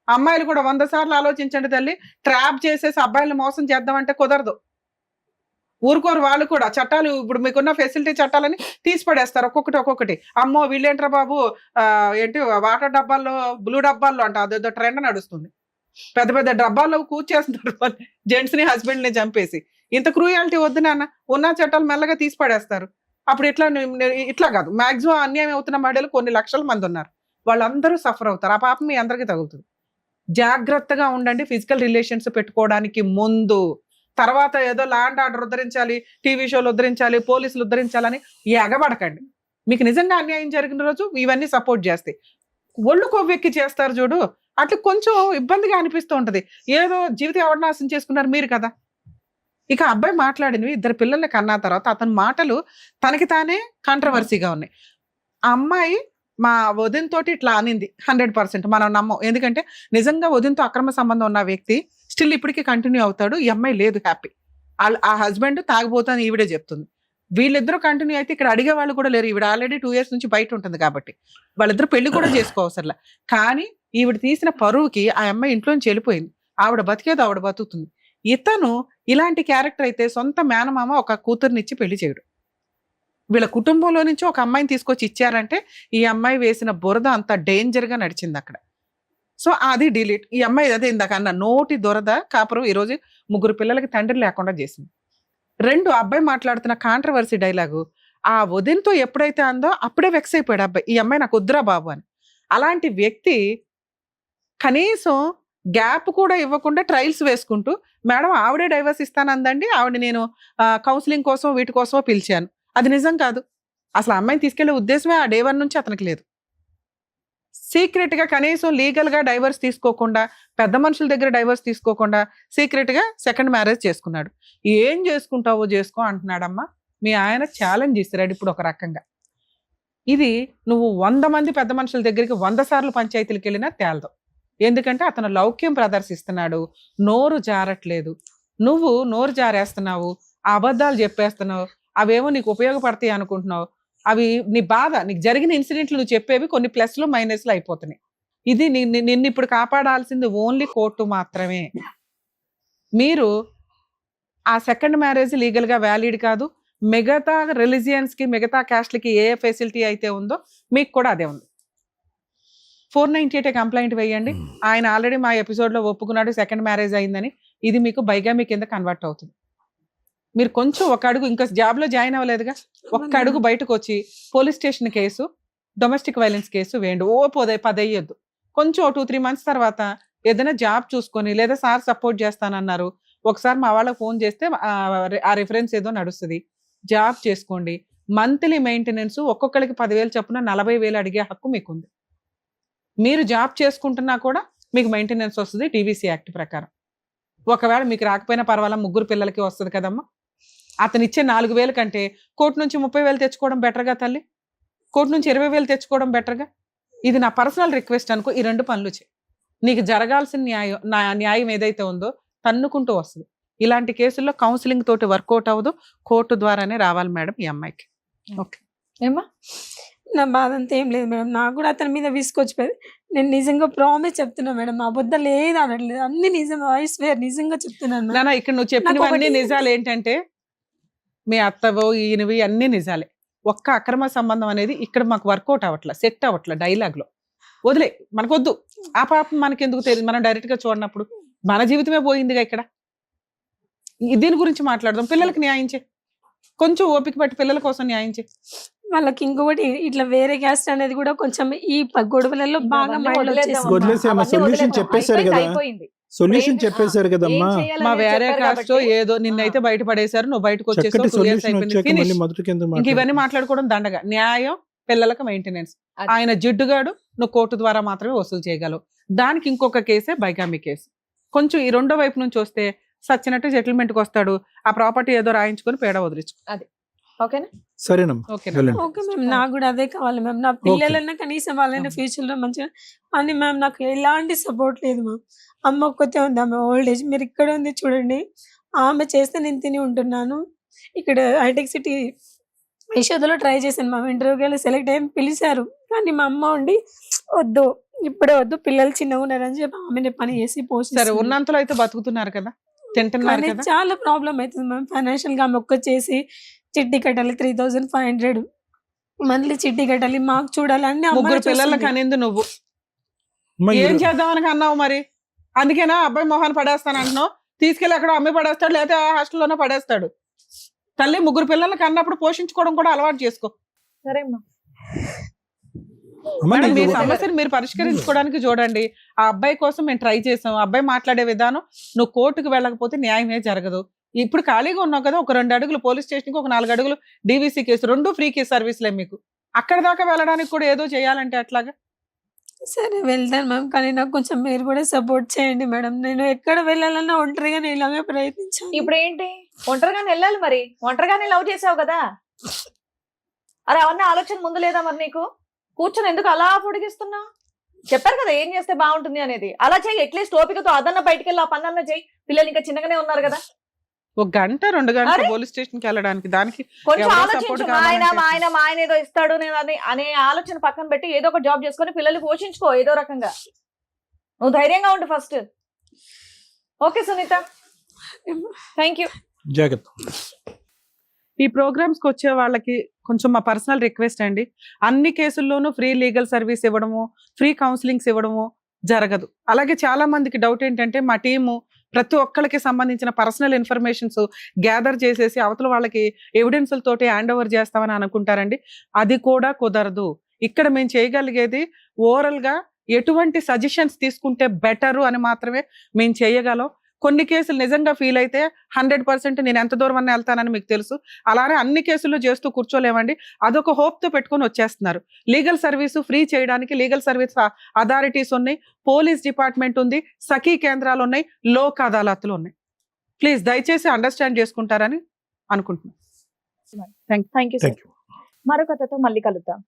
అమ్మాయిలు కూడా 100 సార్లు ఆలోచించండి తల్లి. ట్రాప్ చేసేసి అబ్బాయిలను మోసం చేద్దామంటే కుదరదు. ఊరుకోరు వాళ్ళు కూడా. చట్టాలు ఇప్పుడు మీకున్న ఫెసిలిటీ చట్టాలని తీసి పడేస్తారు ఒక్కొక్కటి. అమ్మో వీళ్ళేంట్రా బాబు ఏంటి వాటర్ డబ్బాల్లో బ్లూ డబ్బాల్లో అంట అదేదో ట్రెండ్ నడుస్తుంది. పెద్ద డబ్బాల్లో కూర్చేస్తున్నారు జెంట్స్ని హస్బెండ్ని చంపేసి. ఇంత క్రూయాలిటీ వద్దు నాన్న. ఉన్న చట్టాలు మెల్లగా తీసి పడేస్తారు. అప్పుడు ఇట్లా కాదు. మాక్సిమం అన్యాయం అవుతున్న మహిళలు కొన్ని లక్షల మంది ఉన్నారు. వాళ్ళందరూ సఫర్ అవుతారు. ఆ పాపం మీ అందరికీ తగులుతుంది. జాగ్రత్తగా ఉండండి ఫిజికల్ రిలేషన్స్ పెట్టుకోవడానికి ముందు. తర్వాత ఏదో ల్యాండ్ ఆర్డర్ ఉద్ధరించాలి, టీవీ షోలు ఉద్ధరించాలి, పోలీసులు ఉద్ధరించాలని ఎగబడకండి. మీకు నిజంగా అన్యాయం జరిగిన రోజు ఇవన్నీ సపోర్ట్ చేస్తాయి. ఒళ్ళు కొవ్వెక్కి చేస్తారు చూడు, అట్లా కొంచెం ఇబ్బందిగా అనిపిస్తూ ఉంటుంది. ఏదో జీవితం ఎవరు నాశనం చేసుకున్నారు మీరు కదా. ఇక అబ్బాయి మాట్లాడినవి 2 పిల్లల్ని కన్నా తర్వాత అతని మాటలు తనకి తానే కాంట్రవర్సీగా ఉన్నాయి. ఆ అమ్మాయి మా వదిన తోటి ఇట్లా అనింది 100% మనం నమ్మం. ఎందుకంటే నిజంగా వదినతో అక్రమ సంబంధం ఉన్న వ్యక్తి స్టిల్ ఇప్పటికీ కంటిన్యూ అవుతాడు. ఈ అమ్మాయి లేదు హ్యాపీ. ఆ హస్బెండ్ తాగిపోతాను ఈవిడే చెప్తుంది. వీళ్ళిద్దరూ కంటిన్యూ అయితే ఇక్కడ అడిగే వాళ్ళు కూడా లేరు. ఈవిడ ఆల్రెడీ 2 years నుంచి బయట ఉంటుంది కాబట్టి వాళ్ళిద్దరు పెళ్లి కూడా చేసుకోవసరలా. కానీ ఈవిడ తీసిన పరువుకి ఆ అమ్మాయి ఇంట్లోంచి వెళ్ళిపోయింది. ఆవిడ బతికేదో ఆవిడ బతుకుతుంది. ఇతను ఇలాంటి క్యారెక్టర్ అయితే సొంత మేనమామ ఒక కూతుర్నిచ్చి పెళ్లి చేయడు. వీళ్ళ కుటుంబంలో నుంచి ఒక అమ్మాయిని తీసుకొచ్చి ఇచ్చారంటే ఈ అమ్మాయి వేసిన బురద అంత డేంజర్ గా నడిచింది అక్కడ. సో అది డిలీట్. ఈ అమ్మాయి అదే ఇందాక అన్న నోటి దొరద కాపురం ఈరోజు 3 పిల్లలకి తండ్రి లేకుండా చేసింది. 2 అబ్బాయి మాట్లాడుతున్న కాంట్రవర్సీ డైలాగు ఆ వదినతో ఎప్పుడైతే అందో అప్పుడే వెక్స్ అయిపోయాడు అబ్బాయి, ఈ అమ్మాయి నాకు వద్దురా బాబు అని. అలాంటి వ్యక్తి కనీసం గ్యాప్ కూడా ఇవ్వకుండా ట్రయల్స్ వేసుకుంటూ మేడం ఆవిడే డైవర్స్ ఇస్తానందండి, ఆవిడ నేను కౌన్సిలింగ్ కోసం వీటి కోసమో పిలిచాను. అది నిజం కాదు. అసలు అమ్మాయిని తీసుకెళ్లే ఉద్దేశమే ఆ డే 1 నుంచి అతనికి లేదు. సీక్రెట్ గా కనీసం లీగల్ గా డైవర్స్ తీసుకోకుండా, పెద్ద మనుషుల దగ్గర డైవర్స్ తీసుకోకుండా సీక్రెట్ గా సెకండ్ మ్యారేజ్ చేసుకున్నాడు. ఏం చేసుకుంటావో చేసుకో అంటున్నాడమ్మా. మీ ఆయన ఛాలెంజ్ ఇస్తున్నాడు ఇప్పుడు ఒక రకంగా. ఇది నువ్వు 100 మంది పెద్ద మనుషుల దగ్గరికి 100 సార్లు పంచాయతీలకు వెళ్ళినా తేలదు. ఎందుకంటే అతను లౌక్యం ప్రదర్శిస్తున్నాడు, నోరు జారట్లేదు. నువ్వు నోరు జారేస్తున్నావు, ఆ అబద్ధాలు చెప్పేస్తున్నావు, అవేమో నీకు ఉపయోగపడతాయి అనుకుంటున్నావు. అవి నీ బాధ, నీకు జరిగిన ఇన్సిడెంట్లు నువ్వు చెప్పేవి కొన్ని ప్లస్లు మైనస్లు అయిపోతున్నాయి. ఇది నిన్ను ఇప్పుడు కాపాడాల్సింది ఓన్లీ కోర్టు మాత్రమే. మీరు ఆ సెకండ్ మ్యారేజ్ లీగల్ గా వ్యాలిడ్ కాదు. మిగతా రిలీజియన్స్ కి మిగతా క్యాస్ట్లకి ఏ ఫెసిలిటీ అయితే ఉందో మీకు కూడా అదే ఉంది. 498 కంప్లైంట్ వేయండి. ఆయన ఆల్రెడీ మా ఎపిసోడ్ లో ఒప్పుకున్నాడు సెకండ్ మ్యారేజ్ అయిందని. ఇది మీకు బైగామి కింద కన్వర్ట్ అవుతుంది. మీరు కొంచెం ఒక అడుగు, ఇంకా జాబ్ లో జాయిన్ అవ్వలేదుగా, ఒక్క అడుగు బయటకు వచ్చి police station case, domestic violence case వేయండి. ఓ 10 అయ్యొద్దు. కొంచెం 2-3 months తర్వాత ఏదైనా జాబ్ చూసుకొని, లేదా సార్ సపోర్ట్ చేస్తానన్నారు, ఒకసారి మా వాళ్ళకి ఫోన్ చేస్తే ఆ రిఫరెన్స్ ఏదో నడుస్తుంది, జాబ్ చేసుకోండి. మంత్లీ మెయింటెనెన్స్ ఒక్కొక్కరికి 10,000 చొప్పున 40,000 అడిగే హక్కు మీకుంది. మీరు జాబ్ చేసుకుంటున్నా కూడా మీకు మెయింటెనెన్స్ వస్తుంది టీవీసీ యాక్ట్ ప్రకారం. ఒకవేళ మీకు రాకపోయినా పర్వాలా, 3 పిల్లలకి వస్తుంది కదమ్మా. అతను ఇచ్చే 4,000 కంటే కోర్టు నుంచి 30,000 తెచ్చుకోవడం బెటర్గా తల్లి, కోర్టు నుంచి 20,000 తెచ్చుకోవడం బెటర్గా. ఇది నా పర్సనల్ రిక్వెస్ట్ అనుకో. ఈ 2 పనులు చేయి. నీకు జరగాల్సిన న్యాయం ఏదైతే ఉందో తన్నుకుంటూ వస్తుంది. ఇలాంటి కేసుల్లో కౌన్సిలింగ్ తోటి వర్కౌట్ అవ్వదు, కోర్టు ద్వారానే రావాలి మేడం ఈ అమ్మాయికి. ఓకే ఏమ్మా? నా బాధ అంతా ఏం లేదు మేడం. నాకు కూడా అతని మీద విసుకొచ్చిపోయింది. నేను నిజంగా ప్రామిస్ చెప్తున్నా మేడం, అబద్ధం లేదు అనట్లేదు, అన్ని నిజం. ఐ స్వేర్ నిజంగా చెప్తున్నాను మేడం. నానా ఇక్కడ నువ్వు చెప్పినవన్నీ నిజాలు. ఏంటంటే మీ అత్తవో ఈయనవి అన్ని నిజాలే. ఒక్క అక్రమ సంబంధం అనేది ఇక్కడ మాకు వర్కౌట్ అవ్వట్లే, సెట్ అవ్వట్లే. డైలాగ్ లో వదిలే, మనకొద్దు. ఆ పాపం మనకెందుకు తెలియదు, మనం డైరెక్ట్ గా చూడనప్పుడు మన జీవితమే పోయిందిగా. ఇక్కడ దీని గురించి మాట్లాడదాం. పిల్లలకి న్యాయం చేయి, కొంచెం ఓపిక పట్టి పిల్లల కోసం న్యాయం చేయి. వాళ్ళకి ఇంకొకటి ఇట్లా వేరే క్యాస్ట్ అనేది కూడా కొంచెం ఈ గొడవలలో బాగా మైండ్ వచ్చేసింది. వదిలేసేమ్మా, సొల్యూషన్ చెప్పేశారు కదా, సొల్యూషన్ చెప్పేశారు కదమ్మా. మా వేరే కాస్ట్ ఏదో నిన్నైతే బయట పడేశారు, నువ్వు బయటకు వచ్చేసావు, 2 years అయిపోయింది. ఇంక ఇవన్నీ మాట్లాడుకోవడం దండగా. న్యాయం, పిల్లలకు మెయింటెనెన్స్. ఆయన జిడ్డుగాడు, నువ్వు కోర్టు ద్వారా మాత్రమే వసూలు చేయగలవు. దానికి ఇంకొక కేసే బైగామి కేసు. కొంచెం ఈ రెండో వైపు నుంచి వస్తే సచ్చినట్టు సెటిల్మెంట్ కి వస్తాడు. ఆ ప్రాపర్టీ ఏదో రాయించుకొని పేడ వదిలించు. ఓకేనా? సరేనమ్మా. ఓకే మ్యామ్, నాకు కూడా అదే కావాలి మ్యామ్. నా పిల్లలన్నా కనీసం వాళ్ళైనా ఫ్యూచర్ లో మంచిగా. అని మ్యామ్ నాకు ఎలాంటి సపోర్ట్ లేదు మ్యామ్. అమ్మ ఒక్కతే ఉంది, ఆమె ఓల్డ్ ఏజ్. మీరు ఇక్కడ ఉంది చూడండి, ఆమె చేస్తే నేను తిని ఉంటున్నాను. ఇక్కడ హైటెక్ సిటీ యశోదలో ట్రై చేశాను మ్యామ్, ఇంటర్వ్యూకి వెళ్ళి సెలెక్ట్ అయ్యి పిలిచారు. కానీ మా అమ్మ ఉండి వద్దు, ఇప్పుడే వద్దు, పిల్లలు చిన్నగా ఉన్నారని చెప్పి ఆమెనే పని చేసి పోస్ట్. సరే, ఉన్నంతలో అయితే బతుకుతున్నారు కదా, తింటున్నారు కదా. చాలా ప్రాబ్లం అవుతుంది మ్యామ్ ఫైనాన్షియల్ గా. ఆమె ఒక్క చేసి చిట్టి కట్టాలి 3,500 మంత్లీ, చిట్టి కట్టాలి, మాకు చూడాలి అన్ని. 3 పిల్లలకి అనేది నువ్వు ఏం చేద్దామని అన్నావు మరి? అందుకేనా అబ్బాయి మొహాన్ని పడేస్తాను అంటున్నావు? తీసుకెళ్ళి అక్కడ అమ్మాయి పడేస్తాడు, లేకపోతే హాస్టల్లోనే పడేస్తాడు. తల్లి 3 పిల్లలకి అన్నప్పుడు పోషించుకోవడం కూడా అలవాటు చేసుకో. సరేమ్మా, మీ సమస్యను మీరు పరిష్కరించుకోవడానికి చూడండి. ఆ అబ్బాయి కోసం మేము ట్రై చేసాం. అబ్బాయి మాట్లాడే విధానం, నువ్వు కోర్టుకు వెళ్ళకపోతే న్యాయమే జరగదు. ఇప్పుడు ఖాళీగా ఉన్నావు కదా, ఒక 2 అడుగులు పోలీస్ స్టేషన్కి, ఒక 4 అడుగులు డీవీసీ కేసు, 2 ఫ్రీ కేసు సర్వీస్లే మీకు. అక్కడ దాకా వెళ్ళడానికి కూడా ఏదో చేయాలంటే అట్లాగా. సరే వెళ్తాను మ్యామ్, కానీ నాకు కొంచెం మీరు కూడా సపోర్ట్ చేయండి మేడం. నేను ఎక్కడ వెళ్ళాలన్నా ఒంటరిగానే ఇలాగే ప్రయత్నించాను. ఇప్పుడు ఏంటి ఒంటరిగానే వెళ్ళాలి? మరి ఒంటరిగానే లవ్ చేసావు కదా, అరే అవన్నీ ఆలోచన ముందు లేదా మరి నీకు? కూర్చొని ఎందుకు అలా పొడిగిస్తున్నా? చెప్పారు కదా ఏం చేస్తే బాగుంటుంది అనేది. అలా చేయి, అట్లీస్ట్ ఓపికతో అదన్న బయటికి వెళ్ళి ఆ పనులన్న చేయి. పిల్లలు ఇంకా చిన్నగానే ఉన్నారు కదా. 1 గంట 2 గంటలు అరే! పోలీస్ స్టేషన్ కి వెళ్ళడానికి దానికి కొంచెం ఎవరో ఆలోచించు. support మా ఆయన కావాలంటే మా ఆయన ఏదో ఇస్తాడు నేను అనే ఆలోచన పక్కన పెట్టి ఏదో ఒక జాబ్ చేసుకొని పిల్లల్ని పోషించుకో ఏదో రకంగా. నువ్వు ధైర్యంగా ఉండు first. Okay Sunitha, thank you. జాగ్రత్త. ఈ ప్రోగ్రామ్స్ కి వచ్చే వాళ్ళకి కొంచెం మా పర్సనల్ రిక్వెస్ట్ అండి, అన్ని కేసుల్లోనూ ఫ్రీ లీగల్ సర్వీస్ ఇవ్వడము, ఫ్రీ కౌన్సిలింగ్స్ ఇవ్వడము జరగదు. అలాగే చాలా మందికి డౌట్ ఏంటంటే మా టీము ప్రతి ఒక్కరికి సంబంధించిన పర్సనల్ ఇన్ఫర్మేషన్స్ గ్యాదర్ చేసేసి అవతల వాళ్ళకి ఎవిడెన్స్లతోటి హ్యాండ్ ఓవర్ చేస్తామని అనుకుంటారండి. అది కూడా కుదరదు. ఇక్కడ మేము చేయగలిగేది ఓరల్ గా ఎటువంటి సజెషన్స్ తీసుకుంటే బెటరు అని మాత్రమే మేము చేయగలం. కొన్ని కేసులు నిజంగా ఫీల్ అయితే 100% నేను ఎంత దూరం అన్న వెళ్తానని మీకు తెలుసు. అలానే అన్ని కేసుల్లో చేస్తూ కూర్చోలేమండి. అదొక హోప్ తో పెట్టుకొని వచ్చేస్తున్నారు. లీగల్ సర్వీసు ఫ్రీ చేయడానికి లీగల్ సర్వీస్ అథారిటీస్ ఉన్నాయి, పోలీస్ డిపార్ట్మెంట్ ఉంది, సఖీ కేంద్రాలు ఉన్నాయి, లోక్ అదాలత్లు ఉన్నాయి. ప్లీజ్ దయచేసి అండర్స్టాండ్ చేసుకుంటారని అనుకుంటున్నాను. Thank you. Thank you. మరో కథతో మళ్ళీ కలుద్దాం.